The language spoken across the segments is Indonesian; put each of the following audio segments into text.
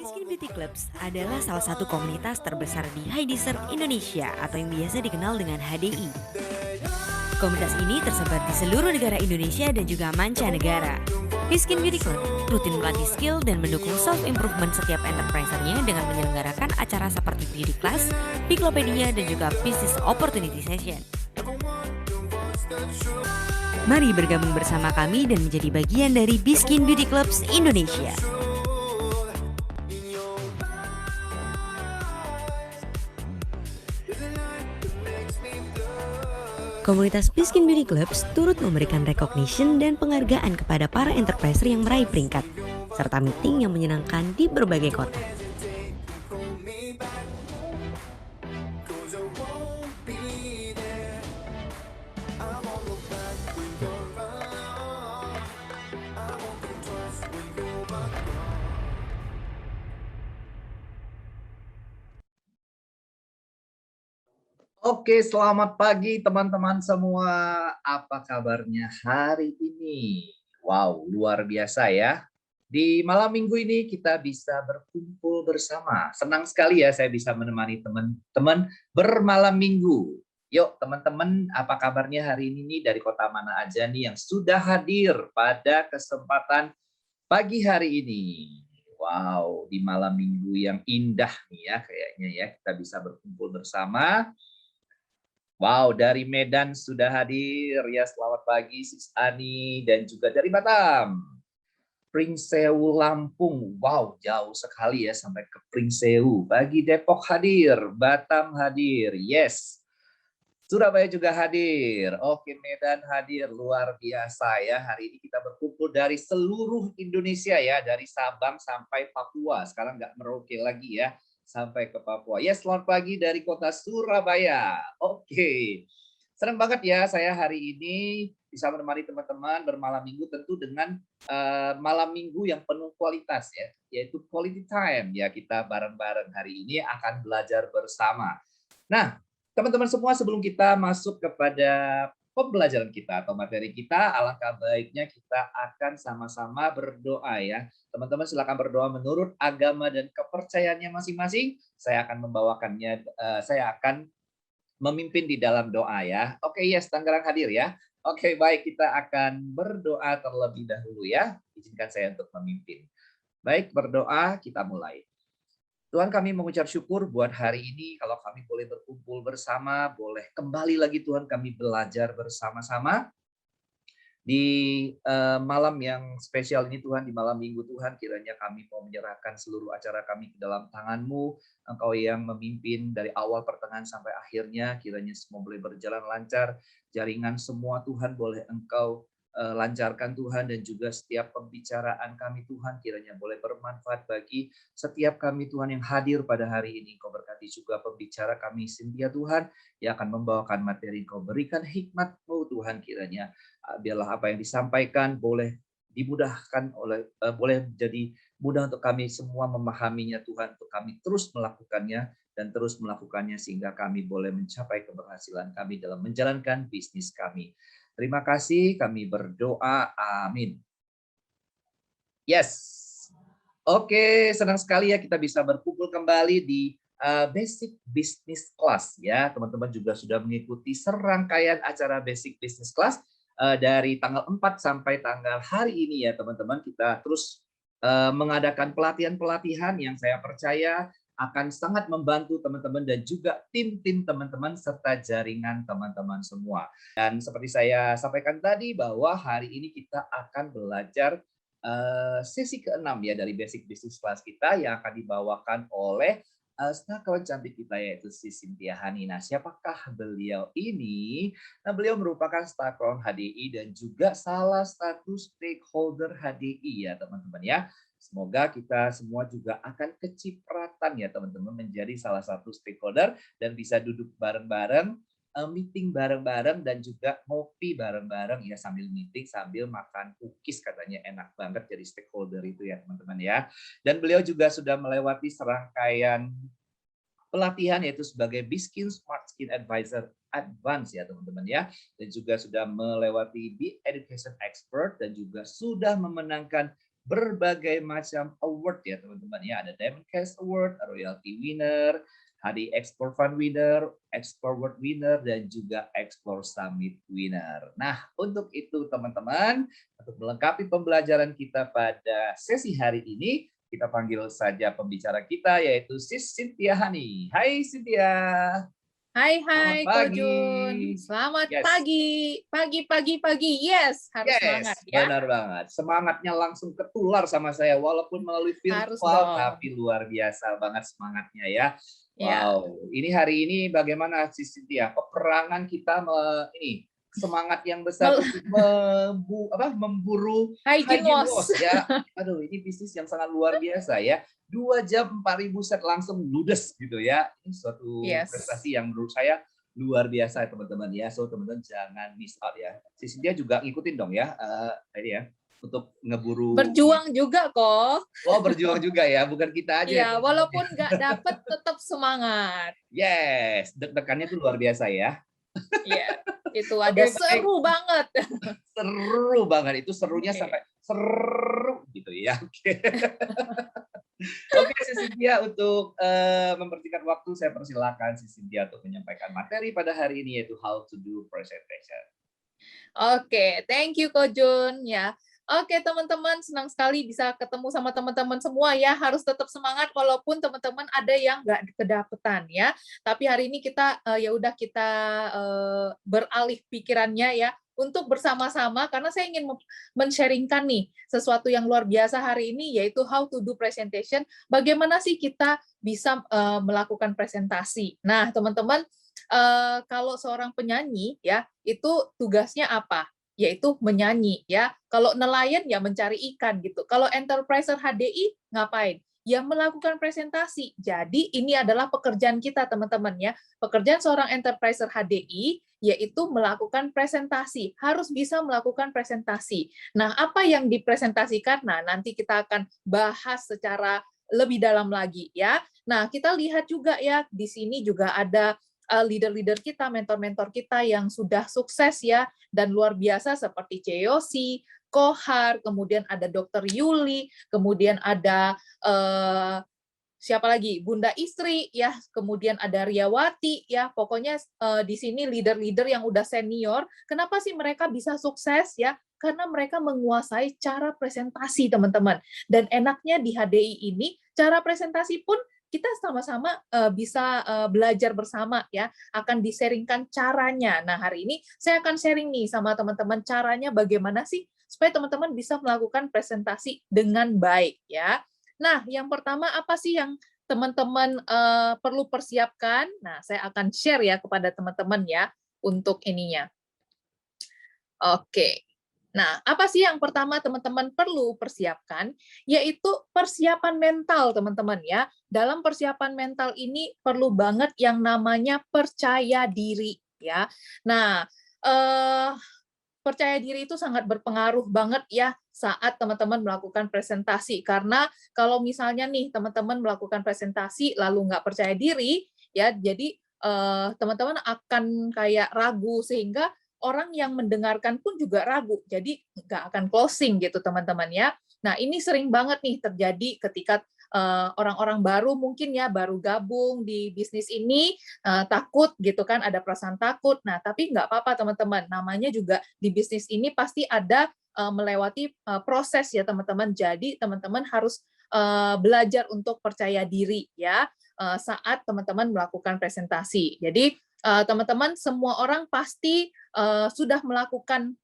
Miskin Beauty Clubs adalah salah satu komunitas terbesar di High Desert Indonesia atau yang biasa dikenal dengan HDI. Komunitas ini tersebar di seluruh negara Indonesia dan juga mancanegara. Miskin Beauty Club rutin melatih skill dan mendukung self-improvement setiap enterpriser-nya dengan menyelenggarakan acara seperti beauty class, Biklopedia, dan juga business opportunity session. Mari bergabung bersama kami dan menjadi bagian dari Miskin Beauty Clubs Indonesia. Komunitas Miskin Beauty Clubs turut memberikan recognition dan penghargaan kepada para enterpriser yang meraih peringkat, serta meeting yang menyenangkan di berbagai kota. Oke, selamat pagi teman-teman semua. Apa kabarnya hari ini? Wow, luar biasa ya. Di malam minggu ini kita bisa berkumpul bersama. Senang sekali ya saya bisa menemani teman-teman bermalam minggu. Yuk teman-teman, apa kabarnya hari ini nih, dari kota mana aja nih yang sudah hadir pada kesempatan pagi hari ini? Wow, di malam minggu yang indah nih ya kayaknya ya, kita bisa berkumpul bersama. Wow, dari Medan sudah hadir ya, selamat pagi Sis Ani, dan juga dari Batam, Pringsewu Lampung. Wow, jauh sekali ya sampai ke Pringsewu. Bagi Depok hadir, Batam hadir, yes. Surabaya juga hadir. Oke, Medan hadir, luar biasa ya. Hari ini kita berkumpul dari seluruh Indonesia ya, dari Sabang sampai Papua. Sekarang nggak Merauke lagi ya, sampai ke Papua. Yes, selamat pagi dari kota Surabaya. Oke, senang banget ya saya hari ini bisa menemani teman-teman bermalam minggu, tentu dengan malam minggu yang penuh kualitas ya, yaitu quality time ya. Kita bareng-bareng hari ini akan belajar bersama. Nah, teman-teman semua, sebelum kita masuk kepada pembelajaran kita atau materi kita, alangkah baiknya kita akan sama-sama berdoa ya. Teman-teman silakan berdoa menurut agama dan kepercayaannya masing-masing. Saya akan membawakannya, saya akan memimpin di dalam doa ya. Oke, yes, Tangerang hadir ya. Oke, baik, kita akan berdoa terlebih dahulu ya. Izinkan saya untuk memimpin. Baik, berdoa, kita mulai. Tuhan, kami mengucap syukur buat hari ini, kalau kami boleh berkumpul bersama, boleh kembali lagi Tuhan kami belajar bersama-sama di malam yang spesial ini Tuhan, di malam minggu Tuhan. Kiranya kami mau menyerahkan seluruh acara kami ke dalam tangan-Mu. Engkau yang memimpin dari awal pertengahan sampai akhirnya, kiranya semua boleh berjalan lancar, jaringan semua Tuhan boleh Engkau lancarkan Tuhan, dan juga setiap pembicaraan kami Tuhan kiranya boleh bermanfaat bagi setiap kami Tuhan yang hadir pada hari ini. Kau berkati juga pembicara kami Cynthia Tuhan, yang akan membawakan materi. Kau berikan hikmat-Mu Tuhan, kiranya biarlah apa yang disampaikan boleh dimudahkan oleh boleh jadi mudah untuk kami semua memahaminya Tuhan, untuk kami terus melakukannya dan terus melakukannya sehingga kami boleh mencapai keberhasilan kami dalam menjalankan bisnis kami. Terima kasih, kami berdoa, amin. Yes. Oke, senang sekali ya kita bisa berkumpul kembali di Basic Business Class ya. Teman-teman juga sudah mengikuti serangkaian acara Basic Business Class dari tanggal 4 sampai tanggal hari ini ya teman-teman. Kita terus mengadakan pelatihan-pelatihan yang saya percaya akan sangat membantu teman-teman dan juga tim-tim teman-teman serta jaringan teman-teman semua. Dan seperti saya sampaikan tadi bahwa hari ini kita akan belajar sesi ke-6 ya dari Basic Business Class kita, yang akan dibawakan oleh Stakron cantik kita, yaitu si Cynthia Hanina. Siapakah beliau ini? Nah, beliau merupakan Stakron HDI dan juga salah satu stakeholder HDI ya teman-teman ya. Semoga kita semua juga akan kecipratan ya teman-teman menjadi salah satu stakeholder dan bisa duduk bareng-bareng, meeting bareng-bareng, dan juga ngopi bareng-bareng ya, sambil meeting sambil makan cookies, katanya enak banget jadi stakeholder itu ya teman-teman ya. Dan beliau juga sudah melewati serangkaian pelatihan yaitu sebagai Biskin Smart Skin Advisor Advance ya teman-teman ya, dan juga sudah melewati Be Education Expert dan juga sudah memenangkan berbagai macam award ya teman-teman ya. Ada Diamond Cast Award, Royalty Winner, HD Explore Fund Winner, Explore World Winner, dan juga Explore Summit Winner. Nah, untuk itu teman-teman, untuk melengkapi pembelajaran kita pada sesi hari ini, kita panggil saja pembicara kita yaitu Sis Cynthia Hani. Hai Cynthia. Selamat Hai Ko pagi. Jun, selamat Yes. pagi, yes, harus semangat ya. Benar banget. Semangatnya langsung ketular sama saya, walaupun melalui Harus virtual, dong. tapi luar biasa banget semangatnya ya. Ya. Wow, ini hari ini bagaimana Sis Cynthia? Peperangan kita ini semangat yang besar untuk memburu Hygiene loss. ya. Aduh, ini bisnis yang sangat luar biasa ya. 2 jam 4.000 set langsung ludes gitu ya. Ini suatu prestasi yang menurut saya luar biasa teman-teman ya. So teman-teman jangan miss out ya. Sis Cynthia juga ngikutin dong ya. Ini ya untuk ngeburu. Berjuang juga kok. Oh, berjuang juga ya, bukan kita aja. Iya, walaupun nggak dapet tetap semangat. Yes, deg-degannya tuh luar biasa ya. Iya, itu ada seru banget. Seru banget, itu serunya sampai seru gitu ya. Oke, Sis Cynthia, untuk mempersingkat waktu, saya persilakan Sis Cynthia untuk menyampaikan materi pada hari ini yaitu how to do presentation. Oke, thank you Ko Jun ya. Oke teman-teman, senang sekali bisa ketemu sama teman-teman semua ya. Harus tetap semangat walaupun teman-teman ada yang nggak kedapetan ya. Tapi hari ini kita kita beralih pikirannya ya untuk bersama-sama karena saya ingin men-sharingkan nih sesuatu yang luar biasa hari ini yaitu how to do presentation. Bagaimana sih kita bisa melakukan presentasi. Nah teman-teman, kalau seorang penyanyi ya itu tugasnya apa? Yaitu menyanyi ya. Kalau nelayan ya mencari ikan gitu. Kalau enterpriser HDI ngapain? Ya melakukan presentasi. Jadi ini adalah pekerjaan kita teman-teman ya. Pekerjaan seorang enterpriser HDI yaitu melakukan presentasi. Harus bisa melakukan presentasi. Nah, apa yang dipresentasikan? Nah, nanti kita akan bahas secara lebih dalam lagi ya. Nah, kita lihat juga ya di sini juga ada leader-leader kita, mentor-mentor kita yang sudah sukses ya dan luar biasa seperti Ceyosi, Kohar, kemudian ada Dr. Yuli, kemudian ada siapa lagi? Bunda Istri ya, kemudian ada Riawati ya. Pokoknya di sini leader-leader yang udah senior. Kenapa sih mereka bisa sukses ya? Karena mereka menguasai cara presentasi, teman-teman. Dan enaknya di HDI ini cara presentasi pun kita sama-sama bisa belajar bersama ya, akan di-sharingkan caranya. Nah, hari ini saya akan sharing nih sama teman-teman caranya bagaimana sih supaya teman-teman bisa melakukan presentasi dengan baik ya. Nah, yang pertama apa sih yang teman-teman perlu persiapkan? Nah, saya akan share ya kepada teman-teman ya untuk ininya. Oke. Nah, apa sih yang pertama teman-teman perlu persiapkan? Yaitu persiapan mental, teman-teman ya. Dalam persiapan mental ini perlu banget yang namanya percaya diri ya. Nah, percaya diri itu sangat berpengaruh banget ya saat teman-teman melakukan presentasi. Karena kalau misalnya nih teman-teman melakukan presentasi lalu nggak percaya diri, ya jadi teman-teman akan kayak ragu sehingga orang yang mendengarkan pun juga ragu, jadi nggak akan closing gitu teman-teman ya. Nah ini sering banget nih terjadi ketika orang-orang baru mungkin ya baru gabung di bisnis ini takut gitu kan, ada perasaan takut. Nah tapi nggak apa-apa teman-teman, namanya juga di bisnis ini pasti ada melewati proses ya teman-teman. Jadi teman-teman harus belajar untuk percaya diri ya saat teman-teman melakukan presentasi. Jadi teman-teman semua orang pasti sudah melakukan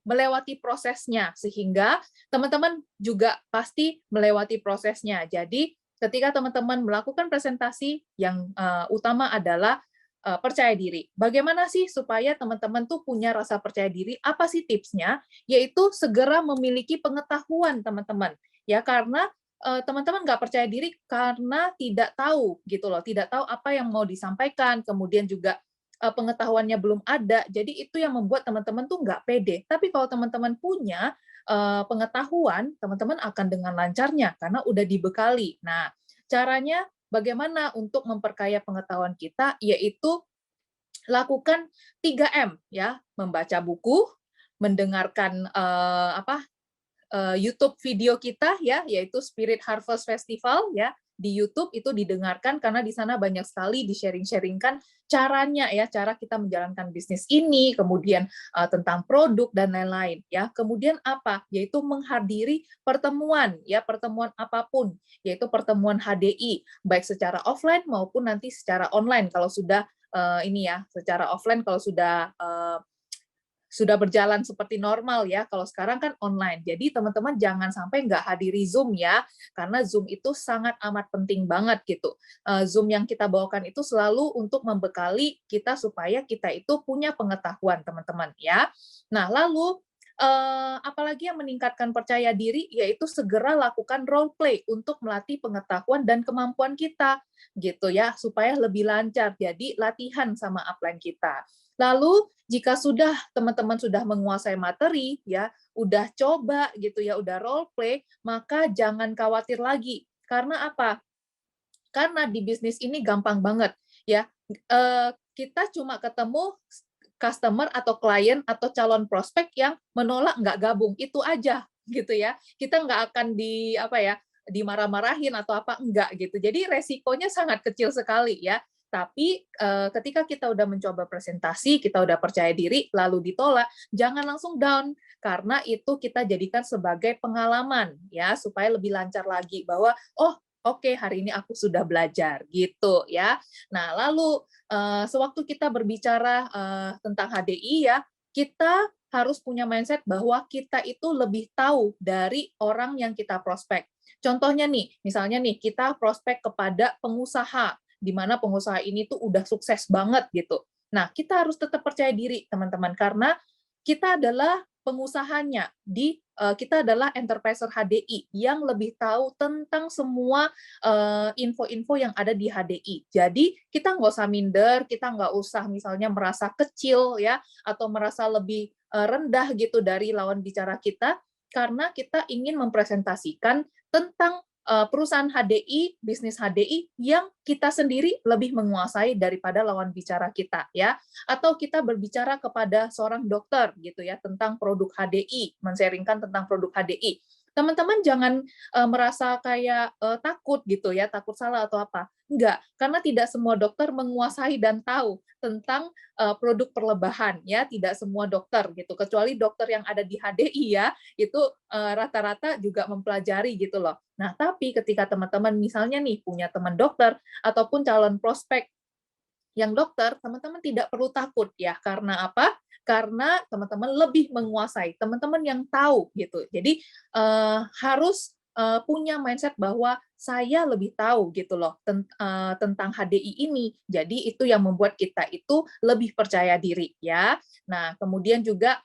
melewati prosesnya sehingga teman-teman juga pasti melewati prosesnya. Jadi ketika teman-teman melakukan presentasi yang utama adalah percaya diri. Bagaimana sih supaya teman-teman tuh punya rasa percaya diri? Apa sih tipsnya? Yaitu segera memiliki pengetahuan teman-teman. Ya karena teman-teman nggak percaya diri karena tidak tahu gitu loh, tidak tahu apa yang mau disampaikan, kemudian juga pengetahuannya belum ada, jadi itu yang membuat teman-teman tuh nggak pede. Tapi kalau teman-teman punya pengetahuan, teman-teman akan dengan lancarnya karena udah dibekali. Nah, caranya bagaimana untuk memperkaya pengetahuan kita, yaitu lakukan 3M ya, membaca buku, mendengarkan YouTube video kita ya, yaitu Spirit Harvest Festival ya, di YouTube itu didengarkan karena di sana banyak sekali di-sharing-sharingkan caranya ya, cara kita menjalankan bisnis ini, kemudian tentang produk dan lain-lain ya. Kemudian apa? Yaitu menghadiri pertemuan ya, pertemuan apapun, yaitu pertemuan HDI, baik secara offline maupun nanti secara online kalau sudah ini ya, secara offline kalau sudah berjalan seperti normal ya. Kalau sekarang kan online. Jadi teman-teman jangan sampai nggak hadiri Zoom ya, karena Zoom itu sangat amat penting banget gitu. Zoom yang kita bawakan itu selalu untuk membekali kita supaya kita itu punya pengetahuan teman-teman ya. Nah lalu apalagi yang meningkatkan percaya diri, yaitu segera lakukan role play untuk melatih pengetahuan dan kemampuan kita gitu ya, supaya lebih lancar. Jadi latihan sama upline kita. Lalu jika sudah teman-teman sudah menguasai materi ya, udah coba gitu ya, udah role play, maka jangan khawatir lagi. Karena apa? Karena di bisnis ini gampang banget ya. Kita cuma ketemu customer atau klien atau calon prospek yang menolak nggak gabung, itu aja gitu ya. Kita nggak akan dimarah-marahin atau apa, enggak gitu. Jadi resikonya sangat kecil sekali ya. Tapi ketika kita udah mencoba presentasi, kita udah percaya diri, lalu ditolak, jangan langsung down, karena itu kita jadikan sebagai pengalaman ya, supaya lebih lancar lagi bahwa oh oke, hari ini aku sudah belajar gitu ya. Nah lalu sewaktu kita berbicara tentang HDI ya, kita harus punya mindset bahwa kita itu lebih tahu dari orang yang kita prospek. Contohnya nih, misalnya nih kita prospek kepada pengusaha, di mana pengusaha ini tuh udah sukses banget gitu. Nah, kita harus tetap percaya diri, teman-teman, karena kita adalah pengusahanya, kita adalah enterpriser HDI yang lebih tahu tentang semua info-info yang ada di HDI. Jadi, kita nggak usah minder, kita nggak usah misalnya merasa kecil ya, atau merasa lebih rendah gitu dari lawan bicara kita, karena kita ingin mempresentasikan tentang perusahaan HDI, bisnis HDI yang kita sendiri lebih menguasai daripada lawan bicara kita ya. Atau kita berbicara kepada seorang dokter gitu ya tentang produk HDI, men-sharingkan tentang produk HDI. Teman-teman jangan merasa kayak takut gitu ya, takut salah atau apa. Enggak, karena tidak semua dokter menguasai dan tahu tentang produk perlebahan ya, tidak semua dokter gitu. Kecuali dokter yang ada di HDI ya, itu rata-rata juga mempelajari gitu loh. Nah, tapi ketika teman-teman misalnya nih punya teman dokter ataupun calon prospek yang dokter, teman-teman tidak perlu takut ya. Karena apa? Karena teman-teman lebih menguasai, teman-teman yang tahu gitu. Jadi harus punya mindset bahwa saya lebih tahu gitu loh tentang HDI ini. Jadi itu yang membuat kita itu lebih percaya diri ya. Nah, kemudian juga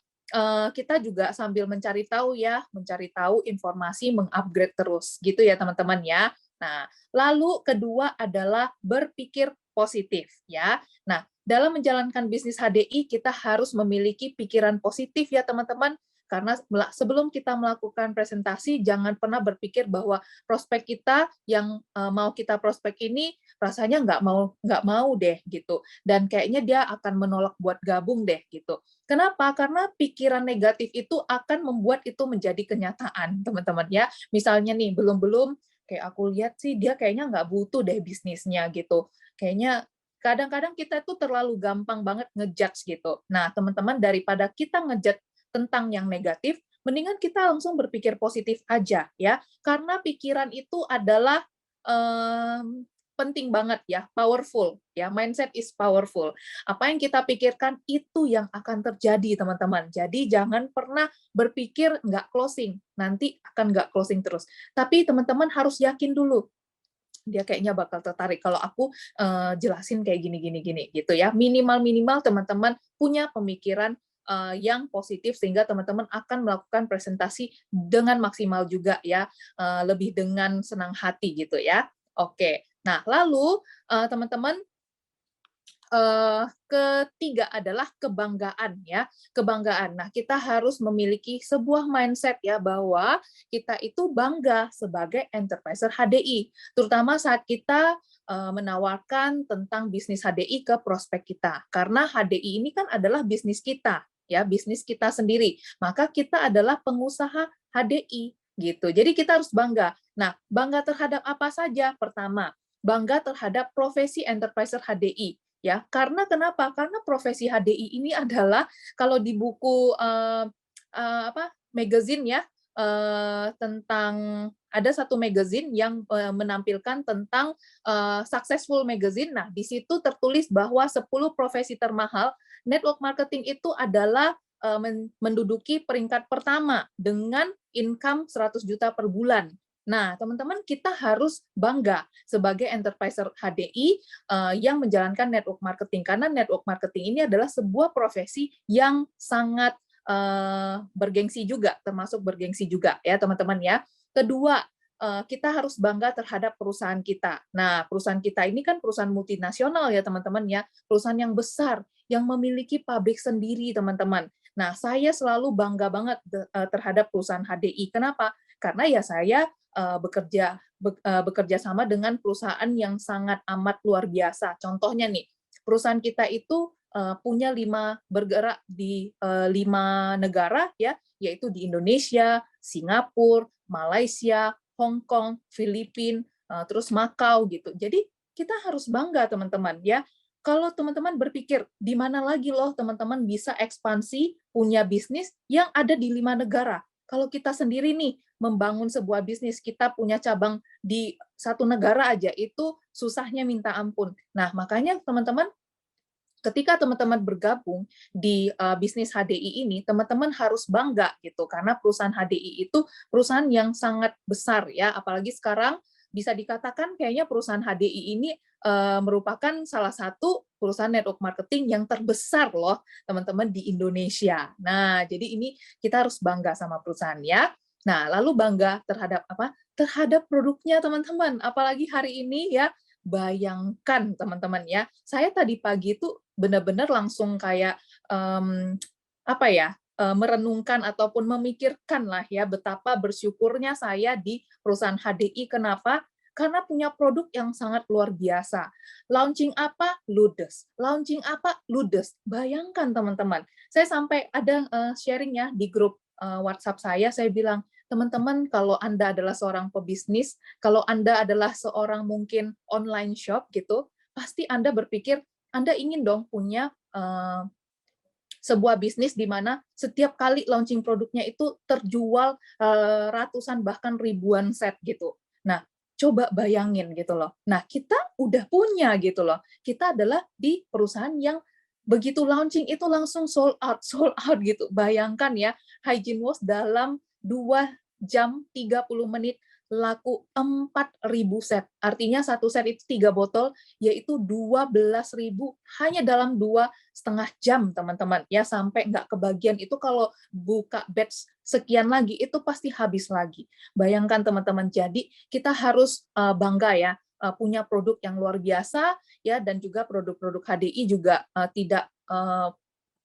kita juga sambil mencari tahu ya, mencari tahu informasi, mengupgrade terus gitu ya teman-teman ya. Nah, lalu kedua adalah berpikir positif ya. Nah, dalam menjalankan bisnis HDI kita harus memiliki pikiran positif ya teman-teman. Karena sebelum kita melakukan presentasi, jangan pernah berpikir bahwa prospek kita yang mau kita prospek ini rasanya nggak mau deh gitu. Dan kayaknya dia akan menolak buat gabung deh gitu. Kenapa? Karena pikiran negatif itu akan membuat itu menjadi kenyataan, teman-teman ya. Misalnya nih, belum kayak aku lihat sih dia kayaknya nggak butuh deh bisnisnya gitu. Kayaknya kadang-kadang kita tuh terlalu gampang banget ngejudge gitu. Nah, teman-teman, daripada kita ngejudge tentang yang negatif, mendingan kita langsung berpikir positif aja ya. Karena pikiran itu adalah penting banget ya, powerful ya. Mindset is powerful. Apa yang kita pikirkan itu yang akan terjadi, teman-teman. Jadi jangan pernah berpikir nggak closing, nanti akan nggak closing terus. Tapi teman-teman harus yakin dulu, dia kayaknya bakal tertarik kalau aku jelasin kayak gini gitu ya. Minimal teman-teman punya pemikiran yang positif sehingga teman-teman akan melakukan presentasi dengan maksimal juga ya, lebih dengan senang hati gitu ya. Oke. Nah, lalu teman-teman ketiga adalah kebanggaan ya, kebanggaan. Nah, kita harus memiliki sebuah mindset ya bahwa kita itu bangga sebagai enterpriser HDI, terutama saat kita menawarkan tentang bisnis HDI ke prospek kita. Karena HDI ini kan adalah bisnis kita ya, bisnis kita sendiri. Maka kita adalah pengusaha HDI gitu. Jadi kita harus bangga. Nah, bangga terhadap apa saja? Pertama, bangga terhadap profesi enterpriser HDI. Ya, karena kenapa? Karena profesi HDI ini adalah kalau di buku magazine ya, tentang ada satu magazine yang menampilkan tentang successful magazine. Nah, di situ tertulis bahwa 10 profesi termahal network marketing itu adalah menduduki peringkat pertama dengan income 100 juta per bulan. Nah, teman-teman, kita harus bangga sebagai enterpriser HDI yang menjalankan network marketing, karena network marketing ini adalah sebuah profesi yang sangat bergengsi juga, termasuk bergengsi juga ya teman-teman ya. Kedua, kita harus bangga terhadap perusahaan kita. Nah, perusahaan kita ini kan perusahaan multinasional ya teman-teman ya, perusahaan yang besar, yang memiliki pabrik sendiri teman-teman. Nah, saya selalu bangga banget terhadap perusahaan HDI. Kenapa? Karena ya saya bekerja sama dengan perusahaan yang sangat amat luar biasa. Contohnya nih, perusahaan kita itu punya bergerak di 5 negara ya, yaitu di Indonesia, Singapura, Malaysia, Hong Kong, Filipina, terus Makau gitu. Jadi kita harus bangga teman-teman ya. Kalau teman-teman berpikir di mana lagi loh teman-teman bisa ekspansi punya bisnis yang ada di 5 negara. Kalau kita sendiri nih membangun sebuah bisnis, kita punya cabang di 1 negara aja, itu susahnya minta ampun. Nah, makanya teman-teman, ketika teman-teman bergabung di bisnis HDI ini, teman-teman harus bangga gitu, karena perusahaan HDI itu perusahaan yang sangat besar ya, apalagi sekarang bisa dikatakan kayaknya perusahaan HDI ini merupakan salah satu perusahaan network marketing yang terbesar loh teman-teman di Indonesia. Nah, jadi ini kita harus bangga sama perusahaan ya. Nah, lalu bangga terhadap apa? Terhadap produknya teman-teman. Apalagi hari ini ya, bayangkan teman-teman ya, saya tadi pagi itu benar-benar langsung kayak merenungkan ataupun memikirkan lah ya betapa bersyukurnya saya di perusahaan HDI. Kenapa? Karena punya produk yang sangat luar biasa. Launching apa? Ludes. Launching apa? Ludes. Bayangkan teman-teman. Saya sampai ada sharing ya di grup WhatsApp saya bilang, teman-teman, kalau Anda adalah seorang pebisnis, kalau Anda adalah seorang mungkin online shop gitu, pasti Anda berpikir, Anda ingin dong punya sebuah bisnis di mana setiap kali launching produknya itu terjual ratusan bahkan ribuan set gitu. Nah, coba bayangin gitu loh. Nah, kita udah punya gitu loh. Kita adalah di perusahaan yang begitu launching itu langsung sold out gitu. Bayangkan ya, Hygiene Wash dalam 2 jam 30 menit laku 4.000 set. Artinya satu set itu 3 botol, yaitu 12.000 hanya dalam 2,5 jam, teman-teman. Ya, sampai nggak kebagian itu kalau buka batch sekian lagi, itu pasti habis lagi. Bayangkan, teman-teman. Jadi, kita harus bangga ya, punya produk yang luar biasa, ya, dan juga produk-produk HDI juga tidak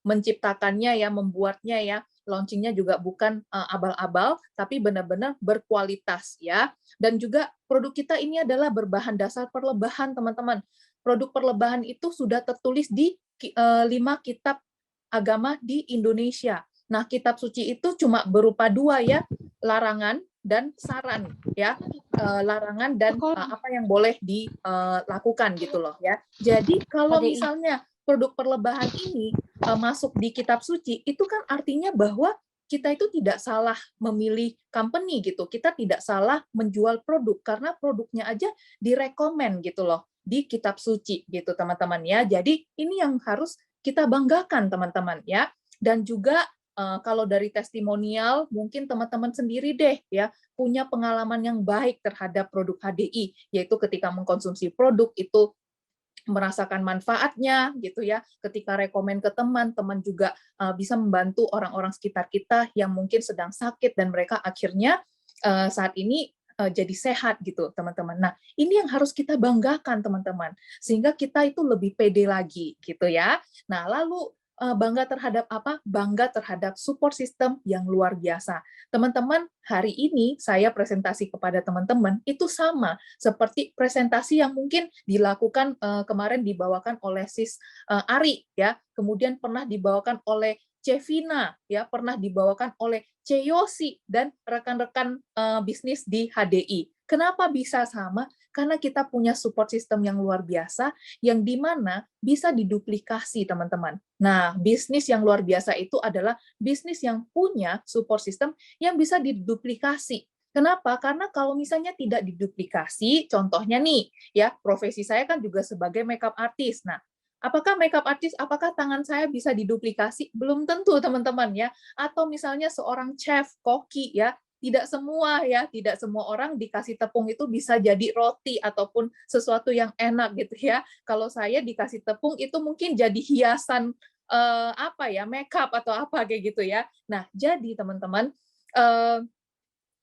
menciptakannya ya, membuatnya ya, launchingnya juga bukan abal-abal, tapi benar-benar berkualitas ya. Dan juga produk kita ini adalah berbahan dasar perlebahan, teman-teman. Produk perlebahan itu sudah tertulis di 5 kitab agama di Indonesia. Nah, kitab suci itu cuma berupa 2 ya, larangan dan saran ya. Larangan dan apa yang boleh dilakukan gitu loh ya. Jadi kalau misalnya produk perlebahan ini masuk di kitab suci, itu kan artinya bahwa kita itu tidak salah memilih company gitu. Kita tidak salah menjual produk karena produknya aja direkomen gitu loh di kitab suci gitu teman-teman ya. Jadi ini yang harus kita banggakan teman-teman ya. Dan juga kalau dari testimonial mungkin teman-teman sendiri deh ya punya pengalaman yang baik terhadap produk HDI, yaitu ketika mengkonsumsi produk itu merasakan manfaatnya gitu ya, ketika rekomen ke teman, teman juga bisa membantu orang-orang sekitar kita yang mungkin sedang sakit dan mereka akhirnya saat ini jadi sehat gitu teman-teman. Nah ini yang harus kita banggakan teman-teman, sehingga kita itu lebih pede lagi gitu ya. Nah lalu bangga terhadap apa? Bangga terhadap support system yang luar biasa. Teman-teman, hari ini saya presentasi kepada teman-teman itu sama seperti presentasi yang mungkin dilakukan kemarin dibawakan oleh Sis Ari ya, kemudian pernah dibawakan oleh Cevina ya, pernah dibawakan oleh Ceyosi dan rekan-rekan bisnis di HDI. Kenapa bisa sama? Karena kita punya support system yang luar biasa, yang di mana bisa diduplikasi, teman-teman. Nah, bisnis yang luar biasa itu adalah bisnis yang punya support system yang bisa diduplikasi. Kenapa? Karena kalau misalnya tidak diduplikasi, contohnya nih, ya profesi saya kan juga sebagai makeup artist. Nah, apakah makeup artist, apakah tangan saya bisa diduplikasi? Belum tentu, teman-teman ya. Atau misalnya seorang chef, koki ya, tidak semua ya, tidak semua orang dikasih tepung itu bisa jadi roti ataupun sesuatu yang enak gitu ya. Kalau saya dikasih tepung itu mungkin jadi hiasan apa ya, makeup atau apa kayak gitu ya. Nah, jadi teman-teman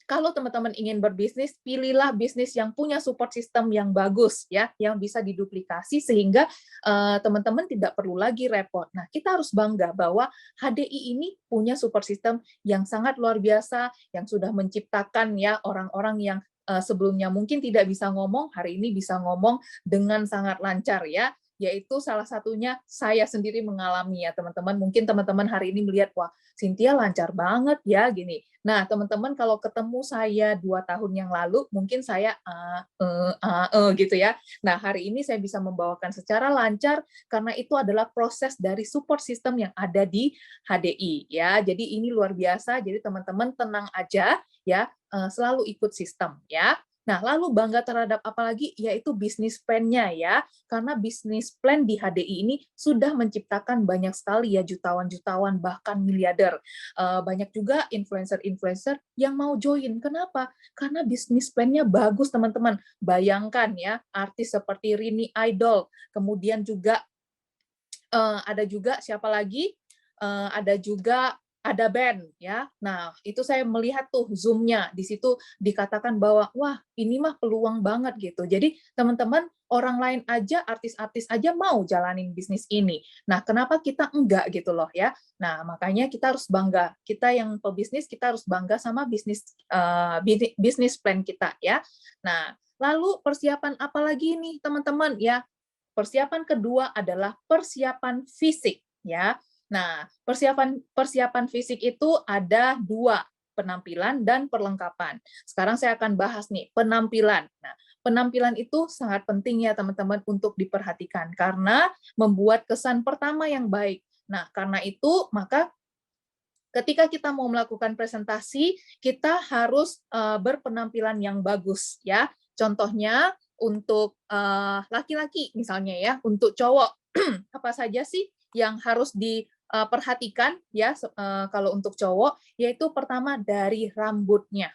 kalau teman-teman ingin berbisnis, pilihlah bisnis yang punya support system yang bagus ya, yang bisa diduplikasi sehingga teman-teman tidak perlu lagi repot. Nah, kita harus bangga bahwa HDI ini punya support system yang sangat luar biasa, yang sudah menciptakan ya orang-orang yang sebelumnya mungkin tidak bisa ngomong, hari ini bisa ngomong dengan sangat lancar ya. Yaitu salah satunya saya sendiri mengalami ya teman-teman. Mungkin teman-teman hari ini melihat, wah Cynthia lancar banget ya gini. Nah teman-teman kalau ketemu saya 2 tahun yang lalu, mungkin saya gitu ya. Nah hari ini saya bisa membawakan secara lancar karena itu adalah proses dari support system yang ada di HDI ya. Jadi ini luar biasa. Jadi teman-teman tenang aja ya, selalu ikut sistem ya. Nah, lalu bangga terhadap apa lagi? Yaitu bisnis plan-nya ya. Karena bisnis plan di HDI ini sudah menciptakan banyak sekali ya jutawan-jutawan bahkan miliarder. Banyak juga influencer-influencer yang mau join. Kenapa? Karena bisnis plan-nya bagus teman-teman. Bayangkan ya, artis seperti Rini Idol, kemudian juga ada juga siapa lagi? Ada juga ada band ya. Nah, itu saya melihat tuh Zoom-nya. Di situ dikatakan bahwa wah, ini mah peluang banget gitu. Jadi, teman-teman, orang lain aja, artis-artis aja mau jalanin bisnis ini. Nah, kenapa kita enggak gitu loh ya. Nah, makanya kita harus bangga. Kita yang pebisnis kita harus bangga sama bisnis plan kita ya. Nah, lalu persiapan apa lagi nih, teman-teman ya? Persiapan kedua adalah persiapan fisik ya. Nah, persiapan fisik itu ada 2, penampilan dan perlengkapan. Sekarang saya akan bahas nih, penampilan. Nah, penampilan itu sangat penting ya teman-teman untuk diperhatikan karena membuat kesan pertama yang baik. Nah, karena itu maka ketika kita mau melakukan presentasi, kita harus berpenampilan yang bagus ya. Contohnya untuk laki-laki misalnya ya, untuk cowok apa saja sih yang harus diperhatikan ya kalau untuk cowok, yaitu pertama dari rambutnya.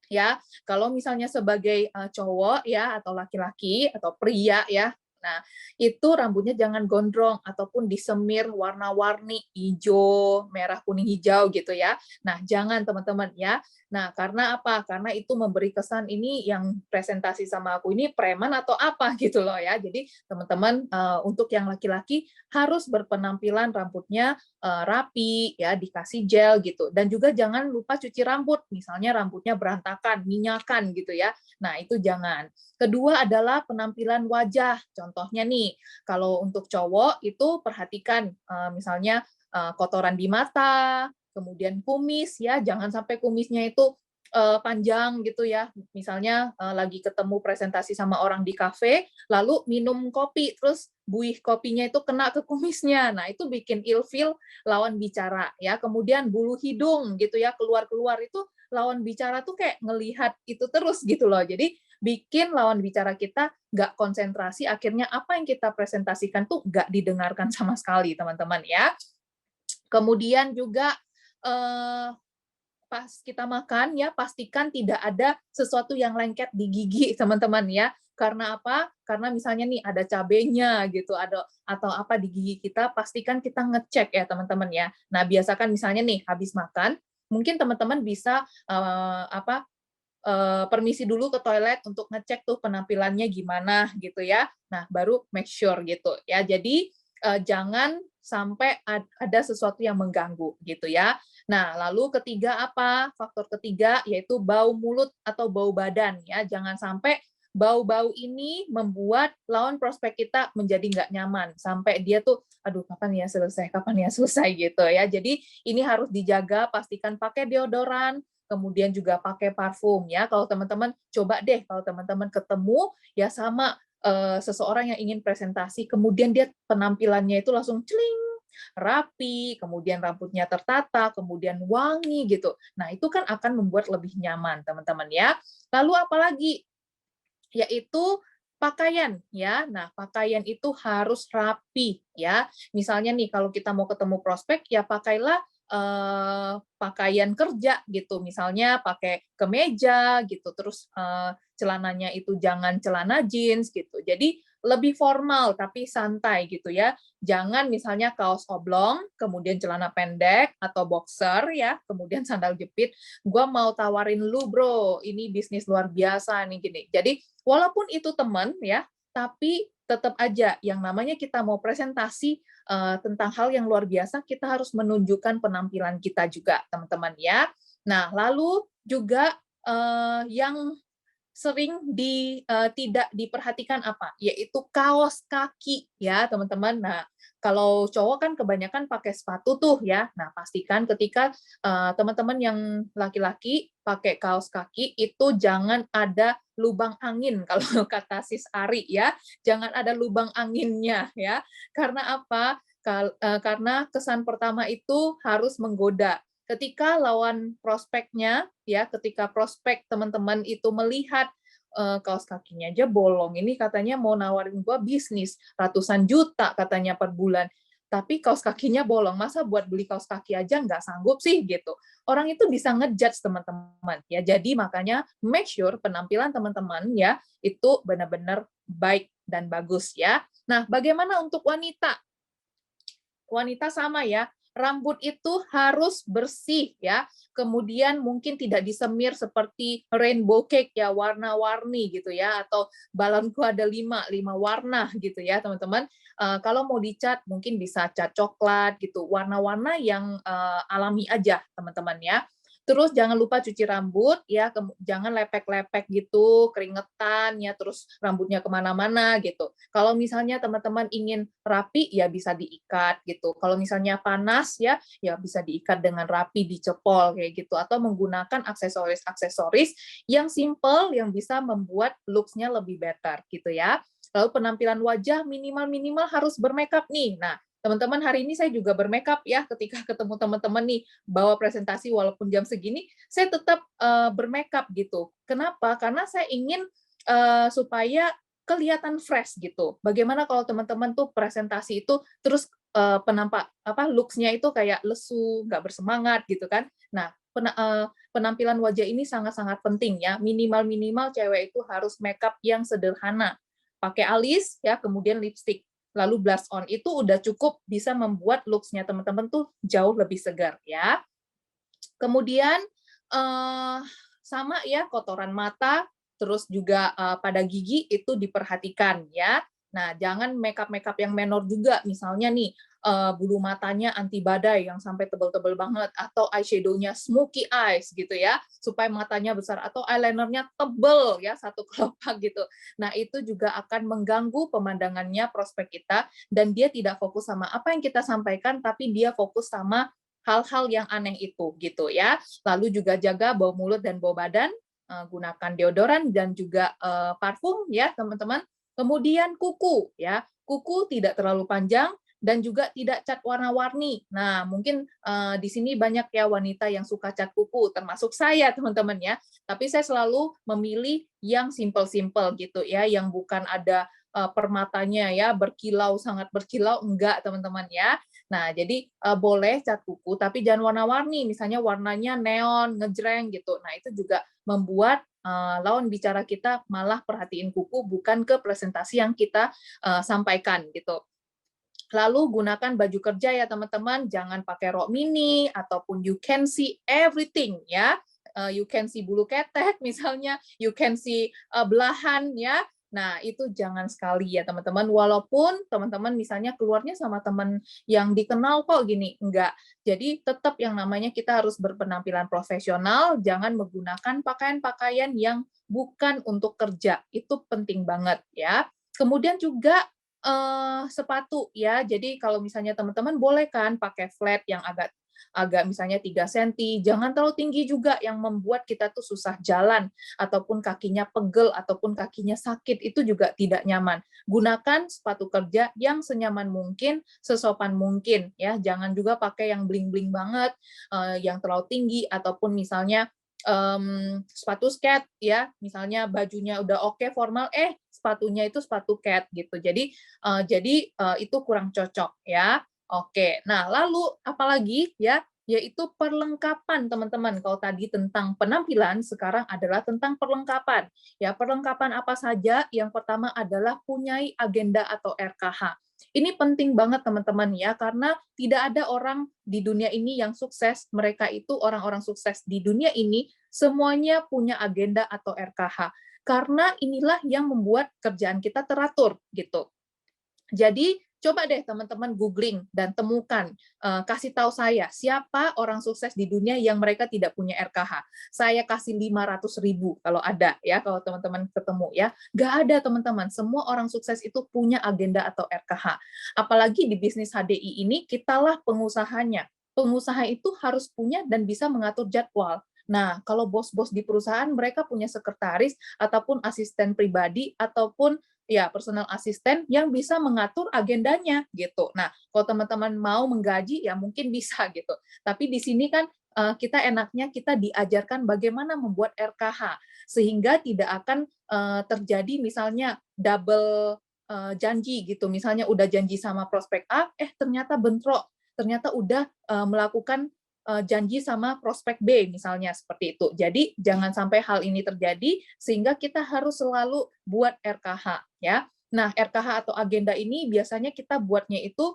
Ya, kalau misalnya sebagai cowok ya atau laki-laki atau pria ya, nah itu rambutnya jangan gondrong ataupun disemir warna-warni hijau, merah, kuning, hijau gitu ya. Nah jangan teman-teman ya. Nah karena apa? Karena itu memberi kesan ini yang presentasi sama aku ini preman atau apa gitu loh ya. Jadi teman-teman untuk yang laki-laki harus berpenampilan rambutnya rapi ya, dikasih gel gitu. Dan juga jangan lupa cuci rambut, misalnya rambutnya berantakan, minyakan gitu ya. Nah, itu jangan. Kedua adalah penampilan wajah. Contohnya nih, kalau untuk cowok itu perhatikan misalnya kotoran di mata, kemudian kumis ya, jangan sampai kumisnya itu panjang gitu ya. Misalnya lagi ketemu presentasi sama orang di kafe, lalu minum kopi, terus buih kopinya itu kena ke kumisnya. Nah, itu bikin ilfeel lawan bicara ya. Kemudian bulu hidung gitu ya, keluar-keluar itu lawan bicara tuh kayak ngelihat itu terus gitu loh. Jadi bikin lawan bicara kita nggak konsentrasi, akhirnya apa yang kita presentasikan tuh nggak didengarkan sama sekali, teman-teman ya. Kemudian juga pas kita makan ya pastikan tidak ada sesuatu yang lengket di gigi teman-teman ya. Karena apa? Karena misalnya nih ada cabenya gitu, ada atau apa di gigi kita, pastikan kita ngecek ya teman-teman ya. Nah biasakan misalnya nih habis makan, mungkin teman-teman bisa permisi dulu ke toilet untuk ngecek tuh penampilannya gimana gitu ya. Nah, baru make sure gitu ya. Jadi jangan sampai ada sesuatu yang mengganggu gitu ya. Nah, lalu ketiga apa? Faktor ketiga yaitu bau mulut atau bau badan ya. Jangan sampai bau-bau ini membuat lawan prospek kita menjadi nggak nyaman sampai dia tuh aduh kapan ya selesai gitu ya. Jadi ini harus dijaga, pastikan pakai deodoran, kemudian juga pakai parfum ya. Kalau teman-teman coba deh kalau teman-teman ketemu ya sama seseorang yang ingin presentasi, kemudian dia penampilannya itu langsung celing, rapi, kemudian rambutnya tertata, kemudian wangi gitu. Nah, itu kan akan membuat lebih nyaman, teman-teman ya. Lalu apalagi? Yaitu pakaian ya. Nah, pakaian itu harus rapi ya. Misalnya nih kalau kita mau ketemu prospek ya pakailah pakaian kerja gitu. Misalnya pakai kemeja gitu. Terus celananya itu jangan celana jeans gitu. Jadi lebih formal tapi santai gitu ya. Jangan misalnya kaos oblong, kemudian celana pendek atau boxer ya, kemudian sandal jepit. Gua mau tawarin lu bro, ini bisnis luar biasa nih gini. Jadi walaupun itu teman ya, tapi tetap aja yang namanya kita mau presentasi tentang hal yang luar biasa, kita harus menunjukkan penampilan kita juga, teman-teman ya. Nah, lalu juga yang sering tidak diperhatikan apa? Yaitu kaos kaki ya, teman-teman. Nah, kalau cowok kan kebanyakan pakai sepatu tuh ya. Nah, pastikan ketika teman-teman yang laki-laki pakai kaos kaki itu jangan ada lubang angin kalau kata Sis Ari ya. Jangan ada lubang anginnya ya. Karena apa? Karena kesan pertama itu harus menggoda. Ketika lawan prospeknya ya, ketika prospek teman-teman itu melihat kaos kakinya aja bolong, ini katanya mau nawarin gua bisnis ratusan juta katanya per bulan, tapi kaos kakinya bolong, masa buat beli kaos kaki aja nggak sanggup sih gitu. Orang itu bisa ngejudge teman-teman ya. Jadi makanya make sure penampilan teman-teman ya itu benar-benar baik dan bagus ya. Nah, bagaimana untuk wanita? Wanita sama ya, rambut itu harus bersih ya. Kemudian mungkin tidak disemir seperti rainbow cake ya, warna-warni gitu ya, atau balonku ada 5 warna gitu ya, teman-teman. Kalau mau dicat mungkin bisa cat coklat gitu, warna-warna yang alami aja, teman-teman ya. Terus jangan lupa cuci rambut ya, jangan lepek-lepek gitu, keringetan ya, terus rambutnya kemana-mana gitu. Kalau misalnya teman-teman ingin rapi ya bisa diikat gitu. Kalau misalnya panas ya, ya bisa diikat dengan rapi, dicepol kayak gitu, atau menggunakan aksesoris-aksesoris yang simple yang bisa membuat looks-nya lebih better gitu ya. Lalu penampilan wajah minimal harus bermakeup nih. Nah, teman-teman hari ini saya juga bermakeup ya ketika ketemu teman-teman nih bawa presentasi walaupun jam segini saya tetap bermakeup gitu. Kenapa? Karena saya ingin supaya kelihatan fresh gitu. Bagaimana kalau teman-teman tuh presentasi itu terus penampak looks-nya itu kayak lesu, nggak bersemangat gitu kan. Nah, penampilan wajah ini sangat-sangat penting ya. Minimal cewek itu harus makeup yang sederhana. Pakai alis ya, kemudian lipstick, lalu blush on, itu udah cukup bisa membuat looks-nya teman-teman tuh jauh lebih segar ya. Kemudian sama ya, kotoran mata, terus juga pada gigi itu diperhatikan ya. Nah, jangan makeup yang menor juga, misalnya nih bulu matanya anti badai yang sampai tebel-tebel banget, atau eyeshadow-nya smoky eyes gitu ya, supaya matanya besar, atau eyelinernya tebel ya, satu kelopak gitu. Nah, itu juga akan mengganggu pemandangannya prospek kita, dan dia tidak fokus sama apa yang kita sampaikan, tapi dia fokus sama hal-hal yang aneh itu gitu ya. Lalu juga jaga bau mulut dan bau badan, gunakan deodoran dan juga parfum ya teman-teman. Kemudian kuku ya, kuku tidak terlalu panjang dan juga tidak cat warna-warni. Nah, mungkin di sini banyak ya wanita yang suka cat kuku, termasuk saya teman-teman ya. Tapi saya selalu memilih yang simple-simple gitu ya, yang bukan ada permatanya ya berkilau, sangat berkilau, enggak teman-teman ya. Nah, jadi boleh cat kuku tapi jangan warna-warni, misalnya warnanya neon, ngejreng gitu. Nah, itu juga membuat lawan bicara kita malah perhatiin kuku, bukan ke presentasi yang kita sampaikan gitu. Lalu gunakan baju kerja ya teman-teman, jangan pakai rok mini ataupun you can see everything ya. you can see bulu ketek misalnya, you can see belahan ya. Nah, itu jangan sekali ya teman-teman, walaupun teman-teman misalnya keluarnya sama teman yang dikenal kok gini, enggak. Jadi tetap yang namanya kita harus berpenampilan profesional, jangan menggunakan pakaian-pakaian yang bukan untuk kerja. Itu penting banget ya. Kemudian juga sepatu ya. Jadi kalau misalnya teman-teman boleh kan pakai flat yang agak agak misalnya 3 senti, jangan terlalu tinggi juga yang membuat kita tuh susah jalan, ataupun kakinya pegel, ataupun kakinya sakit, itu juga tidak nyaman. Gunakan sepatu kerja yang senyaman mungkin, sesopan mungkin, ya. Jangan juga pakai yang bling-bling banget, yang terlalu tinggi, ataupun misalnya sepatu skate, ya, misalnya bajunya udah oke formal, sepatunya itu sepatu cat gitu. Jadi itu kurang cocok, ya. Oke, nah lalu apalagi ya, yaitu perlengkapan teman-teman. Kalau tadi tentang penampilan, sekarang adalah tentang perlengkapan. Ya, perlengkapan apa saja? Yang pertama adalah punyai agenda atau RKH. Ini penting banget teman-teman ya, karena tidak ada orang di dunia ini yang sukses. Mereka itu orang-orang sukses di dunia ini, semuanya punya agenda atau RKH. Karena inilah yang membuat kerjaan kita teratur gitu. Jadi coba deh teman-teman googling dan temukan, kasih tahu saya siapa orang sukses di dunia yang mereka tidak punya RKH. Saya kasih 500.000 kalau ada ya, kalau teman-teman ketemu ya. Nggak ada teman-teman, semua orang sukses itu punya agenda atau RKH. Apalagi di bisnis HDI ini, kitalah pengusahanya. Pengusaha itu harus punya dan bisa mengatur jadwal. Nah, kalau bos-bos di perusahaan, mereka punya sekretaris ataupun asisten pribadi ataupun ya personal asisten yang bisa mengatur agendanya gitu. Nah, kalau teman-teman mau menggaji ya mungkin bisa gitu. Tapi di sini kan kita enaknya kita diajarkan bagaimana membuat RKH sehingga tidak akan terjadi misalnya double janji gitu. Misalnya udah janji sama prospek A, ternyata bentrok. Ternyata udah melakukan janji sama prospek B misalnya seperti itu. Jadi jangan sampai hal ini terjadi sehingga kita harus selalu buat RKH ya. Nah, RKH atau agenda ini biasanya kita buatnya itu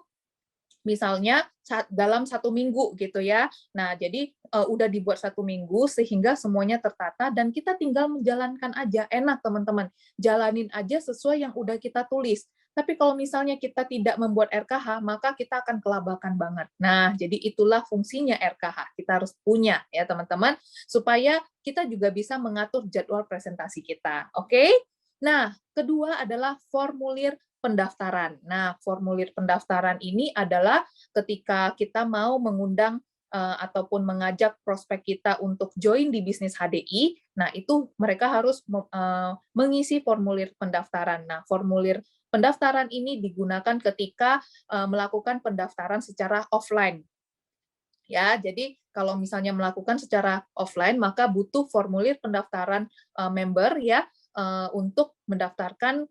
misalnya dalam 1 minggu gitu ya. Nah, jadi udah dibuat 1 minggu sehingga semuanya tertata dan kita tinggal menjalankan aja. Enak teman-teman, jalanin aja sesuai yang udah kita tulis. Tapi kalau misalnya kita tidak membuat RKH, maka kita akan kelabakan banget. Nah, jadi itulah fungsinya RKH. Kita harus punya ya teman-teman, supaya kita juga bisa mengatur jadwal presentasi kita. Oke? Nah, kedua adalah formulir pendaftaran. Nah, formulir pendaftaran ini adalah ketika kita mau mengundang ataupun mengajak prospek kita untuk join di bisnis HDI, nah itu mereka harus mengisi formulir pendaftaran. Nah, formulir pendaftaran ini digunakan ketika melakukan pendaftaran secara offline. Ya, jadi kalau misalnya melakukan secara offline, maka butuh formulir pendaftaran member ya untuk mendaftarkan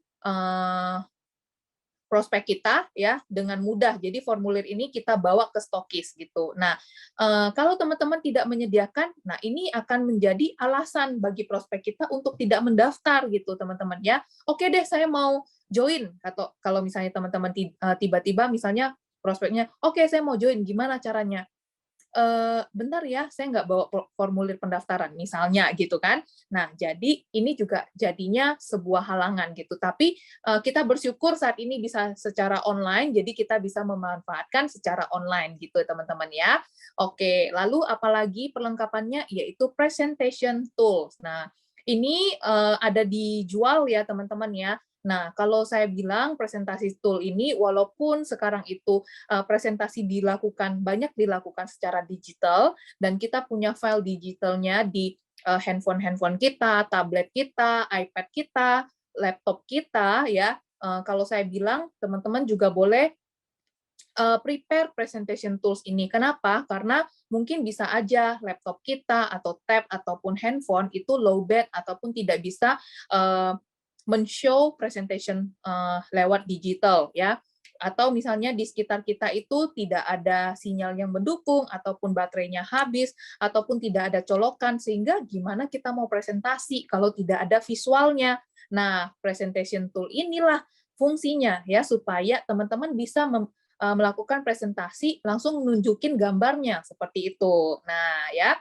prospek kita ya dengan mudah. Jadi formulir ini kita bawa ke stokis gitu. Nah, kalau teman-teman tidak menyediakan, nah ini akan menjadi alasan bagi prospek kita untuk tidak mendaftar gitu, teman-teman ya. Oke deh, saya mau join atau kalau misalnya teman-teman tiba-tiba misalnya prospeknya, oke saya mau join, gimana caranya? Bentar ya, saya nggak bawa formulir pendaftaran, misalnya gitu kan. Nah, jadi ini juga jadinya sebuah halangan gitu. Tapi kita bersyukur saat ini bisa secara online, jadi kita bisa memanfaatkan secara online gitu teman-teman ya. Oke, lalu apalagi perlengkapannya yaitu presentation tools. Nah, ini ada dijual ya teman-teman ya. Nah, kalau saya bilang presentasi tool ini, walaupun sekarang itu presentasi banyak dilakukan secara digital, dan kita punya file digitalnya di handphone kita, tablet kita, iPad kita, laptop kita, ya. Kalau saya bilang, teman-teman juga boleh prepare presentation tools ini. Kenapa? Karena mungkin bisa aja laptop kita, atau tab, ataupun handphone itu low bat, ataupun tidak bisa men-show presentation lewat digital ya, atau misalnya di sekitar kita itu tidak ada sinyal yang mendukung ataupun baterainya habis ataupun tidak ada colokan, sehingga gimana kita mau presentasi kalau tidak ada visualnya. Nah, presentation tool inilah fungsinya ya, supaya teman-teman bisa melakukan presentasi langsung nunjukin gambarnya seperti itu. Nah, ya.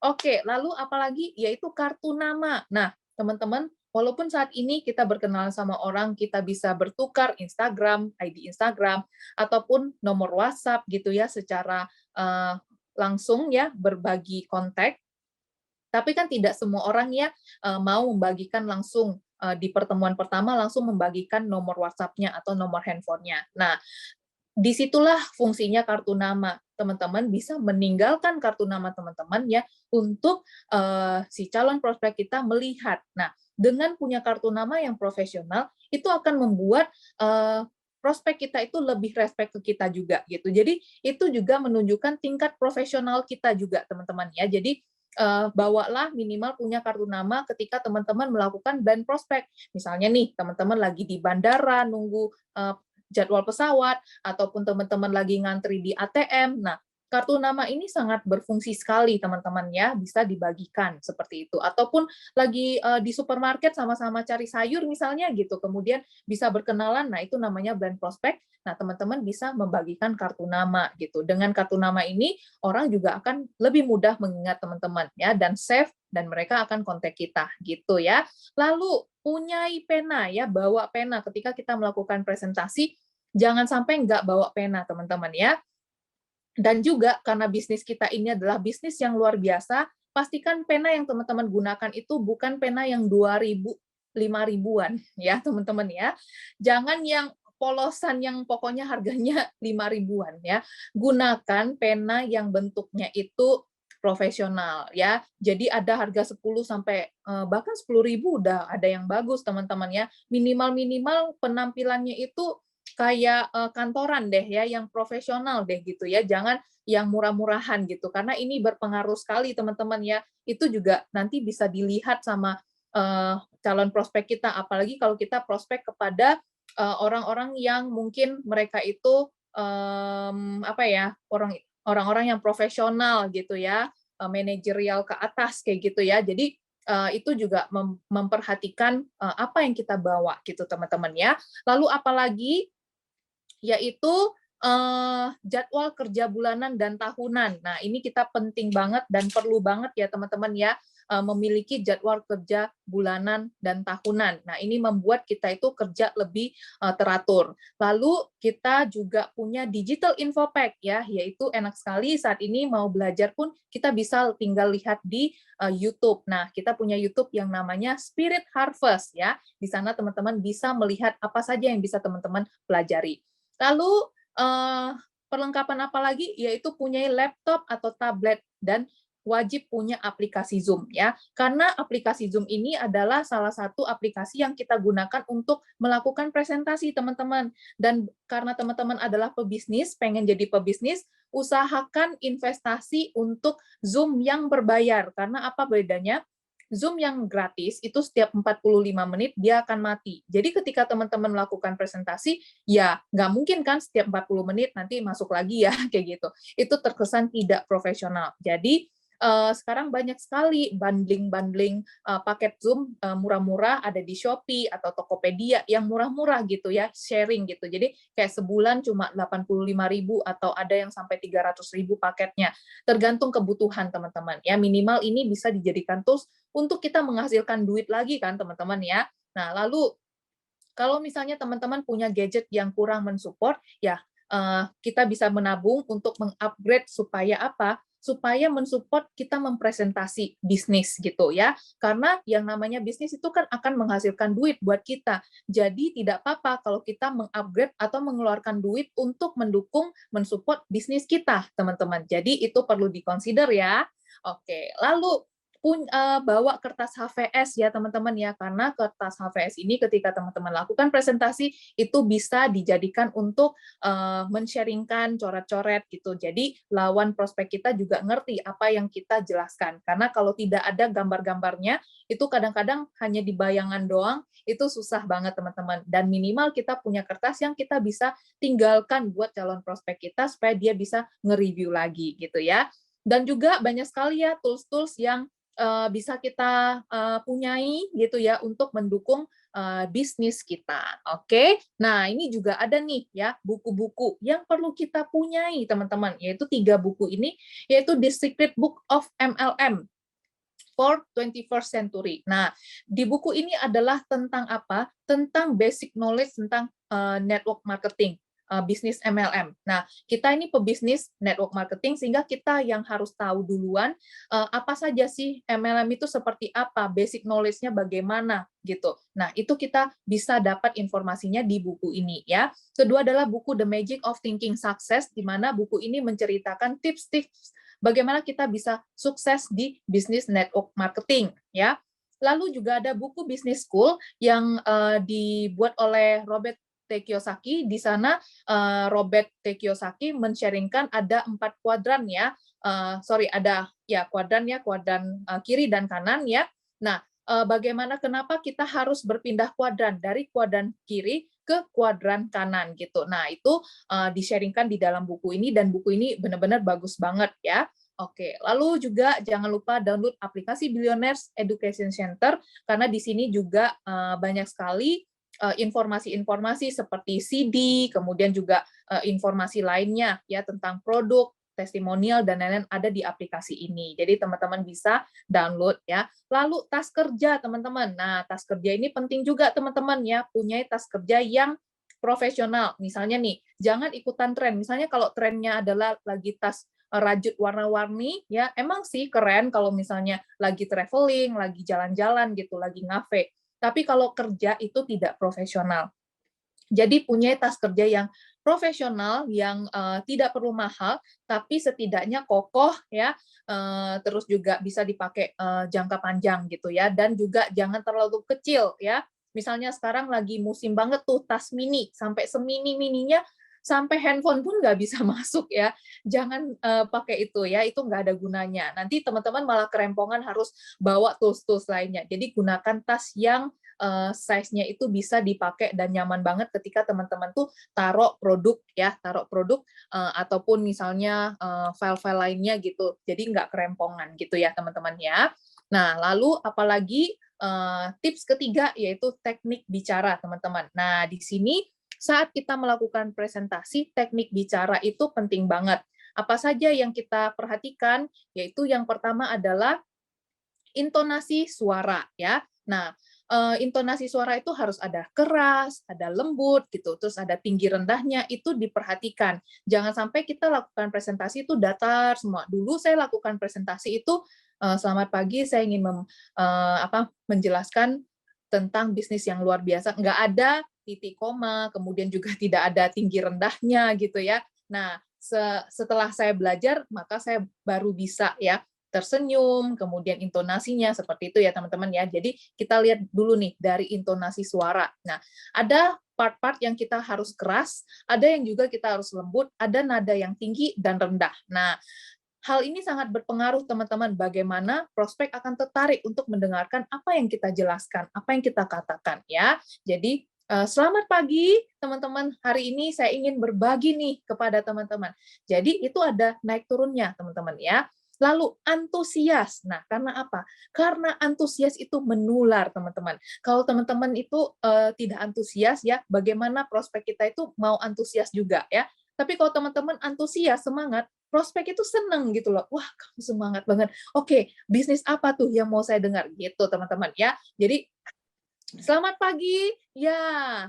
Oke, lalu apalagi yaitu kartu nama. Nah, teman-teman, walaupun saat ini kita berkenalan sama orang, kita bisa bertukar Instagram, ID Instagram, ataupun nomor WhatsApp gitu ya, secara langsung ya, berbagi kontak. Tapi kan tidak semua orang ya mau membagikan langsung di pertemuan pertama langsung membagikan nomor WhatsApp-nya atau nomor handphonenya. Nah, disitulah fungsinya kartu nama. Teman-teman bisa meninggalkan kartu nama teman-teman ya untuk si calon prospek kita melihat. Nah, dengan punya kartu nama yang profesional itu akan membuat prospek kita itu lebih respect ke kita juga gitu. Jadi itu juga menunjukkan tingkat profesional kita juga teman-teman ya. Jadi bawalah minimal punya kartu nama ketika teman-teman melakukan blind prospek. Misalnya nih, teman-teman lagi di bandara nunggu jadwal pesawat, ataupun teman-teman lagi ngantri di ATM. Nah, kartu nama ini sangat berfungsi sekali, teman-teman ya, bisa dibagikan seperti itu. Ataupun lagi di supermarket sama-sama cari sayur misalnya gitu, kemudian bisa berkenalan, nah itu namanya blind prospect. Nah, teman-teman bisa membagikan kartu nama gitu. Dengan kartu nama ini, orang juga akan lebih mudah mengingat teman-teman ya, dan save, dan mereka akan kontak kita gitu ya. Lalu punyai pena ya, bawa pena ketika kita melakukan presentasi, jangan sampai nggak bawa pena teman-teman ya. Dan juga karena bisnis kita ini adalah bisnis yang luar biasa, pastikan pena yang teman-teman gunakan itu bukan pena yang 2.000, 5.000-an ya teman-teman ya. Jangan yang polosan yang pokoknya harganya 5.000-an ya. Gunakan pena yang bentuknya itu profesional ya. Jadi ada harga 10 sampai bahkan 10.000 udah ada yang bagus teman-teman ya. Minimal-minimal penampilannya itu kayak kantoran deh ya, yang profesional deh gitu ya. Jangan yang murah-murahan gitu. Karena ini berpengaruh sekali teman-teman ya. Itu juga nanti bisa dilihat sama calon prospek kita, apalagi kalau kita prospek kepada orang-orang yang mungkin mereka itu apa ya, orang-orang yang profesional gitu ya, manajerial ke atas kayak gitu ya. Jadi itu juga memperhatikan apa yang kita bawa gitu teman-teman ya. Lalu apalagi yaitu jadwal kerja bulanan dan tahunan. Nah, ini kita penting banget dan perlu banget ya teman-teman ya, memiliki jadwal kerja bulanan dan tahunan. Nah, ini membuat kita itu kerja lebih teratur. Lalu kita juga punya digital info pack ya, yaitu enak sekali saat ini mau belajar pun kita bisa tinggal lihat di YouTube. Nah, kita punya YouTube yang namanya Spirit Harvest ya. Di sana teman-teman bisa melihat apa saja yang bisa teman-teman pelajari. Lalu perlengkapan apa lagi? Yaitu punya laptop atau tablet dan wajib punya aplikasi Zoom ya. Karena aplikasi Zoom ini adalah salah satu aplikasi yang kita gunakan untuk melakukan presentasi teman-teman. Dan karena teman-teman adalah pebisnis, pengen jadi pebisnis, usahakan investasi untuk Zoom yang berbayar. Karena apa bedanya? Zoom yang gratis itu setiap 45 menit dia akan mati. Jadi ketika teman-teman melakukan presentasi, ya nggak mungkin kan setiap 40 menit nanti masuk lagi ya, kayak gitu. Itu terkesan tidak profesional. Jadi sekarang banyak sekali bundling-bundling paket Zoom murah-murah ada di Shopee atau Tokopedia yang murah-murah gitu ya, sharing gitu. Jadi kayak sebulan cuma 85.000 atau ada yang sampai 300.000 paketnya. Tergantung kebutuhan teman-teman ya. Minimal ini bisa dijadikan tools untuk kita menghasilkan duit lagi kan teman-teman ya. Nah, lalu kalau misalnya teman-teman punya gadget yang kurang mensupport, ya kita bisa menabung untuk mengupgrade supaya apa? Supaya mensupport kita mempresentasi bisnis gitu ya. Karena yang namanya bisnis itu kan akan menghasilkan duit buat kita. Jadi tidak apa-apa kalau kita mengupgrade atau mengeluarkan duit untuk mendukung, mensupport bisnis kita, teman-teman. Jadi itu perlu dikonsider ya. Oke, lalu bawa kertas HVS ya teman-teman ya, karena kertas HVS ini ketika teman-teman lakukan presentasi itu bisa dijadikan untuk men-sharingkan coret-coret gitu. Jadi lawan prospek kita juga ngerti apa yang kita jelaskan. Karena kalau tidak ada gambar-gambarnya itu kadang-kadang hanya di bayangan doang, itu susah banget teman-teman. Dan minimal kita punya kertas yang kita bisa tinggalkan buat calon prospek kita supaya dia bisa nge-review lagi gitu ya. Dan juga banyak sekali ya tools-tools yang bisa kita punyai gitu ya untuk mendukung bisnis kita. Oke. Nah, ini juga ada nih ya buku-buku yang perlu kita punyai teman-teman, yaitu 3 buku ini, yaitu The Secret Book of MLM. for 21st Century. Nah, di buku ini adalah tentang apa? Tentang basic knowledge tentang network marketing, bisnis MLM. Nah, kita ini pebisnis network marketing, sehingga kita yang harus tahu duluan apa saja sih MLM itu seperti apa, basic knowledge-nya bagaimana gitu. Nah, itu kita bisa dapat informasinya di buku ini ya. Kedua adalah buku The Magic of Thinking Success, di mana buku ini menceritakan tips-tips bagaimana kita bisa sukses di bisnis network marketing ya. Lalu juga ada buku Business School yang dibuat oleh Robert T. Kiyosaki. Di sana Robert T. Kiyosaki men-sharingkan ada 4 kuadran ya. Ada ya kuadran kiri dan kanan ya. Nah, bagaimana kenapa kita harus berpindah kuadran dari kuadran kiri ke kuadran kanan gitu. Nah, itu di-sharingkan di dalam buku ini, dan buku ini benar-benar bagus banget ya. Oke, lalu juga jangan lupa download aplikasi Billionaires Education Center, karena di sini juga banyak sekali informasi-informasi seperti CD, kemudian juga informasi lainnya ya tentang produk, testimonial, dan lain-lain ada di aplikasi ini. Jadi teman-teman bisa download ya. Lalu tas kerja teman-teman. Nah, tas kerja ini penting juga teman-teman ya, punya tas kerja yang profesional. Misalnya nih, jangan ikutan tren. Misalnya kalau trennya adalah lagi tas rajut warna-warni, ya emang sih keren kalau misalnya lagi traveling, lagi jalan-jalan gitu, lagi ngafe. Tapi kalau kerja itu tidak profesional. Jadi punya tas kerja yang profesional, yang tidak perlu mahal, tapi setidaknya kokoh ya, terus juga bisa dipakai jangka panjang gitu ya, dan juga jangan terlalu kecil ya. Misalnya sekarang lagi musim banget tuh tas mini, sampai semini-mininya, sampai handphone pun nggak bisa masuk ya. Jangan pakai itu ya, itu nggak ada gunanya. Nanti teman-teman malah kerempongan harus bawa tools-tools lainnya. Jadi gunakan tas yang size-nya itu bisa dipakai dan nyaman banget ketika teman-teman tuh taruh produk ataupun misalnya file-file lainnya gitu. Jadi nggak kerempongan gitu ya teman-teman ya. Nah, lalu apalagi tips ketiga yaitu teknik bicara teman-teman. Nah, di sini saat kita melakukan presentasi, teknik bicara itu penting banget. Apa saja yang kita perhatikan? Yaitu yang pertama adalah intonasi suara ya. Nah, intonasi suara itu harus ada keras, ada lembut gitu, terus ada tinggi rendahnya, itu diperhatikan. Jangan sampai kita lakukan presentasi itu datar semua. Dulu saya lakukan presentasi itu selamat pagi, saya ingin menjelaskan tentang bisnis yang luar biasa, nggak ada titik koma, kemudian juga tidak ada tinggi rendahnya gitu ya. Nah, setelah saya belajar, maka saya baru bisa ya tersenyum, kemudian intonasinya seperti itu ya teman-teman ya. Jadi kita lihat dulu nih dari intonasi suara. Nah, ada part-part yang kita harus keras, ada yang juga kita harus lembut, ada nada yang tinggi dan rendah. Nah, hal ini sangat berpengaruh teman-teman bagaimana prospek akan tertarik untuk mendengarkan apa yang kita jelaskan, apa yang kita katakan ya. Jadi selamat pagi teman-teman, hari ini saya ingin berbagi nih kepada teman-teman. Jadi itu ada naik turunnya teman-teman ya. Lalu antusias. Nah, karena apa? Karena antusias itu menular, teman-teman. Kalau teman-teman itu tidak antusias ya, bagaimana prospek kita itu mau antusias juga ya. Tapi kalau teman-teman antusias, semangat, prospek itu seneng gitu loh. Wah, kamu semangat banget. Oke, bisnis apa tuh yang mau saya dengar? Gitu, teman-teman ya. Jadi selamat pagi. Ya,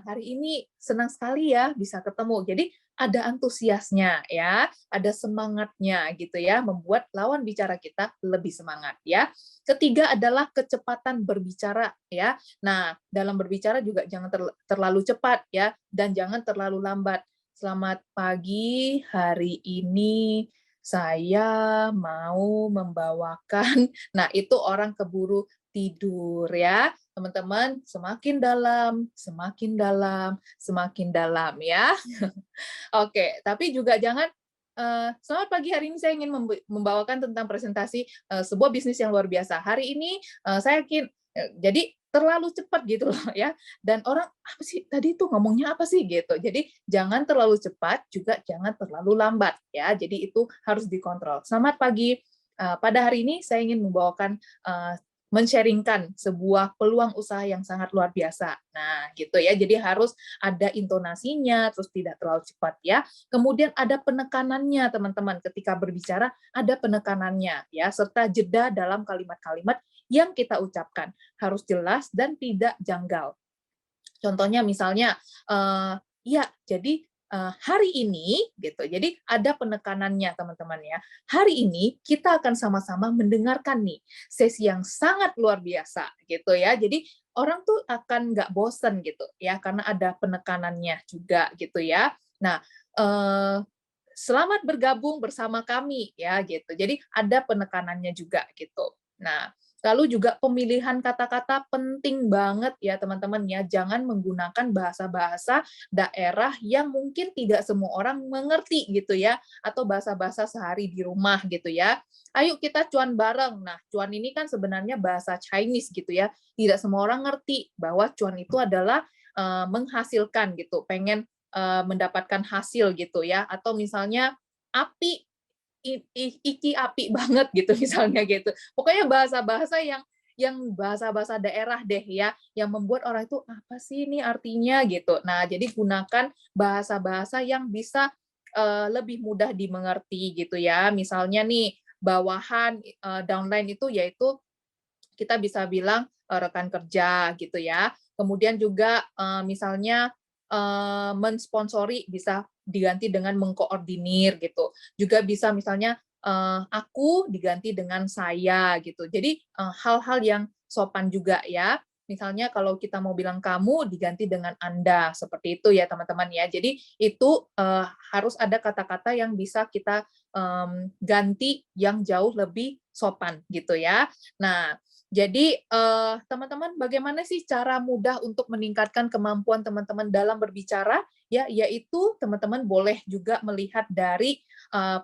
hari ini senang sekali ya bisa ketemu. Jadi ada antusiasnya ya, ada semangatnya gitu ya, membuat lawan bicara kita lebih semangat ya. Ketiga adalah kecepatan berbicara ya. Nah, dalam berbicara juga jangan terlalu cepat ya, dan jangan terlalu lambat. Selamat pagi, hari ini saya mau membawakan, nah itu orang keburu tidur ya. Teman-teman, semakin dalam, semakin dalam, semakin dalam ya. Oke, tapi juga jangan selamat pagi, hari ini saya ingin membawakan tentang presentasi sebuah bisnis yang luar biasa. Hari ini saya yakin, jadi terlalu cepat gitu loh ya. Dan orang, apa sih tadi itu ngomongnya apa sih gitu. Jadi jangan terlalu cepat, juga jangan terlalu lambat ya. Jadi itu harus dikontrol. Selamat pagi, pada hari ini saya ingin membawakan men-sharingkan sebuah peluang usaha yang sangat luar biasa. Nah, gitu ya. Jadi harus ada intonasinya, terus tidak terlalu cepat ya. Kemudian ada penekanannya, teman-teman. Ketika berbicara, ada penekanannya ya, serta jeda dalam kalimat-kalimat yang kita ucapkan. Harus jelas dan tidak janggal. Contohnya misalnya, ya, jadi hari ini gitu. Jadi ada penekanannya teman-teman ya. Hari ini kita akan sama-sama mendengarkan nih sesi yang sangat luar biasa gitu ya. Jadi orang tuh akan nggak bosen gitu ya karena ada penekanannya juga gitu ya. Nah, selamat bergabung bersama kami ya gitu. Jadi ada penekanannya juga gitu. Nah, lalu juga pemilihan kata-kata penting banget ya teman-teman ya. Jangan menggunakan bahasa-bahasa daerah yang mungkin tidak semua orang mengerti gitu ya, atau bahasa-bahasa sehari di rumah gitu ya. Ayo kita cuan bareng. Nah, cuan ini kan sebenarnya bahasa Chinese gitu ya. Tidak semua orang ngerti bahwa cuan itu adalah menghasilkan gitu, pengen mendapatkan hasil gitu ya, atau misalnya api, iki api banget gitu misalnya gitu. Pokoknya bahasa-bahasa yang bahasa-bahasa daerah deh ya, yang membuat orang itu apa sih ini artinya gitu. Nah, jadi gunakan bahasa-bahasa yang bisa lebih mudah dimengerti gitu ya. Misalnya nih bawahan, downline itu yaitu kita bisa bilang rekan kerja gitu ya. Kemudian juga misalnya mensponsori bisa diganti dengan mengkoordinir gitu. Juga bisa misalnya aku diganti dengan saya gitu. Jadi hal-hal yang sopan juga ya. Misalnya kalau kita mau bilang kamu diganti dengan Anda, seperti itu ya teman-teman ya. Jadi itu harus ada kata-kata yang bisa kita ganti yang jauh lebih sopan gitu ya. Nah, jadi, teman-teman, bagaimana sih cara mudah untuk meningkatkan kemampuan teman-teman dalam berbicara? Ya, yaitu teman-teman boleh juga melihat dari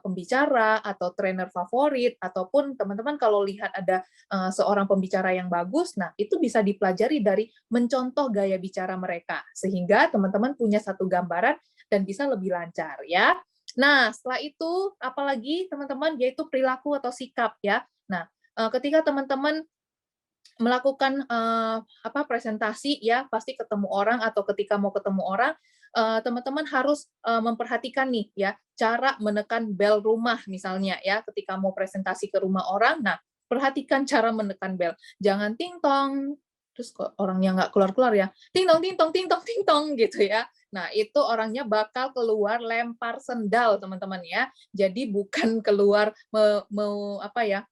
pembicara atau trainer favorit, ataupun teman-teman kalau lihat ada seorang pembicara yang bagus, nah itu bisa dipelajari dari mencontoh gaya bicara mereka, sehingga teman-teman punya satu gambaran dan bisa lebih lancar ya. Nah, setelah itu apalagi teman-teman, yaitu perilaku atau sikap ya. Nah, ketika teman-teman melakukan presentasi ya, pasti ketemu orang atau ketika mau ketemu orang, teman-teman harus memperhatikan nih ya, cara menekan bel rumah misalnya ya, ketika mau presentasi ke rumah orang, nah perhatikan cara menekan bel. Jangan ting tong, terus kok orangnya nggak keluar-keluar ya, ting tong ting tong ting tong ting tong gitu ya. Nah, itu orangnya bakal keluar lempar sendal, teman-teman ya. Jadi bukan keluar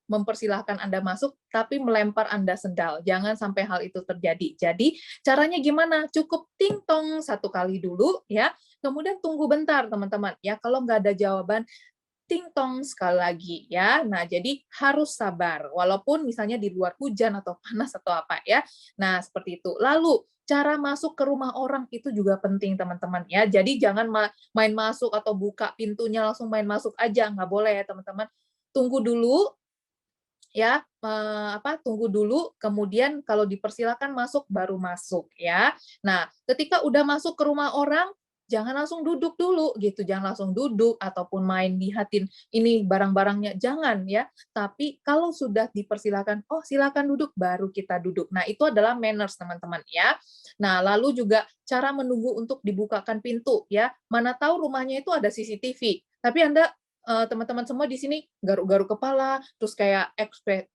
mempersilahkan Anda masuk, tapi melempar Anda sendal. Jangan sampai hal itu terjadi. Jadi caranya gimana? Cukup ting tong satu kali dulu ya, kemudian tunggu bentar teman-teman ya. Kalau nggak ada jawaban, ting tong sekali lagi ya. Nah, jadi harus sabar walaupun misalnya di luar hujan atau panas atau apa ya. Nah, seperti itu. Lalu cara masuk ke rumah orang itu juga penting teman-teman ya. Jadi jangan main masuk atau buka pintunya langsung main masuk aja, nggak boleh ya teman-teman. Tunggu dulu ya, tunggu dulu, kemudian kalau dipersilakan masuk, baru masuk ya. Nah, ketika udah masuk ke rumah orang, jangan langsung duduk dulu gitu, jangan langsung duduk ataupun main lihatin ini barang-barangnya, jangan ya. Tapi kalau sudah dipersilakan, oh silakan duduk, baru kita duduk. Nah, itu adalah manners teman-teman ya. Nah, lalu juga cara menunggu untuk dibukakan pintu ya. Mana tahu rumahnya itu ada CCTV, tapi Anda teman-teman semua di sini garuk-garuk kepala, terus kayak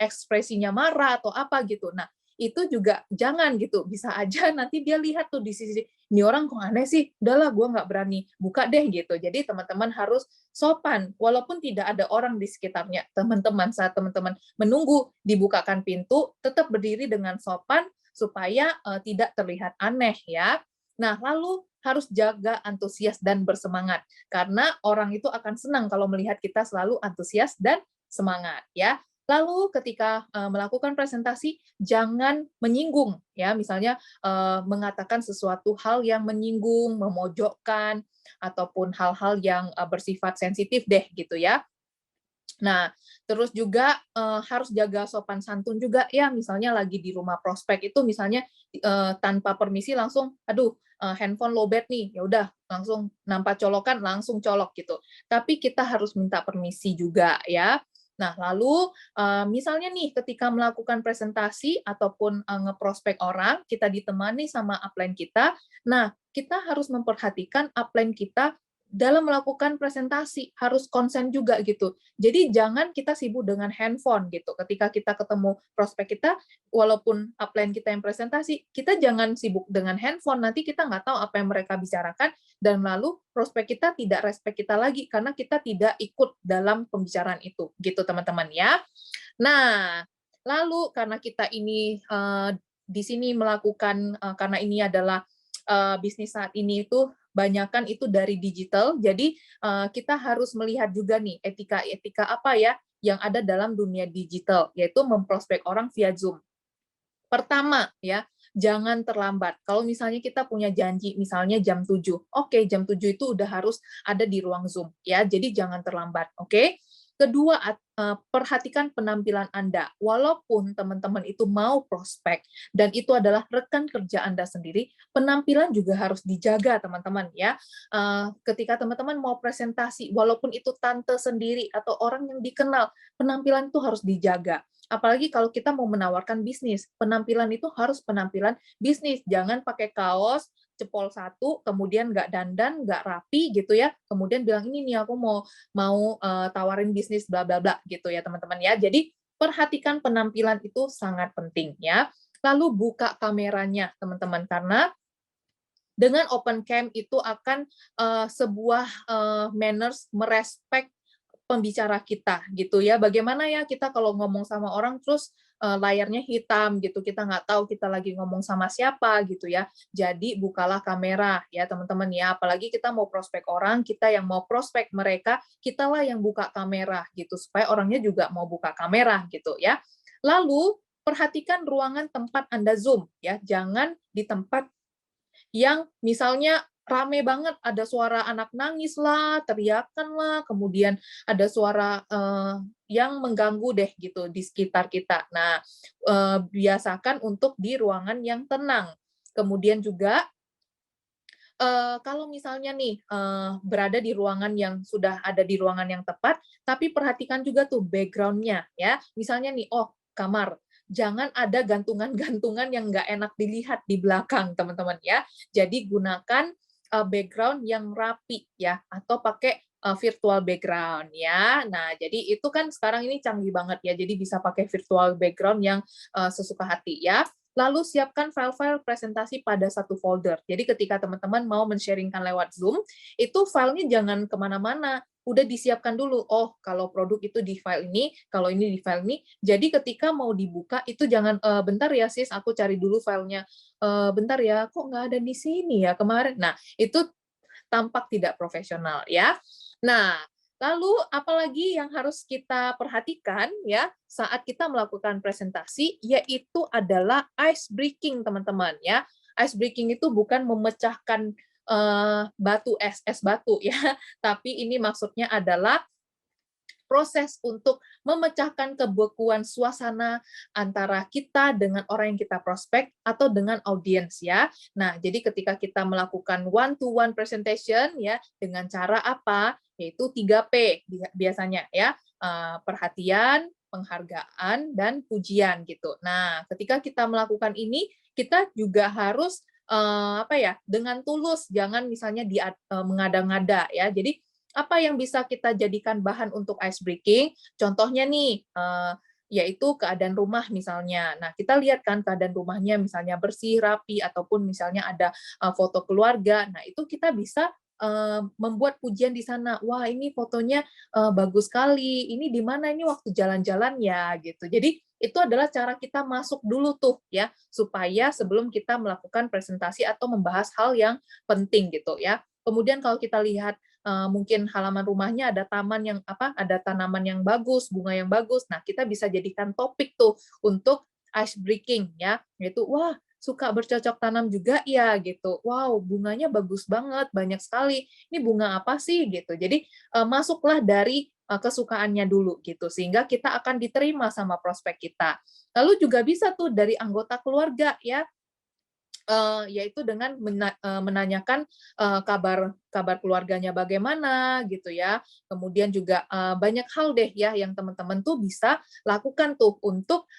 ekspresinya marah atau apa gitu. Nah, itu juga jangan gitu. Bisa aja nanti dia lihat tuh di sisi, ini orang kok aneh sih, udahlah gue nggak berani buka deh gitu. Jadi teman-teman harus sopan, walaupun tidak ada orang di sekitarnya. Teman-teman, saat teman-teman menunggu dibukakan pintu, tetap berdiri dengan sopan supaya tidak terlihat aneh ya. Nah, lalu harus jaga antusias dan bersemangat, karena orang itu akan senang kalau melihat kita selalu antusias dan semangat ya. Lalu ketika melakukan presentasi, jangan menyinggung ya, misalnya mengatakan sesuatu hal yang menyinggung, memojokkan, ataupun hal-hal yang bersifat sensitif deh gitu ya. Nah, terus juga harus jaga sopan santun juga ya, misalnya lagi di rumah prospek itu misalnya tanpa permisi langsung, aduh handphone lowbat nih, ya udah langsung nampak colokan langsung colok gitu. Tapi kita harus minta permisi juga ya. Nah, lalu misalnya nih ketika melakukan presentasi ataupun ngeprospek orang, kita ditemani sama upline kita. Nah, kita harus memperhatikan upline kita dalam melakukan presentasi, harus konsen juga gitu. Jadi jangan kita sibuk dengan handphone gitu. Ketika kita ketemu prospek kita, walaupun upline kita yang presentasi, kita jangan sibuk dengan handphone. Nanti kita nggak tahu apa yang mereka bicarakan, dan lalu prospek kita tidak respect kita lagi karena kita tidak ikut dalam pembicaraan itu gitu teman-teman ya. Nah, lalu karena kita ini di sini melakukan karena ini adalah bisnis saat ini itu banyakan itu dari digital, jadi kita harus melihat juga nih etika-etika apa ya yang ada dalam dunia digital, yaitu memprospek orang via Zoom. Pertama ya, jangan terlambat. Kalau misalnya kita punya janji misalnya jam 7, oke jam 7 itu udah harus ada di ruang Zoom ya. Jadi jangan terlambat, oke? Kedua, perhatikan penampilan Anda. Walaupun teman-teman itu mau prospek dan itu adalah rekan kerja Anda sendiri, penampilan juga harus dijaga teman-teman ya. Ketika teman-teman mau presentasi, walaupun itu tante sendiri atau orang yang dikenal, penampilan itu harus dijaga. Apalagi kalau kita mau menawarkan bisnis, penampilan itu harus penampilan bisnis. Jangan pakai kaos, cepol satu, kemudian nggak dandan, nggak rapi gitu ya, kemudian bilang ini nih aku mau tawarin bisnis bla bla bla gitu ya teman-teman ya. Jadi perhatikan penampilan itu sangat penting ya. Lalu buka kameranya teman-teman, karena dengan open cam itu akan sebuah manners merespek pembicara kita gitu ya. Bagaimana ya kita kalau ngomong sama orang terus layarnya hitam gitu, kita nggak tahu kita lagi ngomong sama siapa gitu ya. Jadi bukalah kamera ya teman-teman ya. Apalagi kita mau prospek orang, kita yang mau prospek mereka, kitalah yang buka kamera gitu supaya orangnya juga mau buka kamera gitu ya. Lalu perhatikan ruangan tempat Anda Zoom ya. Jangan di tempat yang misalnya rame banget, ada suara anak nangis lah, teriakan lah, kemudian ada suara yang mengganggu deh gitu di sekitar kita. Nah, biasakan untuk di ruangan yang tenang. Kemudian juga kalau misalnya nih berada di ruangan yang sudah ada di ruangan yang tepat, tapi perhatikan juga tuh background-nya ya. Misalnya nih, oh kamar, jangan ada gantungan-gantungan yang nggak enak dilihat di belakang teman-teman ya. Jadi gunakan background yang rapi ya, atau pakai virtual background ya. Nah, jadi itu kan sekarang ini canggih banget ya. Jadi bisa pakai virtual background yang sesuka hati ya. Lalu siapkan file-file presentasi pada satu folder. Jadi ketika teman-teman mau men-sharingkan lewat Zoom, itu filenya jangan kemana-mana. Udah disiapkan dulu, oh kalau produk itu di file ini, kalau ini di file ini. Jadi ketika mau dibuka, itu jangan, bentar ya sis, aku cari dulu filenya. Bentar ya, kok nggak ada di sini ya kemarin. Nah, itu tampak tidak profesional ya. Nah, lalu apalagi yang harus kita perhatikan ya saat kita melakukan presentasi, yaitu adalah ice breaking teman-teman ya. Ice breaking itu bukan memecahkan batu es batu ya, tapi ini maksudnya adalah proses untuk memecahkan kebekuan suasana antara kita dengan orang yang kita prospek atau dengan audiens ya. Nah, jadi ketika kita melakukan one-to-one presentation ya dengan cara apa? Yaitu 3P biasanya ya. Perhatian, penghargaan, dan pujian gitu. Nah, ketika kita melakukan ini, kita juga harus dengan tulus, jangan misalnya mengada-ngada ya. Jadi apa yang bisa kita jadikan bahan untuk ice breaking? Contohnya nih, yaitu keadaan rumah misalnya. Nah, kita lihat kan keadaan rumahnya misalnya bersih, rapi, ataupun misalnya ada foto keluarga. Nah, itu kita bisa membuat pujian di sana. Wah, ini fotonya bagus sekali. Ini di mana ini waktu jalan-jalan ya gitu. Jadi itu adalah cara kita masuk dulu tuh ya, supaya sebelum kita melakukan presentasi atau membahas hal yang penting gitu ya. Kemudian kalau kita lihat mungkin halaman rumahnya ada ada tanaman yang bagus, bunga yang bagus. Nah, kita bisa jadikan topik tuh untuk ice breaking ya, yaitu wah, suka bercocok tanam juga ya gitu. Wow, bunganya bagus banget, banyak sekali. Ini bunga apa sih gitu. Jadi masuklah dari kesukaannya dulu gitu, sehingga kita akan diterima sama prospek kita. Lalu juga bisa tuh dari anggota keluarga ya. yaitu dengan menanyakan kabar keluarganya bagaimana gitu ya. Kemudian juga banyak hal deh ya yang teman-teman tuh bisa lakukan tuh untuk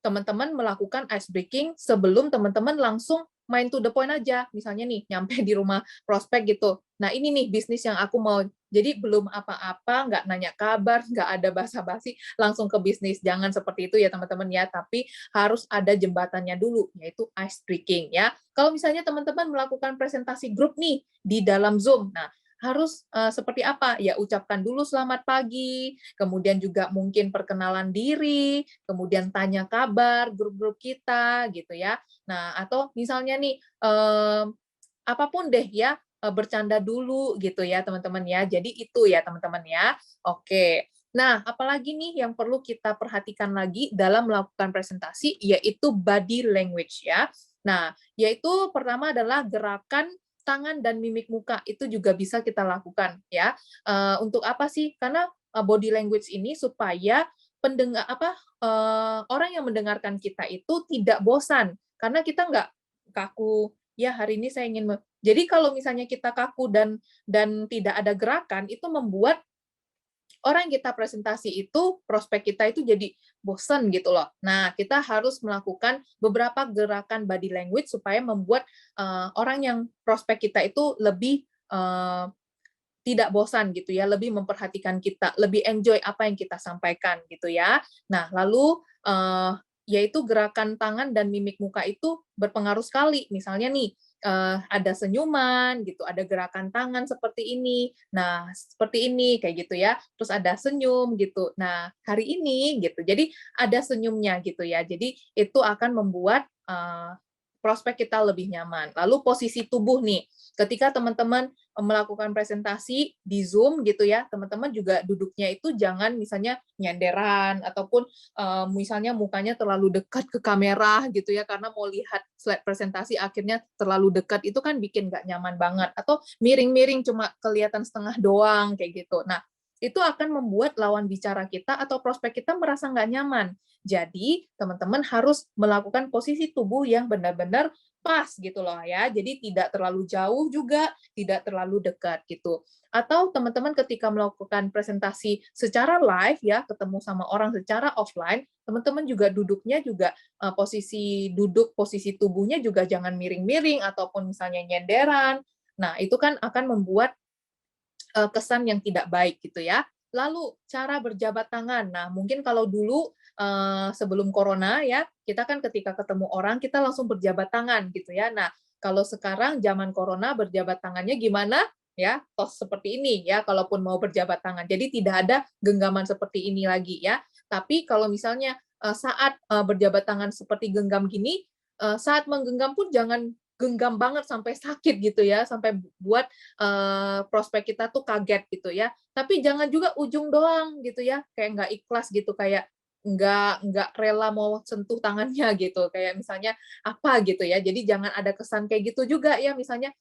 teman-teman melakukan ice breaking sebelum teman-teman langsung main to the point aja. Misalnya nih, nyampe di rumah prospek gitu. Nah, ini nih bisnis yang aku mau. Jadi belum apa-apa, nggak nanya kabar, nggak ada basa-basi, langsung ke bisnis. Jangan seperti itu ya teman-teman ya, tapi harus ada jembatannya dulu, yaitu ice breaking ya. Kalau misalnya teman-teman melakukan presentasi grup nih di dalam Zoom, nah harus seperti apa? Ya ucapkan dulu selamat pagi, kemudian juga mungkin perkenalan diri, kemudian tanya kabar grup-grup kita gitu ya. Nah, atau misalnya nih apapun deh ya, bercanda dulu gitu ya teman-teman ya. Jadi itu ya teman-teman ya. Oke. Nah, apalagi nih yang perlu kita perhatikan lagi dalam melakukan presentasi, yaitu body language ya. Nah, yaitu pertama adalah gerakan tangan dan mimik muka, itu juga bisa kita lakukan ya. Untuk apa sih? Karena body language ini supaya pendengar orang yang mendengarkan kita itu tidak bosan, karena kita nggak kaku, ya hari ini saya ingin jadi kalau misalnya kita kaku dan tidak ada gerakan, itu membuat orang yang kita presentasi itu, prospek kita itu jadi bosen gitu loh. Nah, kita harus melakukan beberapa gerakan body language supaya membuat orang yang prospek kita itu lebih tidak bosan gitu ya, lebih memperhatikan kita, lebih enjoy apa yang kita sampaikan gitu ya. Nah, lalu yaitu gerakan tangan dan mimik muka itu berpengaruh sekali. Misalnya nih, ada senyuman gitu, ada gerakan tangan seperti ini. Nah, seperti ini kayak gitu ya. Terus ada senyum gitu. Nah, hari ini gitu. Jadi ada senyumnya gitu ya. Jadi itu akan membuat prospek kita lebih nyaman. Lalu posisi tubuh nih. Ketika teman-teman melakukan presentasi di Zoom gitu ya, teman-teman juga duduknya itu jangan misalnya nyenderan ataupun misalnya mukanya terlalu dekat ke kamera gitu ya, karena mau lihat slide presentasi akhirnya terlalu dekat, itu kan bikin nggak nyaman banget. Atau miring-miring cuma kelihatan setengah doang kayak gitu. Nah, itu akan membuat lawan bicara kita atau prospek kita merasa nggak nyaman. Jadi, teman-teman harus melakukan posisi tubuh yang benar-benar pas gitu loh ya. Jadi tidak terlalu jauh juga, tidak terlalu dekat gitu. Atau teman-teman ketika melakukan presentasi secara live ya, ketemu sama orang secara offline, teman-teman juga duduknya juga posisi duduk, posisi tubuhnya juga jangan miring-miring ataupun misalnya nyenderan. Nah, itu kan akan membuat kesan yang tidak baik gitu ya. Lalu cara berjabat tangan. Nah, mungkin kalau dulu sebelum corona ya, kita kan ketika ketemu orang kita langsung berjabat tangan gitu ya. Nah, kalau sekarang zaman corona berjabat tangannya gimana? Ya, tos seperti ini ya kalaupun mau berjabat tangan. Jadi tidak ada genggaman seperti ini lagi ya. Tapi kalau misalnya saat berjabat tangan seperti genggam gini, saat menggenggam pun jangan genggam banget sampai sakit gitu ya, sampai buat prospek kita tuh kaget gitu ya. Tapi jangan juga ujung doang gitu ya, kayak nggak ikhlas gitu, kayak nggak rela mau sentuh tangannya gitu, kayak misalnya apa gitu ya. Jadi jangan ada kesan kayak gitu juga ya, misalnya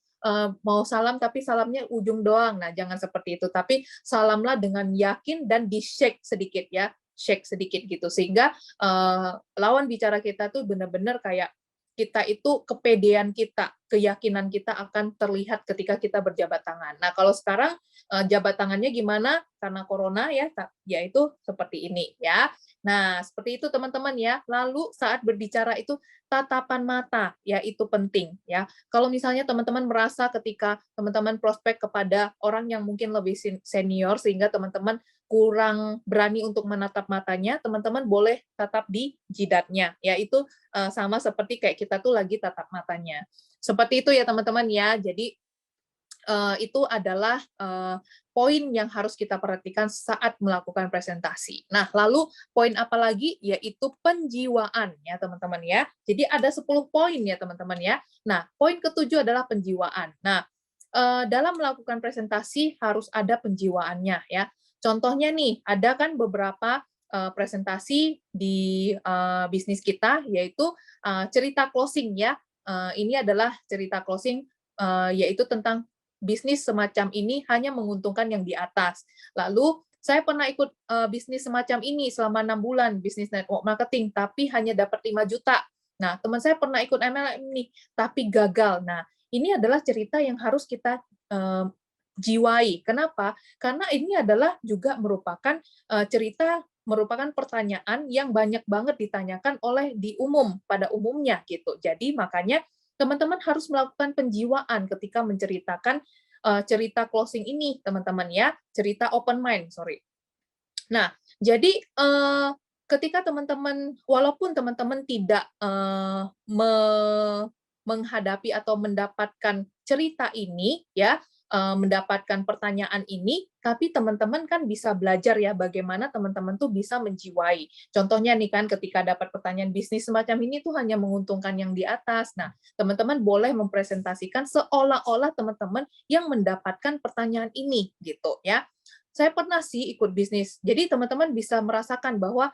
mau salam tapi salamnya ujung doang. Nah, jangan seperti itu, tapi salamlah dengan yakin dan di-shake sedikit ya, shake sedikit gitu, sehingga lawan bicara kita tuh benar-benar kayak kita itu kepedean kita, keyakinan kita akan terlihat ketika kita berjabat tangan. Nah, kalau sekarang jabat tangannya gimana? Karena corona ya, yaitu seperti ini ya. Nah, seperti itu teman-teman ya. Lalu saat berbicara itu tatapan mata, ya itu penting ya. Kalau misalnya teman-teman merasa ketika teman-teman prospek kepada orang yang mungkin lebih senior sehingga teman-teman kurang berani untuk menatap matanya, teman-teman boleh tatap di jidatnya. Ya, itu sama seperti kayak kita tuh lagi tatap matanya. Seperti itu ya teman-teman ya. Jadi itu adalah poin yang harus kita perhatikan saat melakukan presentasi. Nah, lalu poin apa lagi? Yaitu penjiwaan ya teman-teman ya. Jadi ada 10 poin ya teman-teman ya. Nah, poin ketujuh adalah penjiwaan. Nah, dalam melakukan presentasi harus ada penjiwaannya ya. Contohnya nih, ada kan beberapa presentasi di bisnis kita, yaitu cerita closing ya. Ini adalah cerita closing, yaitu tentang bisnis semacam ini hanya menguntungkan yang di atas. Lalu saya pernah ikut bisnis semacam ini selama 6 bulan, bisnis network marketing, tapi hanya dapat 5 juta. Nah, teman saya pernah ikut MLM nih, tapi gagal. Nah, ini adalah cerita yang harus kita jiwai. Kenapa? Karena ini adalah juga merupakan cerita, merupakan pertanyaan yang banyak banget ditanyakan oleh di umum, pada umumnya gitu. Jadi makanya teman-teman harus melakukan penjiwaan ketika menceritakan cerita closing ini, teman-teman ya, cerita open mind, sorry. Nah, jadi ketika teman-teman, walaupun teman-teman tidak menghadapi atau mendapatkan cerita ini, ya, mendapatkan pertanyaan ini, tapi teman-teman kan bisa belajar ya bagaimana teman-teman tuh bisa menjiwai. Contohnya nih kan ketika dapat pertanyaan bisnis semacam ini tuh hanya menguntungkan yang di atas. Nah, teman-teman boleh mempresentasikan seolah-olah teman-teman yang mendapatkan pertanyaan ini gitu ya. Saya pernah sih ikut bisnis. Jadi teman-teman bisa merasakan bahwa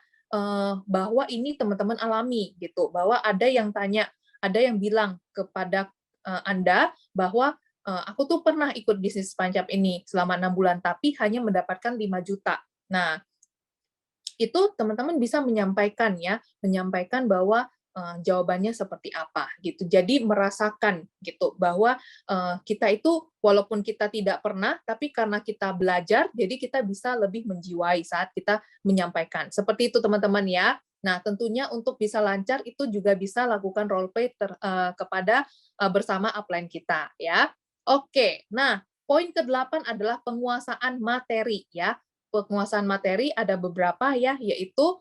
ini teman-teman alami gitu, bahwa ada yang tanya, ada yang bilang kepada Anda bahwa aku tuh pernah ikut bisnis pancap ini selama 6 bulan, tapi hanya mendapatkan 5 juta. Nah, itu teman-teman bisa menyampaikan bahwa jawabannya seperti apa gitu. Jadi merasakan gitu bahwa kita itu walaupun kita tidak pernah, tapi karena kita belajar, jadi kita bisa lebih menjiwai saat kita menyampaikan. Seperti itu teman-teman ya. Nah, tentunya untuk bisa lancar itu juga bisa lakukan role play kepada bersama upline kita ya. Oke. Nah, poin ke-8 adalah penguasaan materi ya. Penguasaan materi ada beberapa ya, yaitu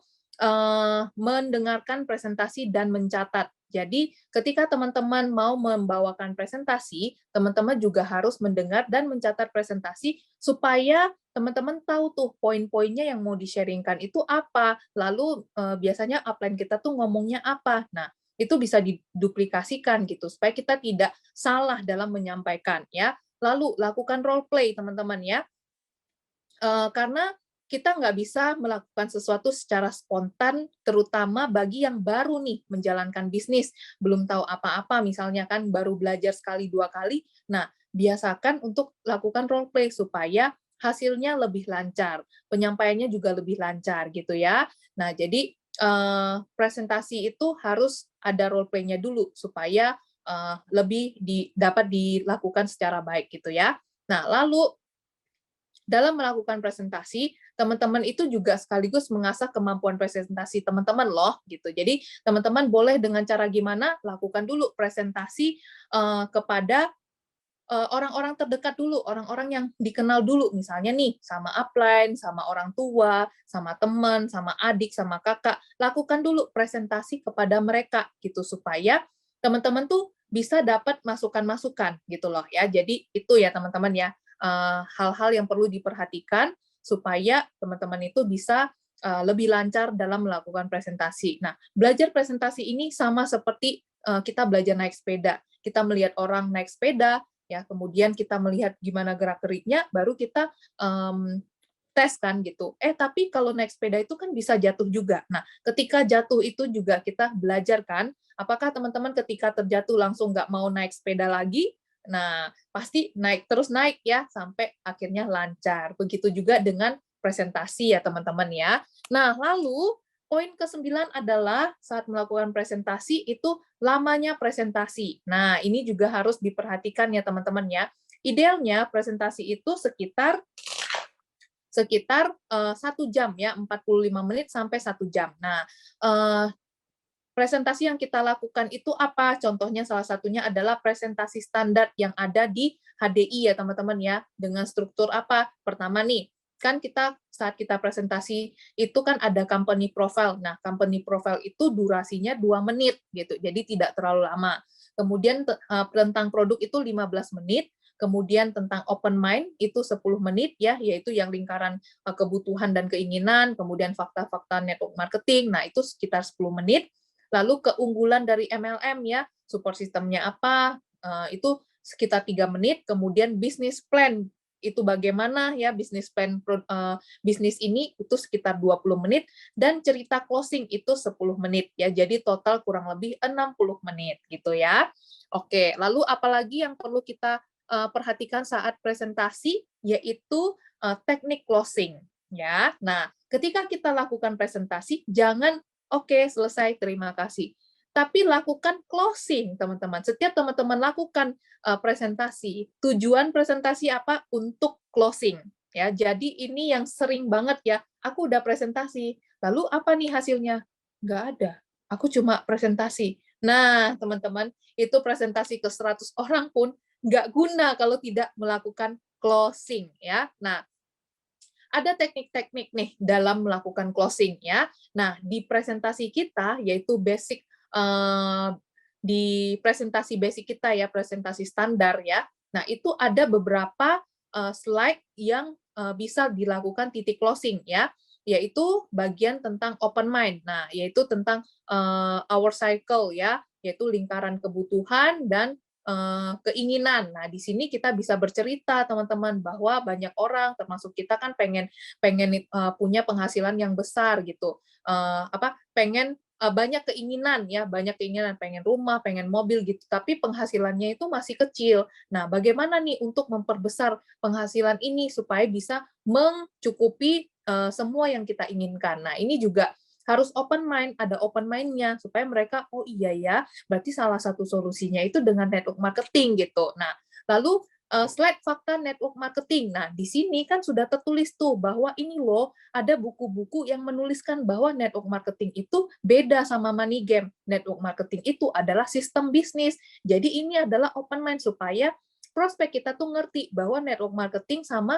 mendengarkan presentasi dan mencatat. Jadi, ketika teman-teman mau membawakan presentasi, teman-teman juga harus mendengar dan mencatat presentasi supaya teman-teman tahu tuh poin-poinnya yang mau di-sharingkan itu apa, lalu biasanya upline kita tuh ngomongnya apa. Nah, itu bisa diduplikasikan gitu supaya kita tidak salah dalam menyampaikan ya. Lalu lakukan role play teman-teman ya. Karena kita nggak bisa melakukan sesuatu secara spontan, terutama bagi yang baru nih menjalankan bisnis, belum tahu apa-apa, misalnya kan baru belajar sekali dua kali. Nah, biasakan untuk lakukan role play supaya hasilnya lebih lancar, penyampaiannya juga lebih lancar gitu ya. Nah, jadi presentasi itu harus ada role play-nya dulu supaya lebih dapat dilakukan secara baik gitu ya. Nah, lalu dalam melakukan presentasi, teman-teman itu juga sekaligus mengasah kemampuan presentasi teman-teman loh, gitu. Jadi teman-teman boleh dengan cara gimana, lakukan dulu presentasi kepada orang-orang terdekat dulu, orang-orang yang dikenal dulu, misalnya nih, sama upline, sama orang tua, sama teman, sama adik, sama kakak, lakukan dulu presentasi kepada mereka, gitu, supaya teman-teman tuh bisa dapat masukan-masukan, gitu loh ya. Jadi itu ya teman-teman ya, hal-hal yang perlu diperhatikan supaya teman-teman itu bisa lebih lancar dalam melakukan presentasi. Nah, belajar presentasi ini sama seperti kita belajar naik sepeda. Kita melihat orang naik sepeda, ya, kemudian kita melihat gimana gerak-geriknya, baru kita tes kan gitu. Tapi kalau naik sepeda itu kan bisa jatuh juga. Nah, ketika jatuh itu juga kita belajar kan, apakah teman-teman ketika terjatuh langsung nggak mau naik sepeda lagi? Nah, pasti naik terus naik ya, sampai akhirnya lancar. Begitu juga dengan presentasi ya teman-teman ya. Nah, lalu poin ke-9 adalah saat melakukan presentasi itu lamanya presentasi. Nah, ini juga harus diperhatikan ya teman-teman ya. Idealnya presentasi itu sekitar 1 jam ya, 45 menit sampai 1 jam. Nah, presentasi yang kita lakukan itu apa? Contohnya salah satunya adalah presentasi standar yang ada di HDI ya teman-teman ya. Dengan struktur apa? Pertama nih, kan kita saat kita presentasi itu kan ada company profile. Nah, company profile itu durasinya 2 menit gitu. Jadi tidak terlalu lama. Kemudian tentang produk itu 15 menit. Kemudian tentang open mind itu 10 menit ya, yaitu yang lingkaran kebutuhan dan keinginan, kemudian fakta-fakta network marketing. Nah, itu sekitar 10 menit. Lalu keunggulan dari MLM ya, support sistemnya apa, itu sekitar 3 menit, kemudian bisnis plan itu bagaimana ya, bisnis plan bisnis ini itu sekitar 20 menit, dan cerita closing itu 10 menit ya, jadi total kurang lebih 60 menit gitu ya. Oke, lalu apalagi yang perlu kita perhatikan saat presentasi, yaitu teknik closing ya. Nah, ketika kita lakukan presentasi, jangan oke, selesai, terima kasih. tapi lakukan closing, teman-teman. Setiap teman-teman lakukan presentasi, tujuan presentasi apa? Untuk closing. Ya, jadi ini yang sering banget ya, aku udah presentasi, lalu apa nih hasilnya? Nggak ada, aku cuma presentasi. Nah, teman-teman, itu presentasi ke 100 orang pun nggak guna kalau tidak melakukan closing ya. Nah, ada teknik-teknik nih dalam melakukan closing ya. Nah, di presentasi kita yaitu basic di presentasi basic kita ya, presentasi standar ya. Nah, itu ada beberapa slide yang bisa dilakukan titik closing ya, yaitu bagian tentang open mind. Nah, yaitu tentang our cycle ya, yaitu lingkaran kebutuhan dan keinginan. Nah, di sini kita bisa bercerita teman-teman bahwa banyak orang termasuk kita kan pengen pengen punya penghasilan yang besar gitu. Pengen banyak keinginan ya, banyak keinginan pengen rumah, pengen mobil gitu, tapi penghasilannya itu masih kecil. Nah, bagaimana nih untuk memperbesar penghasilan ini supaya bisa mencukupi semua yang kita inginkan. Nah, ini juga harus open mind, ada open mind-nya supaya mereka oh iya ya, berarti salah satu solusinya itu dengan network marketing gitu. Nah, lalu slide fakta network marketing. Nah, di sini kan sudah tertulis tuh bahwa ini loh ada buku-buku yang menuliskan bahwa network marketing itu beda sama money game. Network marketing itu adalah sistem bisnis. Jadi ini adalah open mind supaya prospek kita tuh ngerti bahwa network marketing sama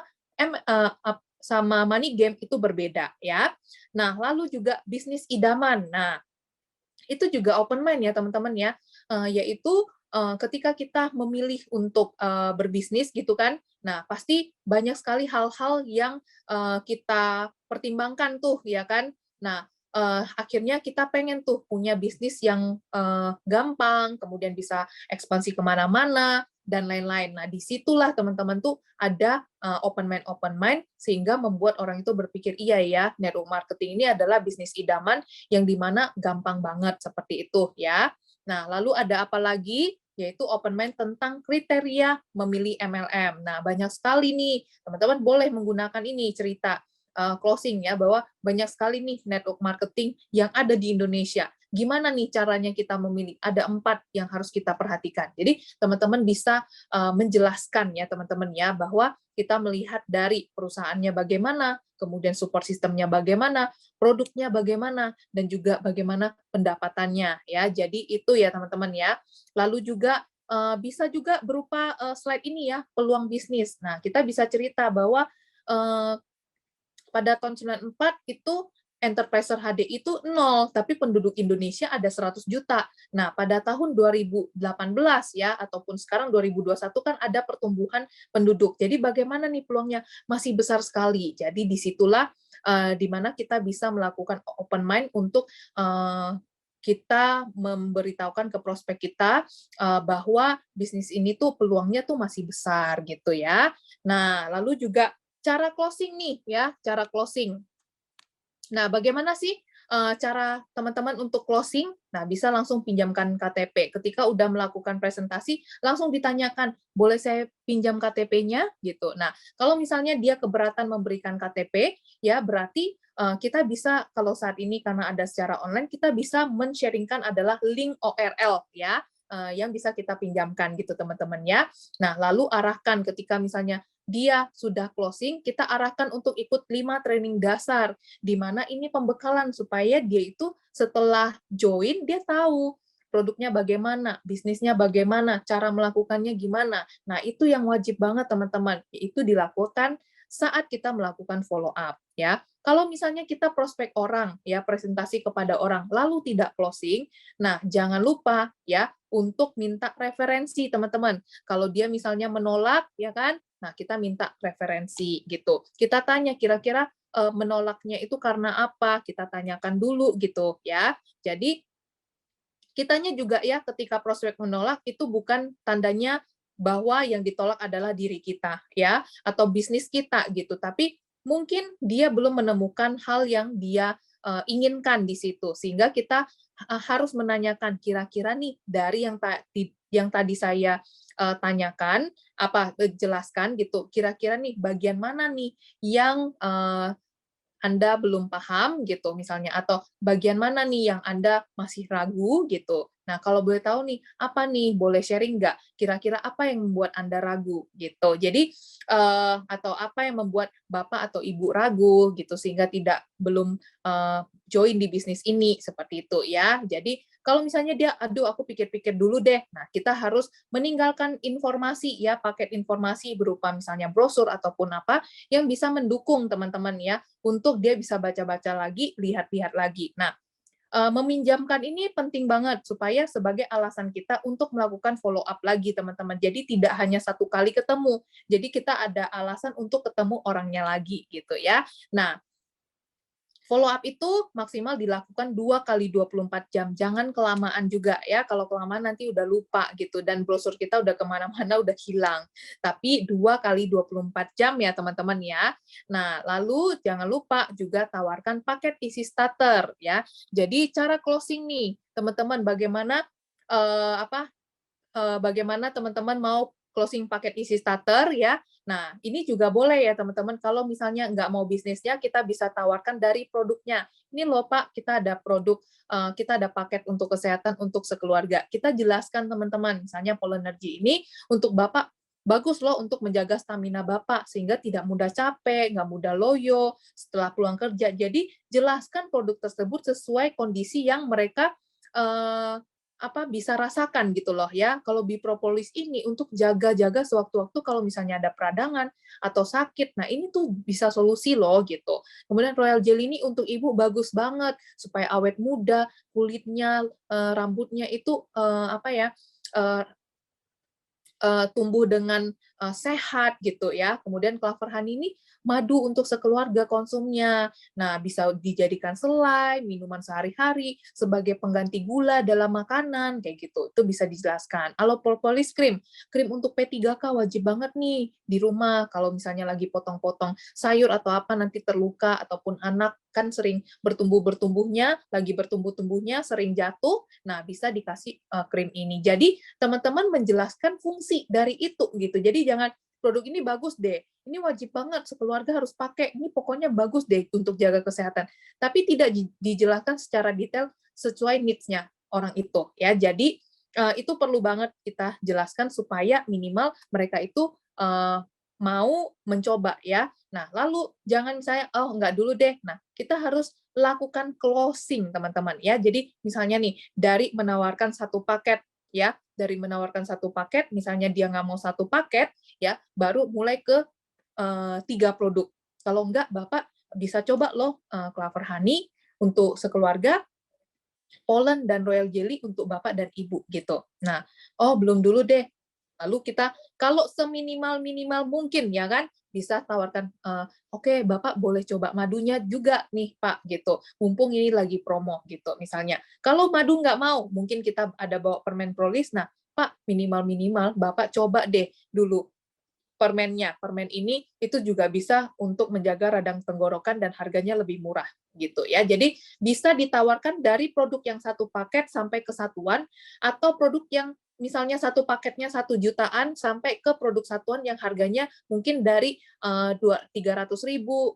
sama money game itu berbeda ya. Nah, lalu juga bisnis idaman. Nah, itu juga open mind ya teman-teman ya, yaitu ketika kita memilih untuk berbisnis gitu kan, nah pasti banyak sekali hal-hal yang kita pertimbangkan tuh ya kan. Nah, akhirnya kita pengen tuh punya bisnis yang gampang, kemudian bisa ekspansi kemana-mana dan lain-lain. Nah, disitulah teman-teman tuh ada open mind sehingga membuat orang itu berpikir iya ya network marketing ini adalah bisnis idaman yang dimana gampang banget seperti itu ya. Nah, lalu ada apa lagi? Yaitu open mind tentang kriteria memilih MLM. Nah, banyak sekali nih, teman-teman boleh menggunakan ini cerita closing ya, bahwa banyak sekali nih network marketing yang ada di Indonesia. Gimana nih caranya kita memilih? Ada 4 yang harus kita perhatikan. Jadi, teman-teman bisa menjelaskan ya, teman-teman ya, bahwa kita melihat dari perusahaannya bagaimana, kemudian support sistemnya bagaimana, produknya bagaimana, dan juga bagaimana pendapatannya ya. Jadi itu ya teman-teman ya. Lalu juga bisa juga berupa slide ini ya, peluang bisnis. Nah, kita bisa cerita bahwa pada tahun 94 itu Enterpriser HDI itu 0, tapi penduduk Indonesia ada 100 juta. Nah, pada tahun 2018 ya, ataupun sekarang 2021 kan ada pertumbuhan penduduk. Jadi bagaimana nih peluangnya? Masih besar sekali. Jadi disitulah di mana kita bisa melakukan open mind untuk kita memberitahukan ke prospek kita bahwa bisnis ini tuh peluangnya tuh masih besar gitu ya. Nah, lalu juga cara closing nih ya, cara closing. Nah, bagaimana sih cara teman-teman untuk closing? Nah, bisa langsung pinjamkan KTP. Ketika udah melakukan presentasi, langsung ditanyakan, boleh saya pinjam KTP-nya? Gitu. Nah, kalau misalnya dia keberatan memberikan KTP, ya berarti kita bisa, kalau saat ini karena ada secara online, kita bisa men-sharingkan adalah link ORL, ya, yang bisa kita pinjamkan gitu teman-teman ya. Nah, lalu arahkan ketika misalnya dia sudah closing, kita arahkan untuk ikut 5 training dasar, di mana ini pembekalan supaya dia itu setelah join, dia tahu produknya bagaimana, bisnisnya bagaimana, cara melakukannya gimana. Nah, itu yang wajib banget teman-teman, itu dilakukan saat kita melakukan follow up ya. Kalau misalnya kita prospek orang ya, presentasi kepada orang lalu tidak closing, nah jangan lupa ya untuk minta referensi teman-teman. Kalau dia misalnya menolak ya kan, nah kita minta referensi gitu. Kita tanya kira-kira menolaknya itu karena apa? Kita tanyakan dulu gitu ya. Jadi kitanya juga ya ketika prospek menolak itu bukan tandanya bahwa yang ditolak adalah diri kita ya atau bisnis kita gitu, tapi mungkin dia belum menemukan hal yang dia inginkan di situ sehingga kita harus menanyakan kira-kira nih dari yang tadi saya tanyakan jelaskan gitu, kira-kira nih bagian mana nih yang Anda belum paham gitu misalnya, atau bagian mana nih yang Anda masih ragu gitu. Nah, kalau boleh tahu nih, apa nih, boleh sharing nggak? Kira-kira apa yang membuat Anda ragu gitu. Jadi atau apa yang membuat Bapak atau Ibu ragu gitu sehingga belum join di bisnis ini seperti itu ya. Jadi kalau misalnya dia, aduh aku pikir-pikir dulu deh. Nah, kita harus meninggalkan informasi ya, paket informasi berupa misalnya brosur ataupun apa yang bisa mendukung teman-teman ya untuk dia bisa baca-baca lagi, lihat-lihat lagi. Nah, meminjamkan ini penting banget supaya sebagai alasan kita untuk melakukan follow up lagi teman-teman. Jadi tidak hanya satu kali ketemu. Jadi kita ada alasan untuk ketemu orangnya lagi gitu ya. Nah, follow up itu maksimal dilakukan 2 kali 24 jam. Jangan kelamaan juga ya. Kalau kelamaan nanti udah lupa gitu. Dan brosur kita udah kemana-mana udah hilang. Tapi 2 kali 24 jam ya teman-teman ya. Nah, lalu jangan lupa juga tawarkan paket isi starter ya. Jadi cara closing nih, teman-teman bagaimana bagaimana teman-teman mau closing paket isi starter ya. Nah, ini juga boleh ya teman-teman, kalau misalnya nggak mau bisnisnya, kita bisa tawarkan dari produknya. Ini loh Pak, kita ada produk, kita ada paket untuk kesehatan untuk sekeluarga. Kita jelaskan teman-teman, misalnya Polenergy ini untuk Bapak, bagus loh untuk menjaga stamina Bapak, sehingga tidak mudah capek, nggak mudah loyo setelah pulang kerja. Jadi, jelaskan produk tersebut sesuai kondisi yang mereka bisa rasakan gitu loh ya. Kalau Bipropolis ini untuk jaga-jaga sewaktu-waktu kalau misalnya ada peradangan atau sakit. Nah, ini tuh bisa solusi loh gitu. Kemudian Royal Jelly ini untuk ibu bagus banget supaya awet muda, kulitnya, rambutnya itu eh, tumbuh dengan sehat gitu ya. Kemudian Clover Honey ini madu untuk sekeluarga konsumnya. Nah, bisa dijadikan selai, minuman sehari-hari sebagai pengganti gula dalam makanan kayak gitu. Itu bisa dijelaskan. Kalau propolis krim, krim untuk P3K wajib banget nih di rumah kalau misalnya lagi potong-potong sayur atau apa nanti terluka ataupun anak kan sering lagi bertumbuh-tumbuhnya sering jatuh. Nah, bisa dikasih krim ini. Jadi, teman-teman menjelaskan fungsi dari itu gitu. Jadi jangan produk ini bagus deh, ini wajib banget sekeluarga harus pakai, ini pokoknya bagus deh untuk jaga kesehatan. Tapi tidak dijelaskan secara detail sesuai needs-nya orang itu ya. Jadi itu perlu banget kita jelaskan supaya minimal mereka itu mau mencoba ya. Nah, lalu jangan saya enggak dulu deh. Nah, kita harus lakukan closing teman-teman ya. Jadi misalnya nih dari menawarkan satu paket ya, dari menawarkan satu paket, misalnya dia nggak mau satu paket ya, baru mulai ke 3 produk. Kalau enggak, Bapak bisa coba loh Clover Honey untuk sekeluarga, Pollen dan Royal Jelly untuk Bapak dan Ibu gitu. Nah, belum dulu deh. Lalu kita kalau seminimal-minimal mungkin ya kan bisa tawarkan, oke Bapak boleh coba madunya juga nih Pak gitu. Mumpung ini lagi promo gitu misalnya. Kalau madu nggak mau, mungkin kita ada bawa permen Prolis. Nah, Pak minimal-minimal Bapak coba deh dulu permennya. Permen ini itu juga bisa untuk menjaga radang tenggorokan dan harganya lebih murah gitu ya. Jadi bisa ditawarkan dari produk yang satu paket sampai ke satuan atau produk yang misalnya satu paketnya 1 jutaan sampai ke produk satuan yang harganya mungkin dari 300.000,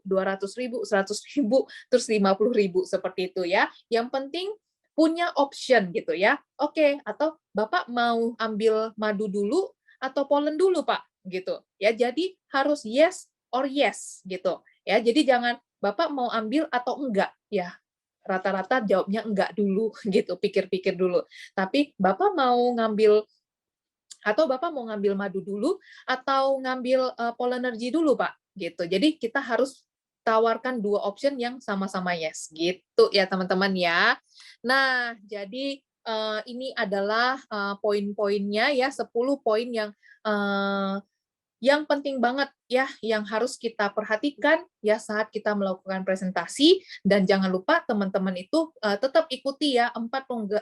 200.000, 100.000, terus 50.000 seperti itu ya. Yang penting punya option gitu ya. Oke, atau Bapak mau ambil madu dulu atau polen dulu Pak gitu ya. Jadi harus yes or yes gitu ya. Jadi jangan Bapak mau ambil atau enggak ya, rata-rata jawabnya enggak dulu gitu, pikir-pikir dulu. Tapi Bapak mau ngambil atau Bapak mau ngambil madu dulu atau ngambil Polenergy dulu Pak gitu. Jadi kita harus tawarkan 2 option yang sama-sama yes gitu ya teman-teman ya. Nah, jadi ini adalah poin-poinnya ya, 10 poin yang penting banget ya, yang harus kita perhatikan ya saat kita melakukan presentasi. Dan jangan lupa teman-teman itu tetap ikuti ya 4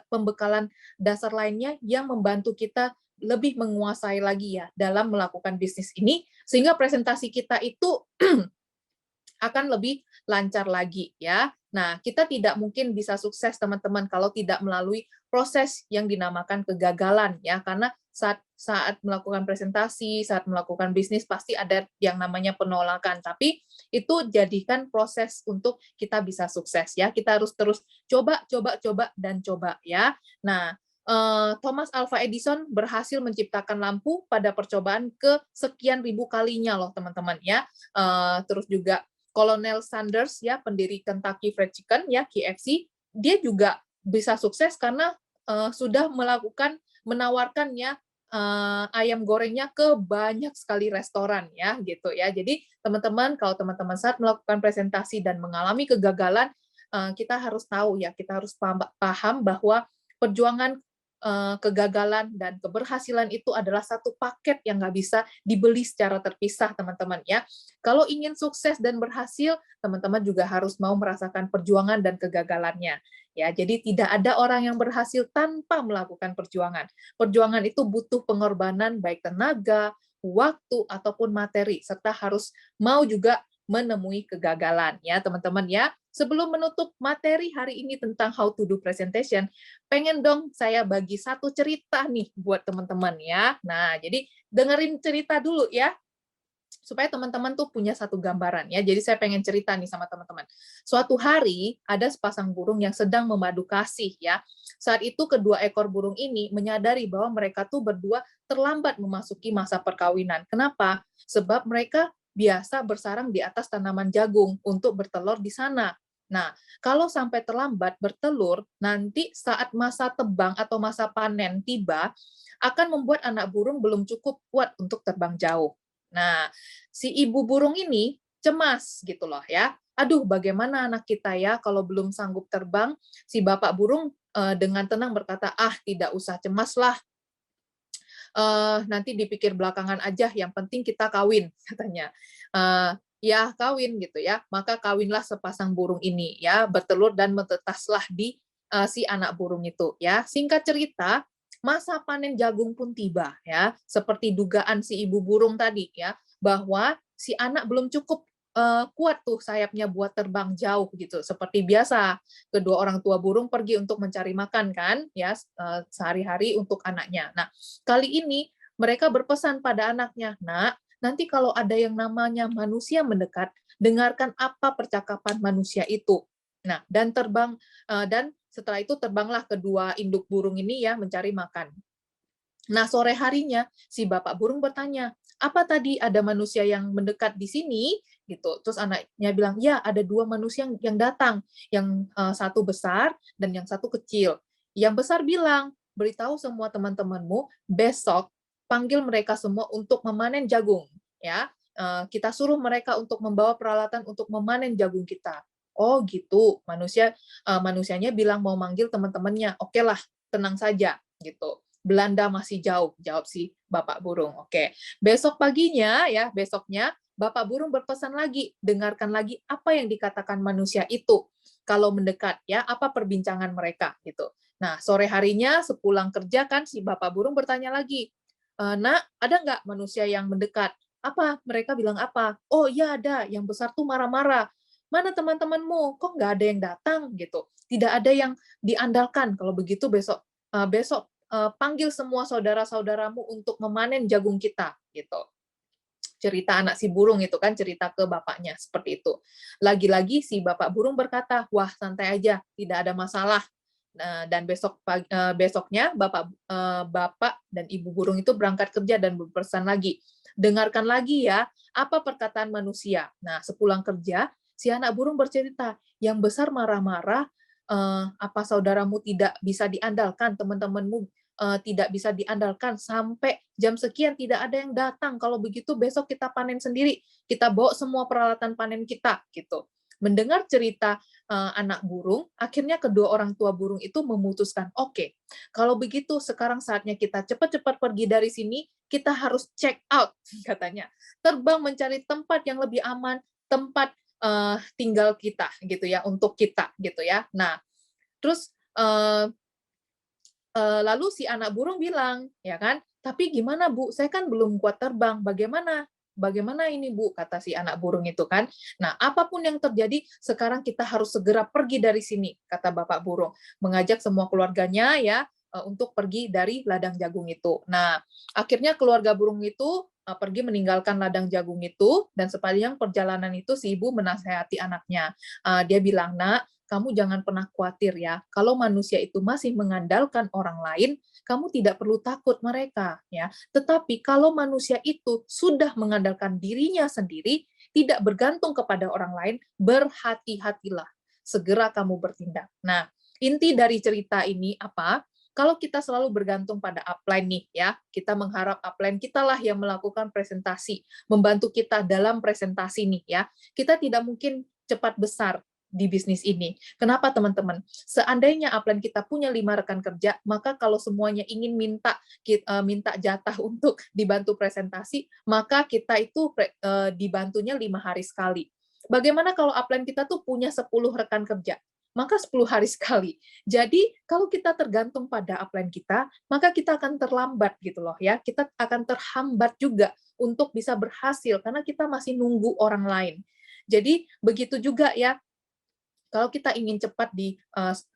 pembekalan dasar lainnya yang membantu kita lebih menguasai lagi ya dalam melakukan bisnis ini, sehingga presentasi kita itu akan lebih lancar lagi ya. Nah, kita tidak mungkin bisa sukses teman-teman kalau tidak melalui proses yang dinamakan kegagalan ya, karena saat saat melakukan presentasi, saat melakukan bisnis pasti ada yang namanya penolakan, tapi itu jadikan proses untuk kita bisa sukses ya. Kita harus terus coba, coba, coba dan coba ya. Nah, Thomas Alva Edison berhasil menciptakan lampu pada percobaan ke sekian ribu kalinya loh teman-teman ya. Terus juga Colonel Sanders ya, pendiri Kentucky Fried Chicken ya, KFC, dia juga bisa sukses karena sudah menawarkannya ayam gorengnya ke banyak sekali restoran ya gitu ya. Jadi teman-teman, kalau teman-teman saat melakukan presentasi dan mengalami kegagalan, kita harus tahu ya, kita harus paham bahwa perjuangan kegagalan dan keberhasilan itu adalah satu paket yang nggak bisa dibeli secara terpisah, teman-teman ya. Kalau ingin sukses dan berhasil, teman-teman juga harus mau merasakan perjuangan dan kegagalannya. Ya, jadi tidak ada orang yang berhasil tanpa melakukan perjuangan. Perjuangan itu butuh pengorbanan baik tenaga, waktu ataupun materi, serta harus mau juga menemui kegagalan ya, teman-teman ya. Sebelum menutup materi hari ini tentang how to do presentation, pengen dong saya bagi satu cerita nih buat teman-teman ya. Nah, jadi dengerin cerita dulu ya, supaya teman-teman tuh punya satu gambaran ya. Jadi saya pengen cerita nih sama teman-teman. Suatu hari ada sepasang burung yang sedang memadu kasih ya. Saat itu kedua ekor burung ini menyadari bahwa mereka tuh berdua terlambat memasuki masa perkawinan. Kenapa? Sebab mereka biasa bersarang di atas tanaman jagung untuk bertelur di sana. Nah, kalau sampai terlambat bertelur, nanti saat masa tebang atau masa panen tiba, akan membuat anak burung belum cukup kuat untuk terbang jauh. Nah, si ibu burung ini cemas gitu loh ya. Aduh, bagaimana anak kita ya kalau belum sanggup terbang? Si bapak burung dengan tenang berkata, ah tidak usah cemas lah, nanti dipikir belakangan aja, yang penting kita kawin, katanya. Ya kawin gitu ya, maka kawinlah sepasang burung ini ya, bertelur dan menetaslah di si anak burung itu ya. Singkat cerita, masa panen jagung pun tiba ya, seperti dugaan si ibu burung tadi ya, bahwa si anak belum cukup kuat tuh sayapnya buat terbang jauh gitu. Seperti biasa, kedua orang tua burung pergi untuk mencari makan kan ya, sehari-hari untuk anaknya. Nah, kali ini mereka berpesan pada anaknya, "Nak, nanti kalau ada yang namanya manusia mendekat, dengarkan apa percakapan manusia itu." Nah, dan setelah itu terbanglah kedua induk burung ini ya mencari makan. Nah, sore harinya si bapak burung bertanya, "Apa tadi ada manusia yang mendekat di sini?" gitu. Terus anaknya bilang, "Ya, ada dua manusia yang datang, yang satu besar dan yang satu kecil." Yang besar bilang, "Beritahu semua teman-temanmu besok panggil mereka semua untuk memanen jagung, ya. Kita suruh mereka untuk membawa peralatan untuk memanen jagung kita." Oh, gitu. Manusianya bilang mau manggil teman-temannya. Oke lah, tenang saja gitu. Belanda masih jauh, jawab si bapak burung. Oke. Besok paginya ya, besoknya bapak burung berpesan lagi, dengarkan lagi apa yang dikatakan manusia itu. Kalau mendekat ya, apa perbincangan mereka gitu. Nah, sore harinya sepulang kerja kan si bapak burung bertanya lagi, "Nak, ada nggak manusia yang mendekat?" Apa? Mereka bilang apa? "Oh iya ada, yang besar tuh marah-marah. Mana teman-temanmu? Kok nggak ada yang datang?" gitu. Tidak ada yang diandalkan. Kalau begitu besok panggil semua saudara-saudaramu untuk memanen jagung kita, gitu. Cerita anak si burung itu kan, cerita ke bapaknya, seperti itu. Lagi-lagi si bapak burung berkata, "Wah, santai aja, tidak ada masalah." Nah, dan besoknya bapak dan ibu burung itu berangkat kerja dan berpesan lagi, "Dengarkan lagi ya, apa perkataan manusia." Nah, sepulang kerja, si anak burung bercerita, "Yang besar marah-marah, apa saudaramu tidak bisa diandalkan, teman-temanmu tidak bisa diandalkan, sampai jam sekian tidak ada yang datang. Kalau begitu besok kita panen sendiri, kita bawa semua peralatan panen kita." gitu. Mendengar cerita anak burung, akhirnya kedua orang tua burung itu memutuskan, oke, kalau begitu sekarang saatnya kita cepat-cepat pergi dari sini, kita harus check out, katanya. Terbang mencari tempat yang lebih aman, tempat tinggal kita gitu ya, untuk kita gitu ya. Nah, terus lalu si anak burung bilang, ya kan, "Tapi gimana Bu, saya kan belum kuat terbang, bagaimana? Bagaimana ini Bu?" kata si anak burung itu kan. "Nah, apapun yang terjadi, sekarang kita harus segera pergi dari sini," kata bapak burung. Mengajak semua keluarganya ya, untuk pergi dari ladang jagung itu. Nah, akhirnya keluarga burung itu pergi meninggalkan ladang jagung itu, dan sepanjang perjalanan itu si ibu menasehati anaknya. Dia bilang, "Nak, kamu jangan pernah khawatir ya. Kalau manusia itu masih mengandalkan orang lain, kamu tidak perlu takut mereka ya. Tetapi kalau manusia itu sudah mengandalkan dirinya sendiri, tidak bergantung kepada orang lain, berhati-hatilah. Segera kamu bertindak." Nah, inti dari cerita ini apa? Kalau kita selalu bergantung pada upline nih ya, kita mengharap upline kita lah yang melakukan presentasi, membantu kita dalam presentasi nih ya. Kita tidak mungkin cepat besar di bisnis ini. Kenapa teman-teman? Seandainya upline kita punya 5 rekan kerja, maka kalau semuanya ingin minta jatah untuk dibantu presentasi, maka kita itu dibantunya 5 hari sekali. Bagaimana kalau upline kita tuh punya 10 rekan kerja? Maka 10 hari sekali. Jadi, kalau kita tergantung pada upline kita, maka kita akan terlambat gitu loh ya. Kita akan terhambat juga untuk bisa berhasil karena kita masih nunggu orang lain. Jadi, begitu juga ya, kalau kita ingin cepat di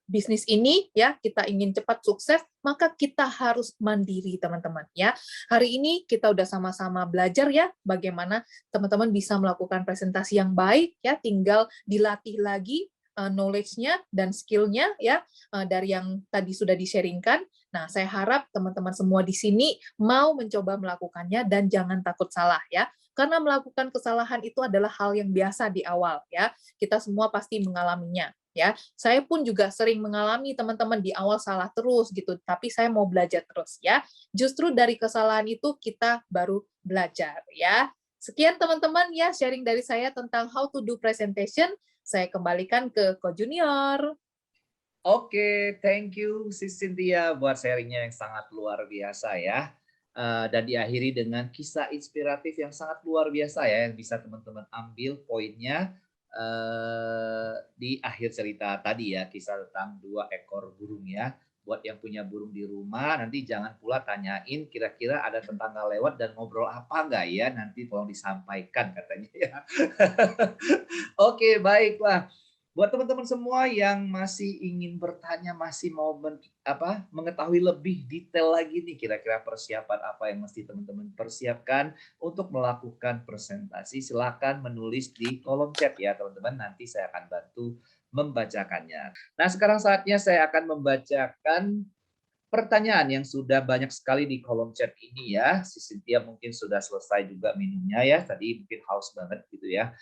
bisnis ini ya, kita ingin cepat sukses, maka kita harus mandiri teman-teman ya. Hari ini kita udah sama-sama belajar ya bagaimana teman-teman bisa melakukan presentasi yang baik ya, tinggal dilatih lagi knowledge-nya dan skill-nya ya dari yang tadi sudah di-sharingkan. Nah, saya harap teman-teman semua di sini mau mencoba melakukannya dan jangan takut salah ya. Karena melakukan kesalahan itu adalah hal yang biasa di awal ya. Kita semua pasti mengalaminya ya. Saya pun juga sering mengalami teman-teman di awal salah terus gitu, tapi saya mau belajar terus ya. Justru dari kesalahan itu kita baru belajar ya. Sekian teman-teman ya sharing dari saya tentang how to do presentation. Saya kembalikan ke Ko Junior. Oke, thank you Sis Cynthia buat sharingnya yang sangat luar biasa ya. Dan diakhiri dengan kisah inspiratif yang sangat luar biasa ya, yang bisa teman-teman ambil poinnya di akhir cerita tadi ya, kisah tentang 2 ekor burung ya. Buat yang punya burung di rumah, nanti jangan pula tanyain kira-kira ada tetangga lewat dan ngobrol apa enggak ya, nanti tolong disampaikan katanya ya. Oke, baiklah. Buat teman-teman semua yang masih ingin bertanya, masih mau mengetahui lebih detail lagi nih, kira-kira persiapan apa yang mesti teman-teman persiapkan untuk melakukan presentasi, silakan menulis di kolom chat ya teman-teman, nanti saya akan bantu membacakannya. Nah, sekarang saatnya saya akan membacakan pertanyaan yang sudah banyak sekali di kolom chat ini ya. Si Cynthia mungkin sudah selesai juga minumnya ya. Tadi mungkin haus banget gitu ya.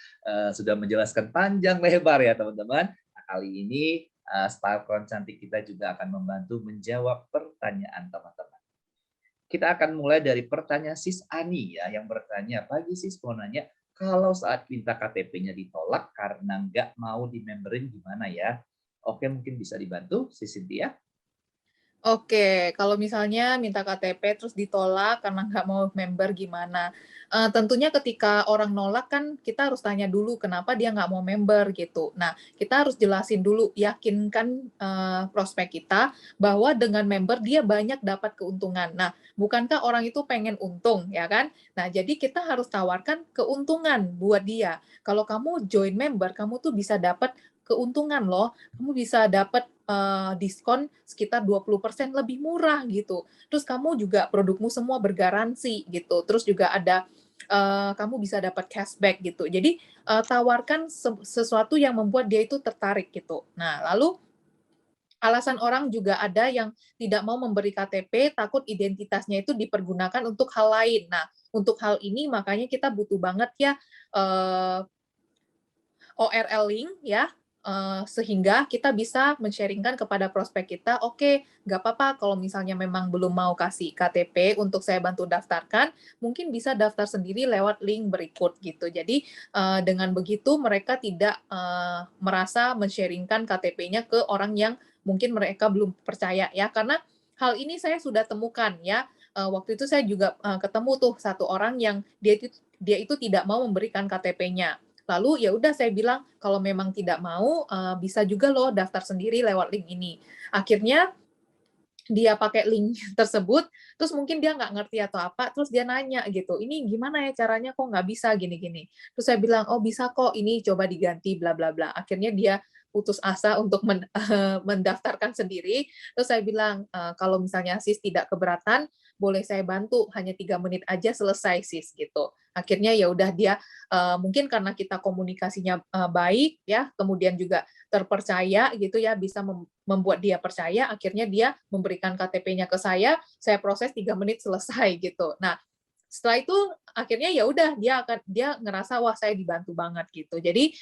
Sudah menjelaskan panjang lebar ya teman-teman. Nah, kali ini Style Crown Cantik kita juga akan membantu menjawab pertanyaan teman-teman. Kita akan mulai dari pertanyaan Sis Ani ya, yang bertanya, "Pagi Sis, mau nanya, kalau saat minta KTP-nya ditolak karena nggak mau di-memberin gimana ya?" Oke, mungkin bisa dibantu Sis Cynthia. Oke, kalau misalnya minta KTP terus ditolak karena nggak mau member gimana? Tentunya ketika orang nolak kan kita harus tanya dulu kenapa dia nggak mau member gitu. Nah, kita harus jelasin dulu, yakinkan prospek kita bahwa dengan member dia banyak dapat keuntungan. Nah, bukankah orang itu pengen untung, ya kan? Nah, jadi kita harus tawarkan keuntungan buat dia. Kalau kamu join member, kamu tuh bisa dapat keuntungan loh. Kamu bisa dapat diskon sekitar 20% lebih murah gitu. Terus kamu juga produkmu semua bergaransi gitu. Terus juga ada kamu bisa dapat cashback gitu. Jadi tawarkan sesuatu yang membuat dia itu tertarik gitu. Nah, lalu alasan orang juga ada yang tidak mau memberi KTP, takut identitasnya itu dipergunakan untuk hal lain. Nah, untuk hal ini makanya kita butuh banget ya ORL link ya, sehingga kita bisa men-sharingkan kepada prospek kita, oke, nggak apa-apa kalau misalnya memang belum mau kasih KTP untuk saya bantu daftarkan, mungkin bisa daftar sendiri lewat link berikut gitu. Jadi dengan begitu mereka tidak merasa men-sharingkan KTP-nya ke orang yang mungkin mereka belum percaya ya, karena hal ini saya sudah temukan ya. Waktu itu saya juga ketemu tuh satu orang yang dia itu tidak mau memberikan KTP-nya. Lalu ya udah saya bilang kalau memang tidak mau bisa juga loh daftar sendiri lewat link ini. Akhirnya dia pakai link tersebut, terus mungkin dia nggak ngerti atau apa, terus dia nanya gitu, ini gimana ya caranya kok nggak bisa gini-gini. Terus saya bilang, oh bisa kok, ini coba diganti bla bla bla. Akhirnya dia putus asa untuk mendaftarkan sendiri. Terus saya bilang, kalau misalnya sis tidak keberatan, boleh saya bantu, hanya 3 menit aja selesai sis gitu. Akhirnya ya udah dia mungkin karena kita komunikasinya baik ya, kemudian juga terpercaya gitu ya, bisa membuat dia percaya, akhirnya dia memberikan KTP-nya ke saya proses 3 menit selesai gitu. Nah, setelah itu akhirnya ya udah dia ngerasa wah saya dibantu banget gitu. Jadi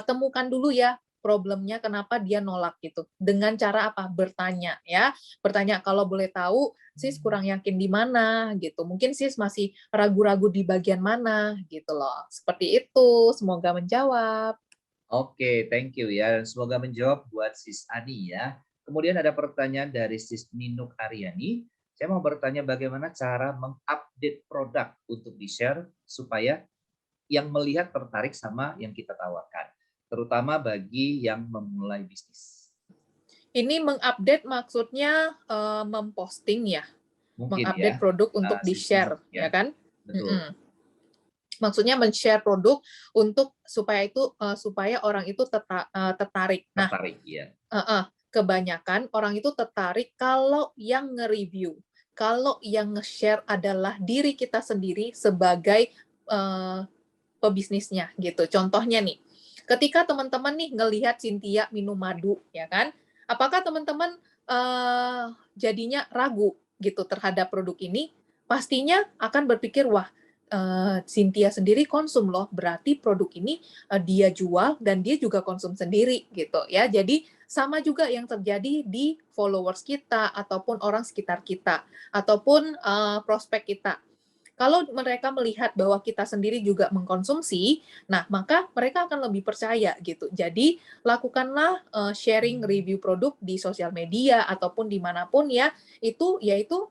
temukan dulu ya problemnya kenapa dia nolak gitu. Dengan cara apa? Bertanya ya. Bertanya kalau boleh tahu sis kurang yakin di mana gitu. Mungkin sis masih ragu-ragu di bagian mana gitu loh. Seperti itu. Semoga menjawab. Oke, thank you ya. Dan semoga menjawab buat Sis Ani ya. Kemudian ada pertanyaan dari Sis Ninuk Aryani. Saya mau bertanya bagaimana cara mengupdate produk untuk di-share supaya yang melihat tertarik sama yang kita tawarkan. Terutama bagi yang memulai bisnis. Ini mengupdate maksudnya memposting ya. Mungkin Mengupdate ya, produk untuk Sis di-share, Ninuk ya ya. kan? Betul. Maksudnya men-share produk untuk supaya orang itu tertarik. Nah, Tertarik ya. kebanyakan orang itu tertarik kalau yang nge-review, kalau yang nge-share adalah diri kita sendiri sebagai pebisnisnya gitu. Contohnya nih, ketika teman-teman nih ngelihat Cynthia minum madu, ya kan? Apakah teman-teman jadinya ragu gitu terhadap produk ini? Pastinya akan berpikir, wah, Cynthia sendiri konsum loh, berarti produk ini dia jual dan dia juga konsum sendiri gitu ya. Jadi sama juga yang terjadi di followers kita ataupun orang sekitar kita ataupun prospek kita. Kalau mereka melihat bahwa kita sendiri juga mengkonsumsi, nah maka mereka akan lebih percaya gitu. Jadi lakukanlah sharing review produk di sosial media ataupun dimanapun ya, itu yaitu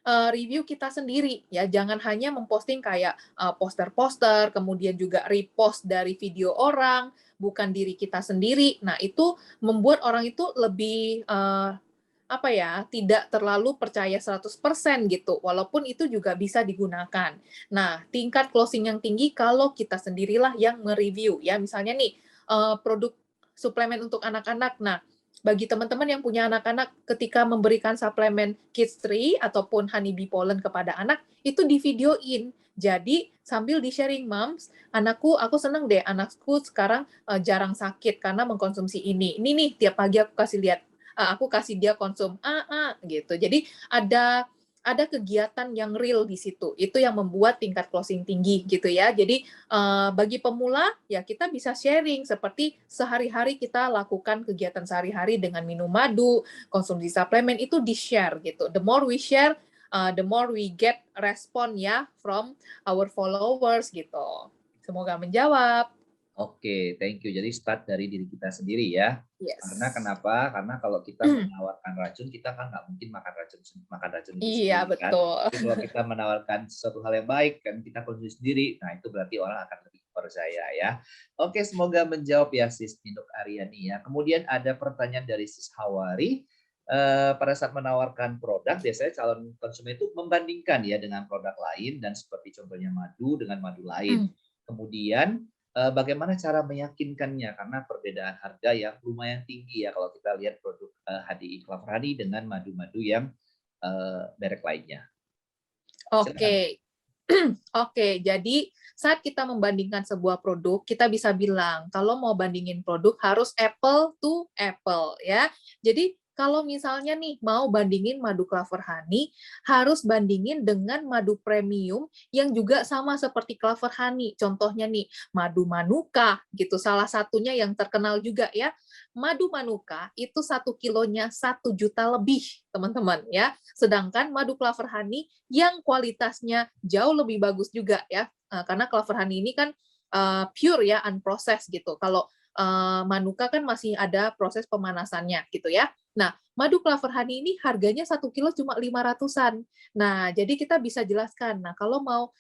review kita sendiri ya, jangan hanya memposting kayak poster-poster, kemudian juga repost dari video orang, bukan diri kita sendiri. Nah, itu membuat orang itu lebih apa ya, tidak terlalu percaya 100% gitu, walaupun itu juga bisa digunakan. Nah, tingkat closing yang tinggi kalau kita sendirilah yang mereview ya, misalnya nih produk suplemen untuk anak-anak. Nah, bagi teman-teman yang punya anak-anak, ketika memberikan suplemen Kids 3 ataupun Honeybee Pollen kepada anak, itu di-videoin. Jadi sambil di-sharing, "Moms, aku seneng deh, anakku sekarang jarang sakit karena mengkonsumsi ini. Ini nih, tiap pagi aku kasih lihat, aku kasih dia konsum gitu." Jadi ada kegiatan yang real di situ. Itu yang membuat tingkat closing tinggi gitu ya. Jadi bagi pemula ya kita bisa sharing seperti sehari-hari kita lakukan kegiatan sehari-hari dengan minum madu, konsumsi suplemen itu di-share gitu. The more we share, the more we get respon ya from our followers gitu. Semoga menjawab. Oke, thank you. Jadi start dari diri kita sendiri ya. Yes. Karena kenapa? Karena kalau kita menawarkan racun, kita kan nggak mungkin makan racun itu Iya, sendiri kan. betul. Tapi kalau kita menawarkan sesuatu hal yang baik, kan kita konsumsi sendiri, nah itu berarti orang akan lebih percaya ya. Oke, semoga menjawab ya Sis Ninuk Aryani ya. Kemudian ada pertanyaan dari Sis Hawari. Pada saat menawarkan produk, biasanya calon konsumen itu membandingkan ya dengan produk lain dan seperti contohnya madu dengan madu lain. Kemudian bagaimana cara meyakinkannya karena perbedaan harga yang lumayan tinggi ya kalau kita lihat produk HDI Clover Honey dengan madu-madu yang merek lainnya. Oke. Oke, jadi saat kita membandingkan sebuah produk, kita bisa bilang kalau mau bandingin produk harus apple to apple ya. Jadi kalau misalnya nih mau bandingin madu Clover Honey, harus bandingin dengan madu premium yang juga sama seperti Clover Honey. Contohnya nih, madu Manuka gitu. Salah satunya yang terkenal juga ya. Madu Manuka itu 1 kilonya 1 juta lebih, teman-teman ya. Sedangkan madu Clover Honey yang kualitasnya jauh lebih bagus juga ya. Karena Clover Honey ini kan pure ya, unprocessed gitu. Kalau Manuka kan masih ada proses pemanasannya gitu ya. Nah, madu Clover Honey ini harganya 1 kilo cuma 500-an. Nah, jadi kita bisa jelaskan, nah kalau mau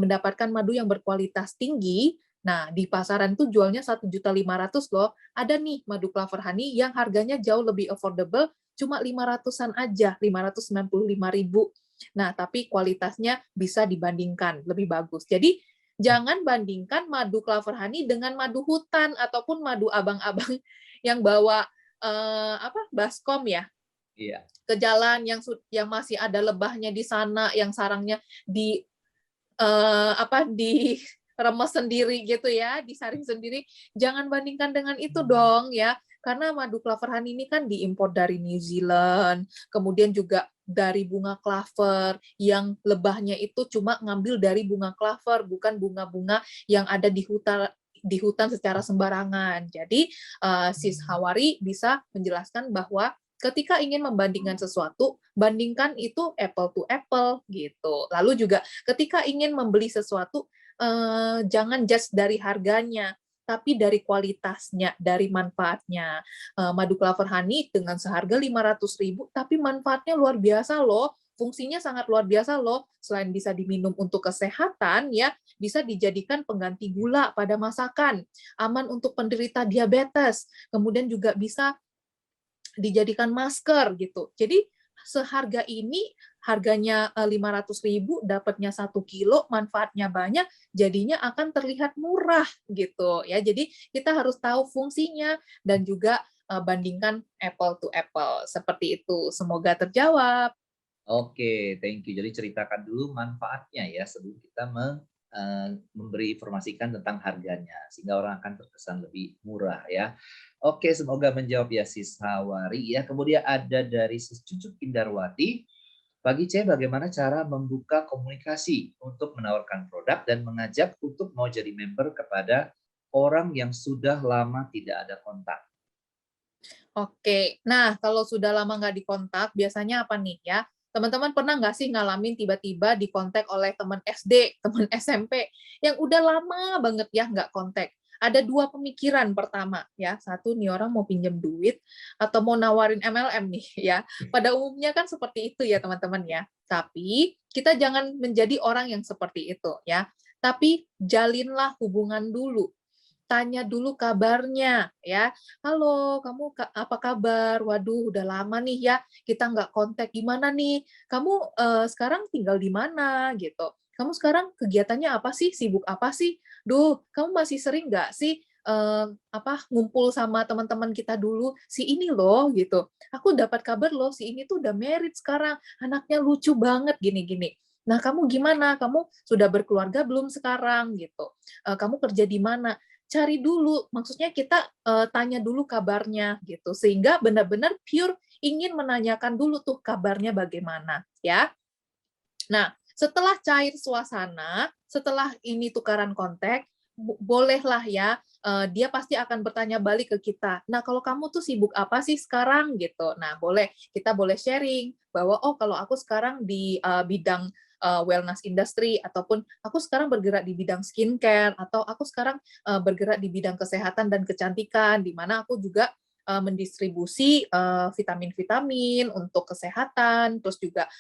mendapatkan madu yang berkualitas tinggi, nah di pasaran itu jualnya 1.500.000 loh. Ada nih madu Clover Honey yang harganya jauh lebih affordable, cuma 500-an aja, 595.000. Nah, tapi kualitasnya bisa dibandingkan, lebih bagus. Jadi Jangan bandingkan madu Clover Honey dengan madu hutan ataupun madu abang-abang yang bawa baskom ya Iya. ke jalan yang masih ada lebahnya di sana, yang sarangnya di diremes sendiri gitu ya, disaring sendiri. Jangan bandingkan dengan itu dong ya. Karena madu Clover Honey ini kan diimpor dari New Zealand, kemudian juga dari bunga clover yang lebahnya itu cuma ngambil dari bunga clover, bukan bunga-bunga yang ada di hutan secara sembarangan. Jadi Sis Hawari bisa menjelaskan bahwa ketika ingin membandingkan sesuatu, bandingkan itu apple to apple gitu. Lalu juga ketika ingin membeli sesuatu, jangan judge dari harganya, tapi dari kualitasnya, dari manfaatnya. Madu Clover Honey dengan seharga 500.000, tapi manfaatnya luar biasa loh. Fungsinya sangat luar biasa loh. Selain bisa diminum untuk kesehatan, ya bisa dijadikan pengganti gula pada masakan, aman untuk penderita diabetes, kemudian juga bisa dijadikan masker gitu. Jadi seharga ini, harganya 500.000, dapatnya 1 kilo, manfaatnya banyak, jadinya akan terlihat murah gitu ya. Jadi kita harus tahu fungsinya dan juga bandingkan apple to apple seperti itu. Semoga terjawab. Oke, thank you. Jadi ceritakan dulu manfaatnya ya sebelum kita memberi informasikan tentang harganya sehingga orang akan terkesan lebih murah ya. Oke, semoga menjawab ya Sis Hawari ya. Kemudian ada dari Sis Cucup Indarwati. Bagi C, bagaimana cara membuka komunikasi untuk menawarkan produk dan mengajak untuk mau jadi member kepada orang yang sudah lama tidak ada kontak? Oke, nah kalau sudah lama nggak dikontak, biasanya apa nih ya? Teman-teman pernah nggak sih ngalamin tiba-tiba dikontak oleh teman SD, teman SMP, yang udah lama banget ya nggak kontak? Ada dua pemikiran pertama ya, satu nih orang mau pinjam duit atau mau nawarin MLM nih ya. Pada umumnya kan seperti itu ya teman-teman ya. Tapi kita jangan menjadi orang yang seperti itu ya. Tapi jalinlah hubungan dulu, tanya dulu kabarnya ya. Halo, kamu apa kabar? Waduh, udah lama nih ya kita nggak kontak. Gimana nih? Kamu sekarang tinggal di mana gitu? Kamu sekarang kegiatannya apa sih? Sibuk apa sih? Duh, kamu masih sering nggak sih ngumpul sama teman-teman kita dulu? Si ini loh gitu. Aku dapat kabar loh, si ini tuh udah married sekarang. Anaknya lucu banget gini-gini. Nah, kamu gimana? Kamu sudah berkeluarga belum sekarang gitu? Kamu kerja di mana? Cari dulu, maksudnya kita tanya dulu kabarnya gitu, sehingga benar-benar pure ingin menanyakan dulu tuh kabarnya bagaimana ya. Nah, setelah cair suasana, setelah ini tukaran kontak, bolehlah ya, dia pasti akan bertanya balik ke kita. Nah, kalau kamu tuh sibuk apa sih sekarang gitu. Nah, kita boleh sharing bahwa oh kalau aku sekarang di bidang wellness industry, ataupun aku sekarang bergerak di bidang skincare, atau aku sekarang bergerak di bidang kesehatan dan kecantikan, di mana aku juga mendistribusi vitamin-vitamin untuk kesehatan, terus juga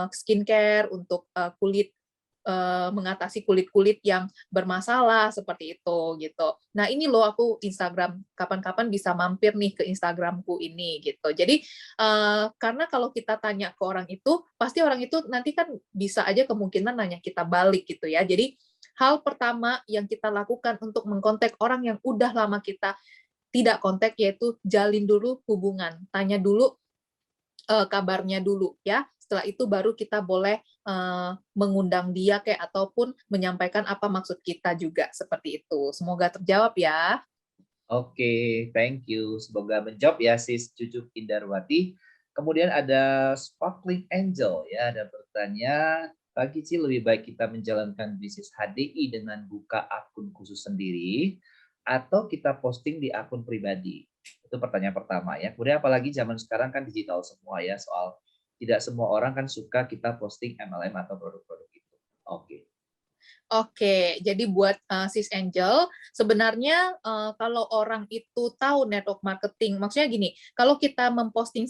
skincare untuk kulit, mengatasi kulit-kulit yang bermasalah seperti itu gitu. Nah ini loh aku Instagram, kapan-kapan bisa mampir nih ke Instagramku ini gitu. Jadi karena kalau kita tanya ke orang itu, pasti orang itu nanti kan bisa aja kemungkinan nanya kita balik gitu ya. Jadi hal pertama yang kita lakukan untuk mengkontak orang yang udah lama kita tidak kontak, yaitu jalin dulu hubungan, tanya dulu kabarnya dulu ya. Setelah itu baru kita boleh mengundang dia ataupun menyampaikan apa maksud kita juga seperti itu. Semoga terjawab ya. Oke, thank you. Semoga menjawab ya Sis Cucup Indarwati. Kemudian ada Sparkling Angel ya, ada bertanya, bagi Ci lebih baik kita menjalankan bisnis HDI dengan buka akun khusus sendiri atau kita posting di akun pribadi? Itu pertanyaan pertama ya. Kemudian apalagi zaman sekarang kan digital semua ya, soal tidak semua orang kan suka kita posting MLM atau produk-produk itu. Oke. Oke, jadi buat Sis Angel, sebenarnya kalau orang itu tahu network marketing, maksudnya gini, kalau kita memposting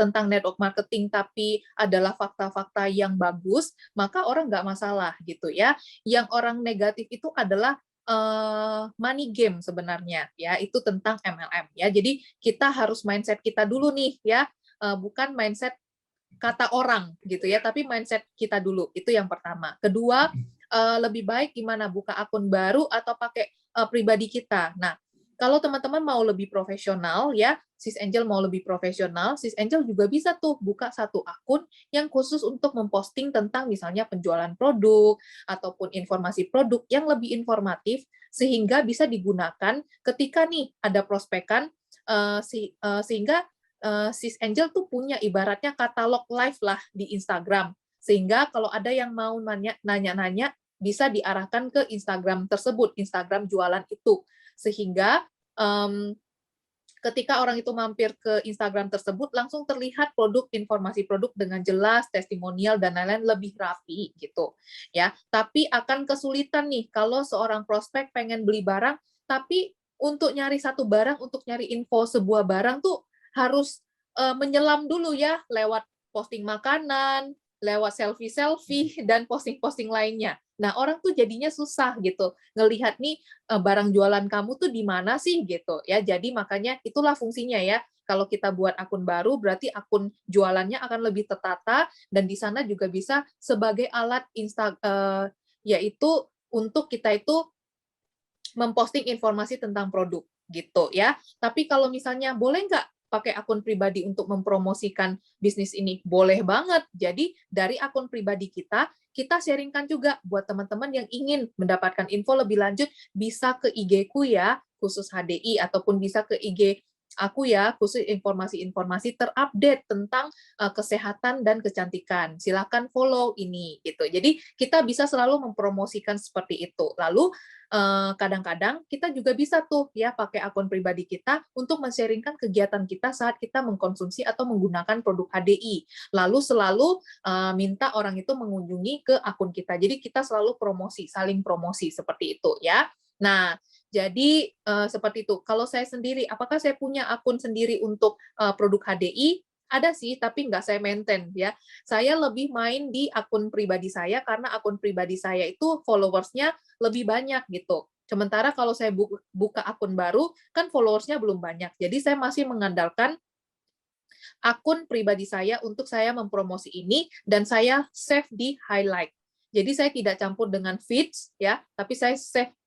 tentang network marketing tapi adalah fakta-fakta yang bagus, maka orang nggak masalah gitu ya. Yang orang negatif itu adalah money game sebenarnya, ya itu tentang MLM ya. Jadi kita harus mindset kita dulu nih ya, bukan mindset kata orang gitu ya, tapi mindset kita dulu, itu yang pertama. Kedua, lebih baik gimana, buka akun baru atau pakai pribadi kita. Nah, kalau teman-teman mau lebih profesional ya, Sis Angel mau lebih profesional, Sis Angel juga bisa tuh buka satu akun yang khusus untuk memposting tentang misalnya penjualan produk ataupun informasi produk yang lebih informatif sehingga bisa digunakan ketika nih ada prospekan sehingga Sis Angel tuh punya ibaratnya katalog live lah di Instagram. Sehingga kalau ada yang mau nanya-nanya bisa diarahkan ke Instagram tersebut, Instagram jualan itu. Sehingga ketika orang itu mampir ke Instagram tersebut langsung terlihat produk, informasi produk dengan jelas, testimonial dan lain-lain lebih rapi gitu ya. Tapi akan kesulitan nih kalau seorang prospek pengen beli barang tapi untuk nyari satu barang, untuk nyari info sebuah barang tuh harus menyelam dulu ya lewat posting makanan, lewat selfie-selfie dan posting-posting lainnya. Nah, orang tuh jadinya susah gitu ngelihat nih barang jualan kamu tuh di mana sih gitu ya. Jadi makanya itulah fungsinya ya. Kalau kita buat akun baru berarti akun jualannya akan lebih tertata dan di sana juga bisa sebagai alat yaitu untuk kita itu memposting informasi tentang produk gitu ya. Tapi kalau misalnya boleh nggak pakai akun pribadi untuk mempromosikan bisnis ini? Boleh banget. Jadi dari akun pribadi kita sharingkan juga buat teman-teman yang ingin mendapatkan info lebih lanjut bisa ke IG-ku ya, khusus HDI, ataupun bisa ke IG aku ya, khusus informasi-informasi terupdate tentang kesehatan dan kecantikan. Silakan follow ini gitu. Jadi kita bisa selalu mempromosikan seperti itu. Lalu kadang-kadang kita juga bisa tuh ya pakai akun pribadi kita untuk men-sharingkan kegiatan kita saat kita mengkonsumsi atau menggunakan produk HDI. Lalu selalu minta orang itu mengunjungi ke akun kita. Jadi kita selalu promosi, saling promosi seperti itu ya. Nah, jadi seperti itu. Kalau saya sendiri, apakah saya punya akun sendiri untuk produk HDI? Ada sih, tapi nggak saya maintain ya. Saya lebih main di akun pribadi saya karena akun pribadi saya itu followers-nya lebih banyak gitu. Sementara kalau saya buka akun baru, kan followers-nya belum banyak. Jadi saya masih mengandalkan akun pribadi saya untuk saya mempromosi ini dan saya save di highlight. Jadi saya tidak campur dengan feeds ya, tapi saya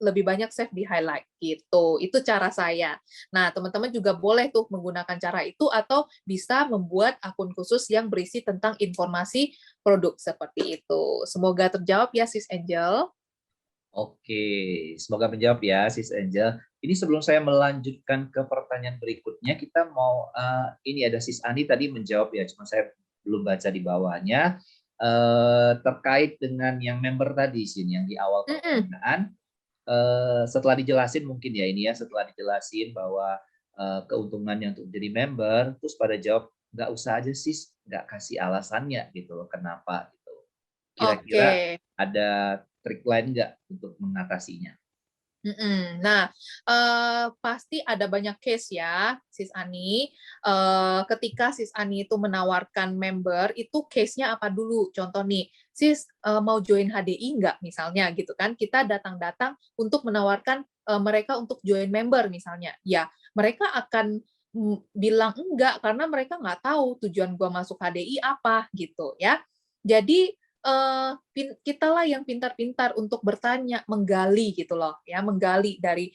lebih banyak save di highlight gitu. Itu cara saya. Nah, teman-teman juga boleh tuh menggunakan cara itu atau bisa membuat akun khusus yang berisi tentang informasi produk seperti itu. Semoga terjawab ya Sis Angel. Oke, semoga menjawab ya Sis Angel. Ini sebelum saya melanjutkan ke pertanyaan berikutnya, kita mau ini ada Sis Ani tadi menjawab ya, cuma saya belum baca di bawahnya. Terkait dengan yang member tadi sini yang di awal pertanyaan, setelah dijelasin mungkin ya ini ya, setelah dijelasin bahwa keuntungannya untuk jadi member, terus pada jawab nggak usah aja sis, nggak kasih alasannya gitu loh kenapa gitu. Kira-kira ada trik lain nggak untuk mengatasinya? Nah, pasti ada banyak case ya, Sis Ani. Ketika Sis Ani itu menawarkan member, itu case-nya apa dulu? Contoh nih, Sis mau join HDI nggak misalnya gitu kan? Kita datang-datang untuk menawarkan mereka untuk join member misalnya. Ya, mereka akan bilang enggak karena mereka nggak tahu tujuan gua masuk HDI apa gitu ya. Jadi kitalah yang pintar-pintar untuk bertanya, menggali gitu loh, ya, menggali dari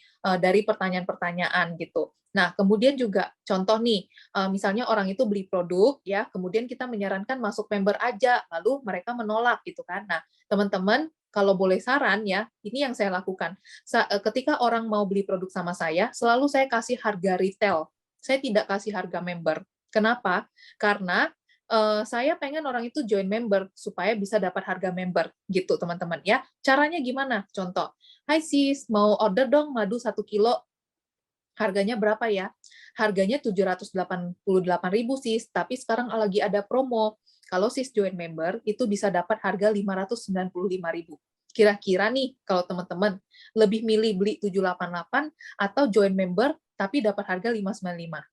pertanyaan-pertanyaan gitu. Nah, kemudian juga contoh nih, misalnya orang itu beli produk, ya, kemudian kita menyarankan masuk member aja, lalu mereka menolak gitu kan. Nah, teman-teman, kalau boleh saran ya, ini yang saya lakukan. Ketika orang mau beli produk sama saya, selalu saya kasih harga retail. Saya tidak kasih harga member. Kenapa? Karena saya pengen orang itu join member supaya bisa dapat harga member gitu teman-teman ya. Caranya gimana? Contoh, hai sis, mau order dong madu 1 kilo, harganya berapa ya? Harganya 788.000 sis, tapi sekarang lagi ada promo. Kalau sis join member, itu bisa dapat harga 595.000. Kira-kira nih, kalau teman-teman lebih milih beli 788 atau join member, tapi dapat harga 595.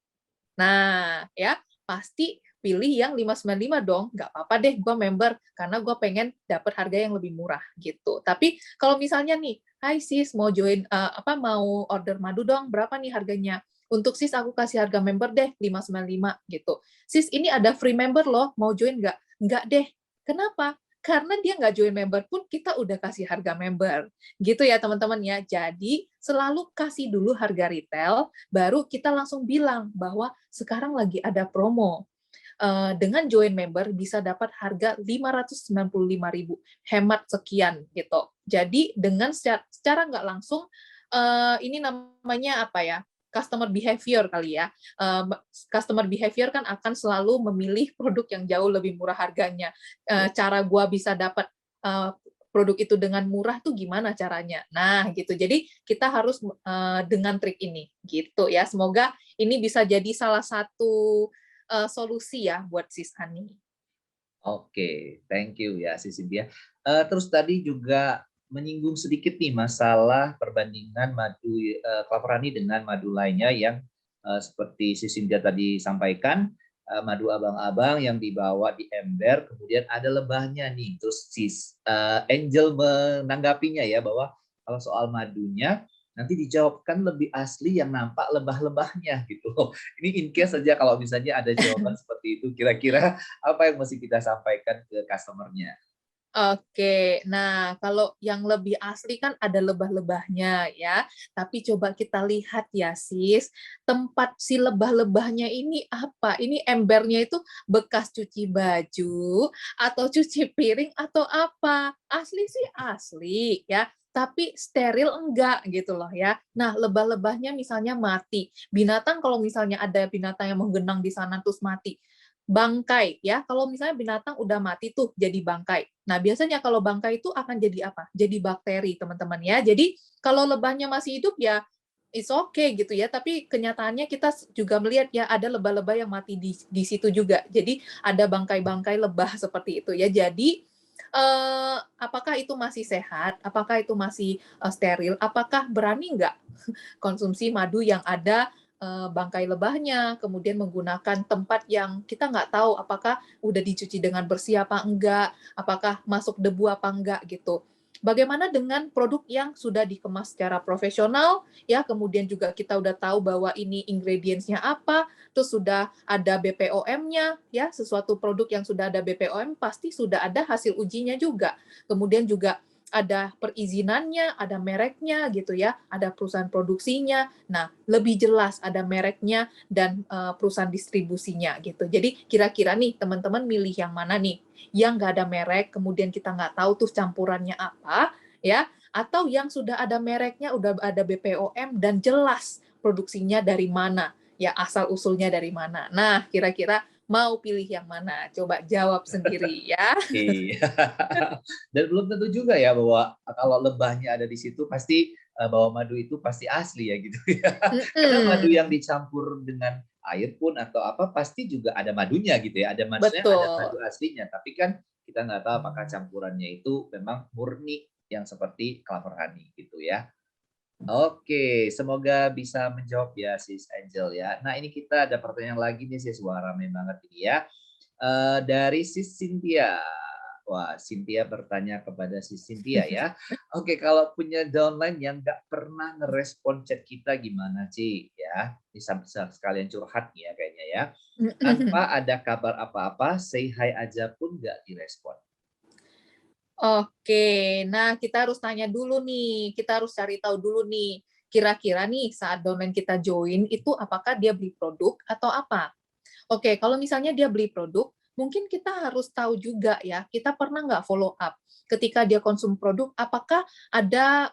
Nah, ya, pasti pilih yang 595 dong, nggak apa-apa deh gue member, karena gue pengen dapat harga yang lebih murah gitu. Tapi kalau misalnya nih, hai sis mau join, mau order madu dong, berapa nih harganya? Untuk sis aku kasih harga member deh 595 gitu. Sis ini ada free member loh, mau join nggak? Nggak deh. Kenapa? karena dia nggak join member pun kita udah kasih harga member. Gitu ya teman-teman ya. Jadi selalu kasih dulu harga retail, baru kita langsung bilang bahwa sekarang lagi ada promo. Dengan join member bisa dapat harga 595.000, hemat sekian gitu. Jadi dengan secara nggak langsung ini namanya apa ya? Customer behavior kali ya. Customer behavior kan akan selalu memilih produk yang jauh lebih murah harganya. Cara gua bisa dapat produk itu dengan murah tuh gimana caranya? Nah, gitu. Jadi kita harus dengan trik ini, gitu ya. Semoga ini bisa jadi salah satu solusi ya buat Sis Ani. Oke, thank you ya Sis Cynthia. Terus tadi juga menyinggung sedikit nih masalah perbandingan madu kelapa honey dengan madu lainnya yang seperti Sis Cynthia tadi sampaikan, madu abang-abang yang dibawa di ember, kemudian ada lebahnya nih. Terus Sis Angel menanggapinya ya bahwa kalau soal madunya nanti dijawabkan lebih asli yang nampak lebah-lebahnya gitu. Ini in case saja kalau misalnya ada jawaban seperti itu, kira-kira apa yang mesti kita sampaikan ke customer-nya? Oke, nah kalau yang lebih asli kan ada lebah-lebahnya ya, tapi coba kita lihat ya sis, tempat si lebah-lebahnya ini apa? Ini embernya itu bekas cuci baju, atau cuci piring, atau apa? Asli sih asli ya, tapi steril enggak gitu loh ya. Nah, lebah-lebahnya misalnya mati. Binatang kalau misalnya ada binatang yang menggenang di sana terus mati, bangkai ya, kalau misalnya binatang udah mati tuh jadi bangkai. Nah, biasanya kalau bangkai itu akan jadi apa? Jadi bakteri, teman-teman ya. Jadi kalau lebahnya masih hidup ya it's okay gitu ya, tapi kenyataannya kita juga melihat ya ada lebah-lebah yang mati di situ juga. Jadi ada bangkai-bangkai lebah seperti itu ya. Jadi apakah itu masih sehat? Apakah itu masih steril? Apakah berani nggak konsumsi madu yang ada bangkai lebahnya, kemudian menggunakan tempat yang kita nggak tahu apakah udah dicuci dengan bersih apa enggak, apakah masuk debu apa enggak gitu. Bagaimana dengan produk yang sudah dikemas secara profesional, ya kemudian juga kita udah tahu bahwa ini ingredients-nya apa, terus sudah ada BPOM-nya, ya sesuatu produk yang sudah ada BPOM pasti sudah ada hasil ujinya juga. Kemudian juga ada perizinannya, ada mereknya gitu ya, ada perusahaan produksinya. Nah, lebih jelas ada mereknya dan perusahaan distribusinya gitu. Jadi kira-kira nih teman-teman milih yang mana nih? Yang nggak ada merek, kemudian kita nggak tahu tuh campurannya apa, ya? Atau yang sudah ada mereknya, udah ada BPOM dan jelas produksinya dari mana, ya asal usulnya dari mana. Nah, kira-kira mau pilih yang mana? Coba jawab sendiri ya. Iya. Dan belum tentu juga ya bahwa kalau lebahnya ada di situ pasti bahwa madu itu pasti asli ya gitu ya. Karena madu yang dicampur dengan air pun atau apa pasti juga ada madunya gitu ya. Ada maksudnya ada madu Betul. aslinya, tapi kan kita nggak tahu apakah campurannya itu memang murni yang seperti kelapa honey gitu ya. Oke, semoga bisa menjawab ya Sis Angel ya. Nah ini kita ada pertanyaan lagi nih Sis, wah rame banget ini ya. Dari Sis Cynthia. Wah, Cynthia bertanya kepada Sis Cynthia ya. Oke, kalau punya downline yang nggak pernah ngerespon chat kita gimana sih ya? Bisa bisa sekalian curhat nih ya kayaknya ya. Tanpa ada kabar apa-apa, say hi aja pun nggak direspon. Oke, nah kita harus tanya dulu nih, kita harus cari tahu dulu nih, kira-kira nih saat domain kita join itu apakah dia beli produk atau apa? Oke, kalau misalnya dia beli produk, mungkin kita harus tahu juga ya, kita pernah nggak follow up ketika dia konsum produk, apakah ada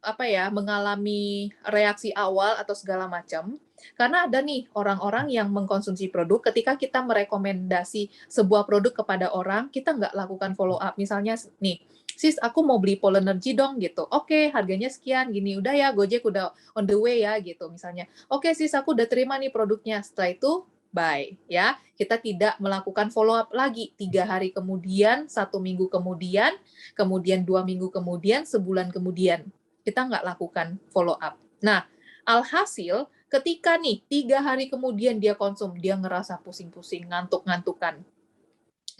apa ya, mengalami reaksi awal atau segala macam. Karena ada nih orang-orang yang mengkonsumsi produk ketika kita merekomendasi sebuah produk kepada orang, kita nggak lakukan follow up. Misalnya nih, sis aku mau beli Polenergy dong gitu. Oke, harganya sekian gini. Udah ya, Gojek udah on the way ya gitu misalnya. Oke sis, aku udah terima nih produknya. Setelah itu bye ya. Kita tidak melakukan follow up lagi 3 hari kemudian, 1 minggu kemudian, kemudian 2 minggu kemudian, sebulan kemudian kita nggak lakukan follow up. Nah, alhasil ketika nih 3 hari kemudian dia konsum, dia ngerasa pusing-pusing, ngantuk-ngantukan.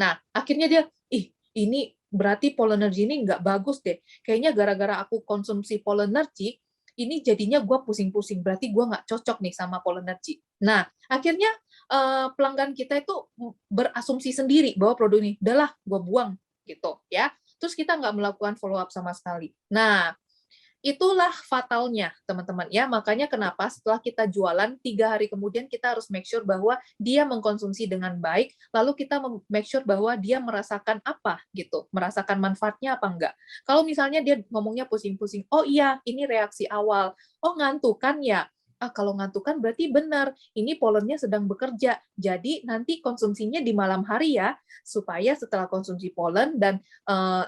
Nah, akhirnya dia, ini berarti Polenergy ini nggak bagus deh. Kayaknya gara-gara aku konsumsi Polenergy, ini jadinya gue pusing-pusing, berarti gue nggak cocok nih sama Polenergy. Nah, akhirnya pelanggan kita itu berasumsi sendiri bahwa produk ini, udahlah gue buang gitu ya. Terus kita nggak melakukan follow up sama sekali. Nah, itulah fatalnya, teman-teman ya. Makanya kenapa setelah kita jualan 3 hari kemudian kita harus make sure bahwa dia mengkonsumsi dengan baik, lalu kita make sure bahwa dia merasakan apa gitu, merasakan manfaatnya apa enggak. Kalau misalnya dia ngomongnya pusing-pusing, oh iya ini reaksi awal, oh ngantuk kan ya. Kalau ngantuk kan berarti benar, ini polennya sedang bekerja. Jadi nanti konsumsinya di malam hari ya, supaya setelah konsumsi polen dan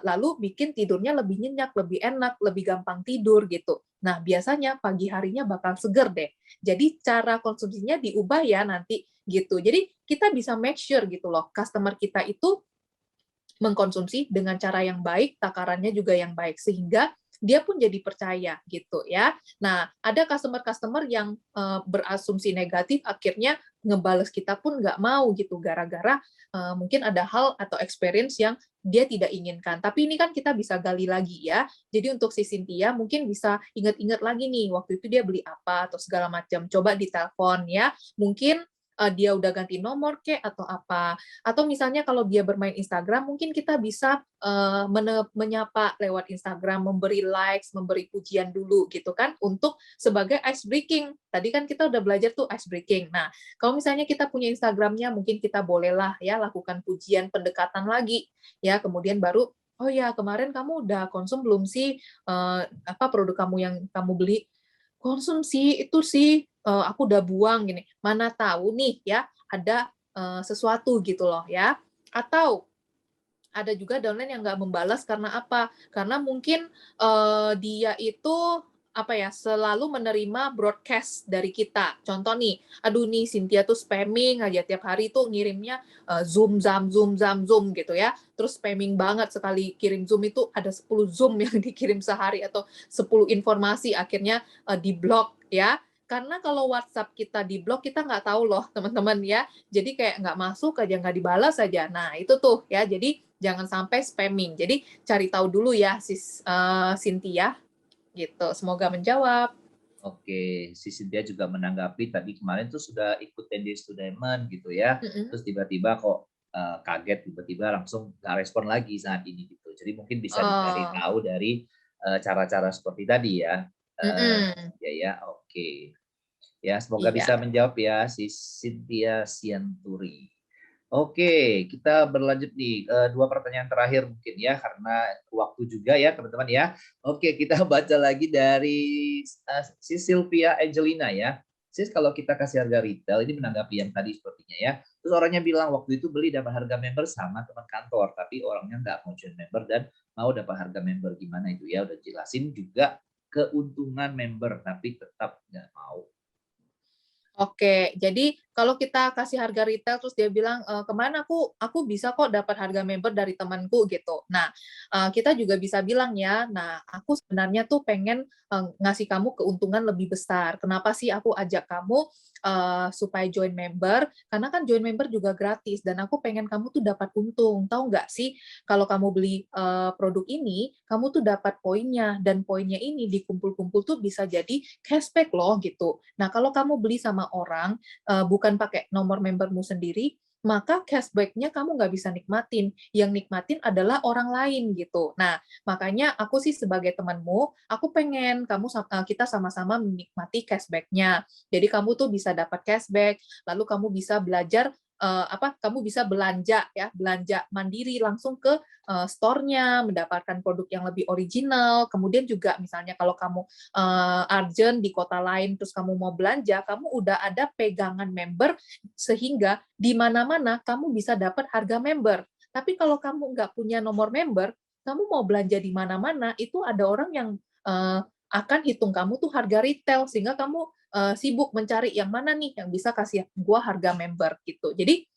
lalu bikin tidurnya lebih nyenyak, lebih enak, lebih gampang tidur gitu. Nah, biasanya pagi harinya bakal seger deh. Jadi cara konsumsinya diubah ya nanti gitu. Jadi kita bisa make sure gitu loh, customer kita itu mengkonsumsi dengan cara yang baik, takarannya juga yang baik, sehingga dia pun jadi percaya gitu ya. Nah, ada customer-customer yang berasumsi negatif, akhirnya ngebales kita pun nggak mau gitu, gara-gara mungkin ada hal atau experience yang dia tidak inginkan. Tapi ini kan kita bisa gali lagi ya. Jadi untuk si Cynthia mungkin bisa ingat-ingat lagi nih, waktu itu dia beli apa atau segala macam. Coba ditelepon ya. Mungkin dia udah ganti nomor kek atau apa. Atau misalnya kalau dia bermain Instagram, mungkin kita bisa menyapa lewat Instagram, memberi likes, memberi pujian dulu gitu kan, untuk sebagai ice breaking. Tadi kan kita udah belajar tuh ice breaking. Nah, kalau misalnya kita punya Instagramnya, mungkin kita bolehlah ya lakukan pujian pendekatan lagi ya, kemudian baru oh ya kemarin kamu udah konsum belum sih apa produk kamu yang kamu beli? Konsumsi itu sih aku udah buang gini. Mana tahu nih ya ada sesuatu gitu loh ya. Atau ada juga downline yang nggak membalas karena apa? Karena mungkin dia itu apa ya selalu menerima broadcast dari kita. Contoh nih, aduh nih Cynthia tuh spamming aja tiap hari tuh ngirimnya zoom zoom gitu ya. Terus spamming banget, sekali kirim zoom itu ada 10 zoom yang dikirim sehari atau 10 informasi, akhirnya di-block ya. Karena kalau WhatsApp kita di-block, kita nggak tahu loh teman-teman ya. Jadi kayak nggak masuk aja, nggak dibalas aja. Nah itu tuh ya, jadi jangan sampai spamming. Jadi cari tahu dulu ya Cynthia gitu. Semoga menjawab. Oke, si Cynthia juga menanggapi tadi kemarin tuh sudah ikut 10 Days to Diamond gitu ya. Mm-mm. Terus tiba-tiba kok kaget, tiba-tiba langsung nggak respon lagi saat ini gitu. Jadi mungkin bisa dicari Oh, tahu dari cara-cara seperti tadi ya. mm-mm. Ya, oke. Ya, semoga Iya. bisa menjawab ya si Cynthia Sianturi. Oke, kita berlanjut nih ke 2 pertanyaan terakhir mungkin ya, karena waktu juga ya teman-teman ya. Oke, kita baca lagi dari si Sylvia Angelina ya. Sis, kalau kita kasih harga retail, ini menanggapi yang tadi sepertinya ya. Terus orangnya bilang waktu itu beli dapat harga member sama teman kantor, tapi orangnya nggak mau join member dan mau dapat harga member. Gimana itu ya? Udah jelasin juga keuntungan member, tapi tetap nggak mau. Oke, jadi kalau kita kasih harga retail terus dia bilang kemana aku bisa kok dapat harga member dari temanku gitu. Nah, kita juga bisa bilang ya, nah aku sebenarnya tuh pengen ngasih kamu keuntungan lebih besar. Kenapa sih aku ajak kamu supaya join member? Karena kan join member juga gratis dan aku pengen kamu tuh dapat untung. Tahu nggak sih kalau kamu beli produk ini, kamu tuh dapat poinnya dan poinnya ini dikumpul-kumpul tuh bisa jadi cashback loh gitu. Nah, kalau kamu beli sama orang bukan pakai nomor membermu sendiri, maka cashback-nya kamu nggak bisa nikmatin. Yang nikmatin adalah orang lain gitu. Nah, makanya aku sih sebagai temanmu, aku pengen kita sama-sama menikmati cashback-nya. Jadi kamu tuh bisa dapat cashback, lalu kamu bisa belajar kamu bisa belanja ya, belanja mandiri langsung ke store-nya, mendapatkan produk yang lebih original. Kemudian juga misalnya kalau kamu urgent di kota lain terus kamu mau belanja, kamu udah ada pegangan member sehingga di mana-mana kamu bisa dapat harga member. Tapi kalau kamu nggak punya nomor member, kamu mau belanja di mana-mana itu ada orang yang akan hitung kamu tuh harga retail sehingga kamu sibuk mencari yang mana nih yang bisa kasih gua harga member gitu. Jadi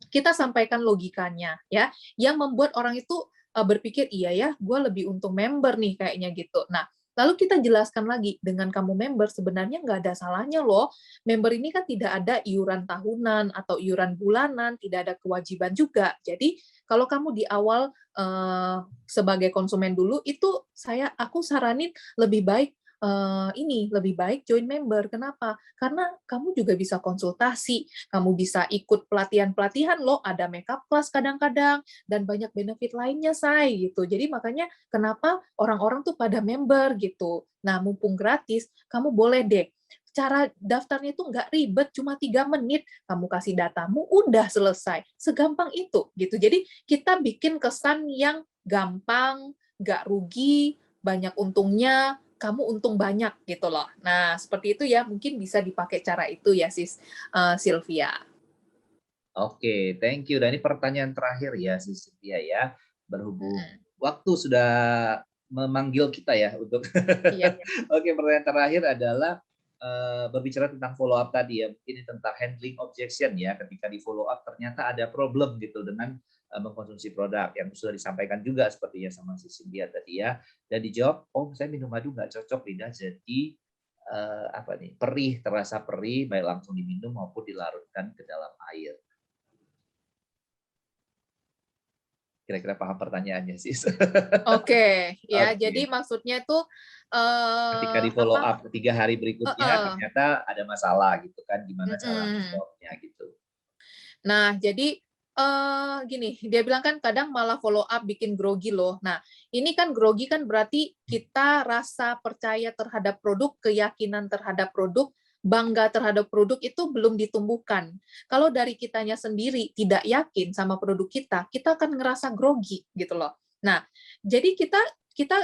kita sampaikan logikanya ya, yang membuat orang itu berpikir iya ya, gue lebih untung member nih kayaknya gitu. Nah, lalu kita jelaskan lagi dengan kamu member sebenarnya nggak ada salahnya loh. Member ini kan tidak ada iuran tahunan atau iuran bulanan, tidak ada kewajiban juga. Jadi kalau kamu di awal sebagai konsumen dulu itu aku saranin lebih baik ini lebih baik join member. Kenapa? Karena kamu juga bisa konsultasi, kamu bisa ikut pelatihan-pelatihan loh, ada makeup class kadang-kadang, dan banyak benefit lainnya, say, gitu. Jadi makanya kenapa orang-orang tuh pada member gitu. Nah, mumpung gratis, kamu boleh deh. Cara daftarnya itu nggak ribet, cuma 3 menit. Kamu kasih datamu, udah selesai. Segampang itu, gitu. Jadi kita bikin kesan yang gampang, nggak rugi, banyak untungnya, kamu untung banyak gitu loh. Nah, seperti itu ya, mungkin bisa dipakai cara itu ya, Sylvia. Oke, thank you. Dan ini pertanyaan terakhir ya, Sis Cynthia ya. Berhubung Mm-mm. waktu sudah memanggil kita ya untuk. Iya. Oke, pertanyaan terakhir adalah berbicara tentang follow up tadi ya. Ini tentang handling objection ya. Ketika di follow up ternyata ada problem gitu dengan mengkonsumsi produk yang sudah disampaikan juga sepertinya sama Sis Cynthia tadi ya. Dan dijawab, oh saya minum madu nggak cocok, lidah jadi apa nih, perih, terasa perih, baik langsung diminum maupun dilarutkan ke dalam air. Kira-kira paham pertanyaannya, Sis? Oke, ya. Jadi Oke. maksudnya tuh Ketika di follow apa? up 3 hari berikutnya ternyata ada masalah gitu kan, gimana cara Mm-mm. resolve-nya gitu. Nah, jadi gini, dia bilang kan kadang malah follow up bikin grogi loh. Nah, ini kan grogi kan berarti kita rasa percaya terhadap produk, keyakinan terhadap produk, bangga terhadap produk itu belum ditumbuhkan. Kalau dari kitanya sendiri tidak yakin sama produk kita akan ngerasa grogi gitu loh. Nah, jadi kita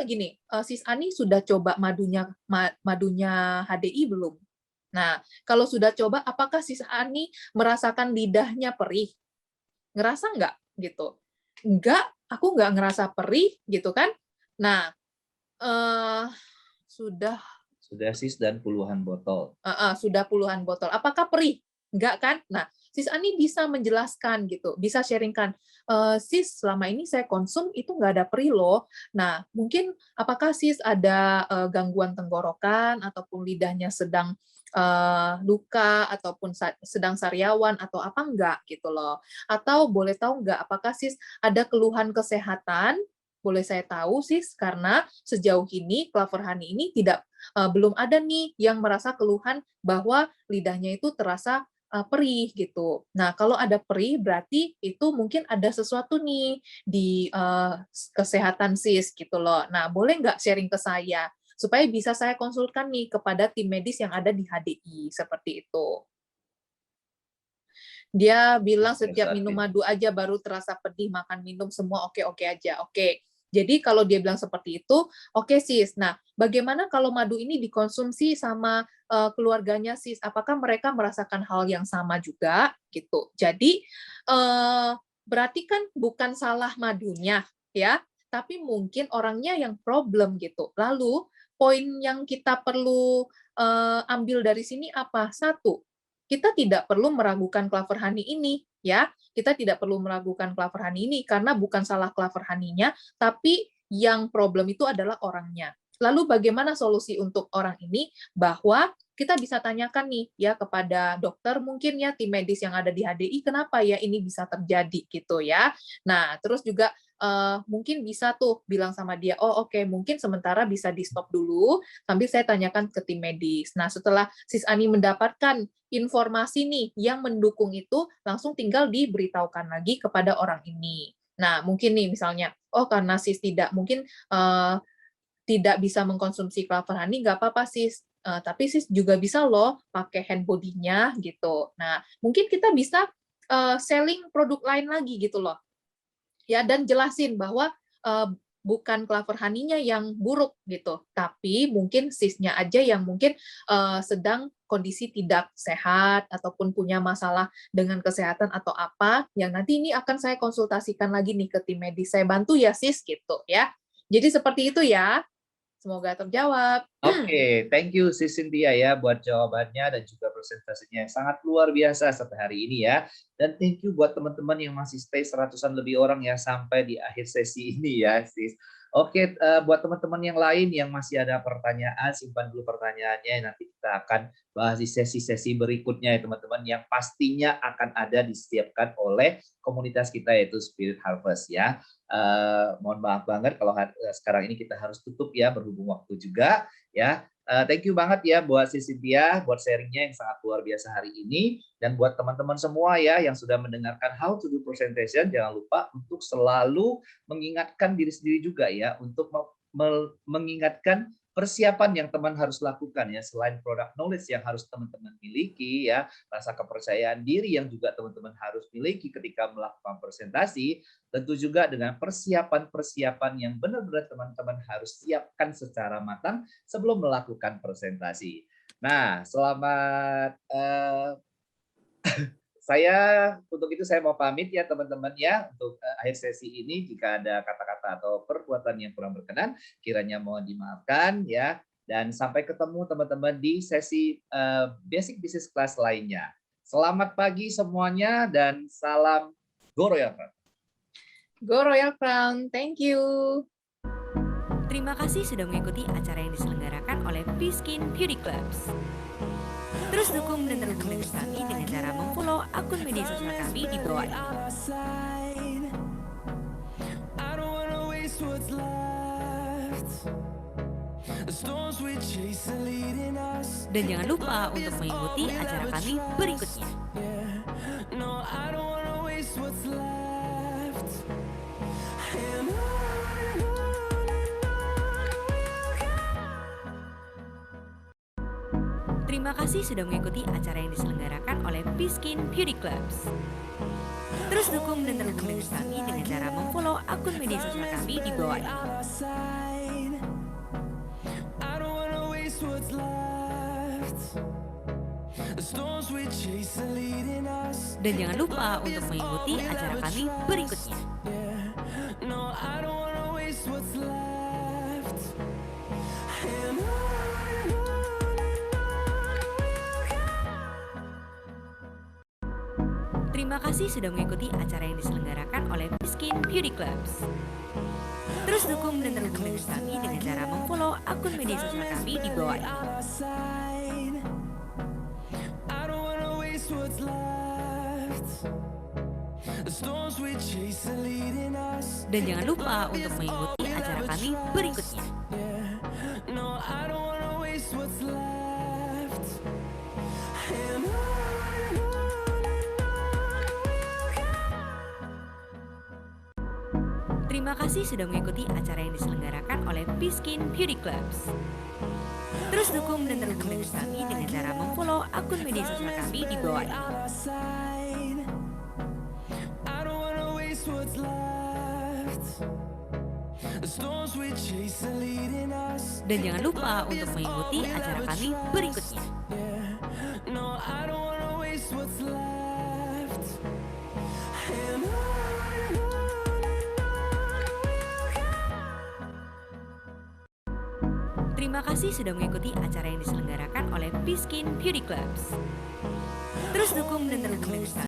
gini, Sis Ani sudah coba madunya HDI belum? Nah, kalau sudah coba, apakah Sis Ani merasakan lidahnya perih? Ngerasa nggak? Gitu. Enggak, aku nggak ngerasa perih, gitu kan. Nah, eh, sudah Sudah, Sis, dan puluhan botol. sudah puluhan botol. Apakah perih? Enggak kan? Nah, Sis Ani bisa menjelaskan gitu, bisa sharingkan, Sis selama ini saya konsum itu nggak ada perih loh. Nah, mungkin apakah Sis ada gangguan tenggorokan ataupun lidahnya sedang luka ataupun sedang sariawan atau apa enggak gitu loh. Atau boleh tahu enggak apakah Sis ada keluhan kesehatan? Boleh saya tahu Sis, karena sejauh ini Clover Honey ini belum ada nih yang merasa keluhan bahwa lidahnya itu terasa perih gitu. Nah, kalau ada perih berarti itu mungkin ada sesuatu nih di kesehatan sis gitu loh. Nah, boleh nggak sharing ke saya supaya bisa saya konsulkan nih kepada tim medis yang ada di HDI seperti itu. Dia bilang setiap minum madu aja baru terasa pedih, makan minum semua oke-oke aja. Oke. Jadi kalau dia bilang seperti itu, oke sis. Nah, bagaimana kalau madu ini dikonsumsi sama keluarganya sis? Apakah mereka merasakan hal yang sama juga? Gitu. Jadi berarti kan bukan salah madunya, ya, tapi mungkin orangnya yang problem gitu. Lalu poin yang kita perlu ambil dari sini apa? Satu, kita tidak perlu meragukan Clover Honey ini, ya. Kita tidak perlu meragukan Clover Honey ini karena bukan salah Clover Honey-nya, tapi yang problem itu adalah orangnya. Lalu bagaimana solusi untuk orang ini? Bahwa kita bisa tanyakan nih ya kepada dokter mungkin ya tim medis yang ada di HDI kenapa ya ini bisa terjadi gitu ya. Nah, terus juga mungkin bisa tuh bilang sama dia, oh oke, mungkin sementara bisa di stop dulu sambil saya tanyakan ke tim medis. Nah, setelah Sis Ani mendapatkan informasi nih yang mendukung itu, langsung tinggal diberitahukan lagi kepada orang ini. Nah, mungkin nih misalnya, oh karena Sis tidak mungkin tidak bisa mengkonsumsi Clover Honey, nggak apa-apa Sis. Tapi Sis juga bisa loh pakai hand body-nya gitu. Nah, mungkin kita bisa selling produk lain lagi gitu loh. Ya, dan jelasin bahwa bukan Clover Honey-nya yang buruk gitu, tapi mungkin sisnya aja yang mungkin sedang kondisi tidak sehat ataupun punya masalah dengan kesehatan atau apa, yang nanti ini akan saya konsultasikan lagi nih ke tim medis. Saya bantu ya sis gitu ya. Jadi seperti itu ya. Semoga terjawab. Oke, thank you Sis Cynthia ya buat jawabannya dan juga presentasinya yang sangat luar biasa sampai hari ini ya. Dan thank you buat teman-teman yang masih stay seratusan lebih orang ya sampai di akhir sesi ini ya, Sis. Oke, buat teman-teman yang lain yang masih ada pertanyaan, simpan dulu pertanyaannya. Nanti kita akan bahas di sesi-sesi berikutnya ya teman-teman, yang pastinya akan ada disiapkan oleh komunitas kita yaitu Spirit Harvest ya. Mohon maaf banget kalau sekarang ini kita harus tutup ya berhubung waktu juga ya. Thank you banget ya buat si Cynthia, buat sharingnya yang sangat luar biasa hari ini. Dan buat teman-teman semua ya yang sudah mendengarkan How to do Presentation, jangan lupa untuk selalu mengingatkan diri sendiri juga ya, untuk mengingatkan persiapan yang teman harus lakukan ya, selain product knowledge yang harus teman-teman miliki ya, rasa kepercayaan diri yang juga teman-teman harus miliki ketika melakukan presentasi, tentu juga dengan persiapan-persiapan yang benar-benar teman-teman harus siapkan secara matang sebelum melakukan presentasi. Nah, selamat untuk itu saya mau pamit ya teman-teman ya, untuk akhir sesi ini. Jika ada kata-kata atau perbuatan yang kurang berkenan, kiranya mohon dimaafkan ya. Dan sampai ketemu teman-teman di sesi Basic Business Class lainnya. Selamat pagi semuanya dan salam Go Royal Crown. Go Royal Crown, thank you. Terima kasih sudah mengikuti acara yang diselenggarakan oleh P-Skin Beauty Clubs. Terus dukung dan terhubung dengan kami dengan cara memfollow akun media sosial kami di bawah ini. Dan jangan lupa untuk mengikuti acara kami berikutnya. Terima kasih sudah mengikuti acara yang diselenggarakan oleh P-Skin Beauty Clubs. Terus dukung dan terhubung dengan kami dengan cara memfollow akun media sosial kami di bawah ini. Dan jangan lupa untuk mengikuti acara kami berikutnya. Terima kasih sudah mengikuti acara yang diselenggarakan oleh P-Skin Beauty Clubs. Terus dukung dan terhubung dengan kami dengan cara memfollow akun media sosial kami di bawah ini. Dan jangan lupa untuk mengikuti acara kami berikutnya. Terima kasih sudah mengikuti acara yang diselenggarakan oleh P-Skin Beauty Clubs. Terus dukung dan terhubung dengan kami dengan cara memfollow akun media sosial kami di bawah ini. Dan jangan lupa untuk mengikuti acara kami berikutnya. Terima kasih sudah mengikuti acara yang diselenggarakan oleh P-Skin Beauty Clubs. Terus dukung dan terhubung dengan kami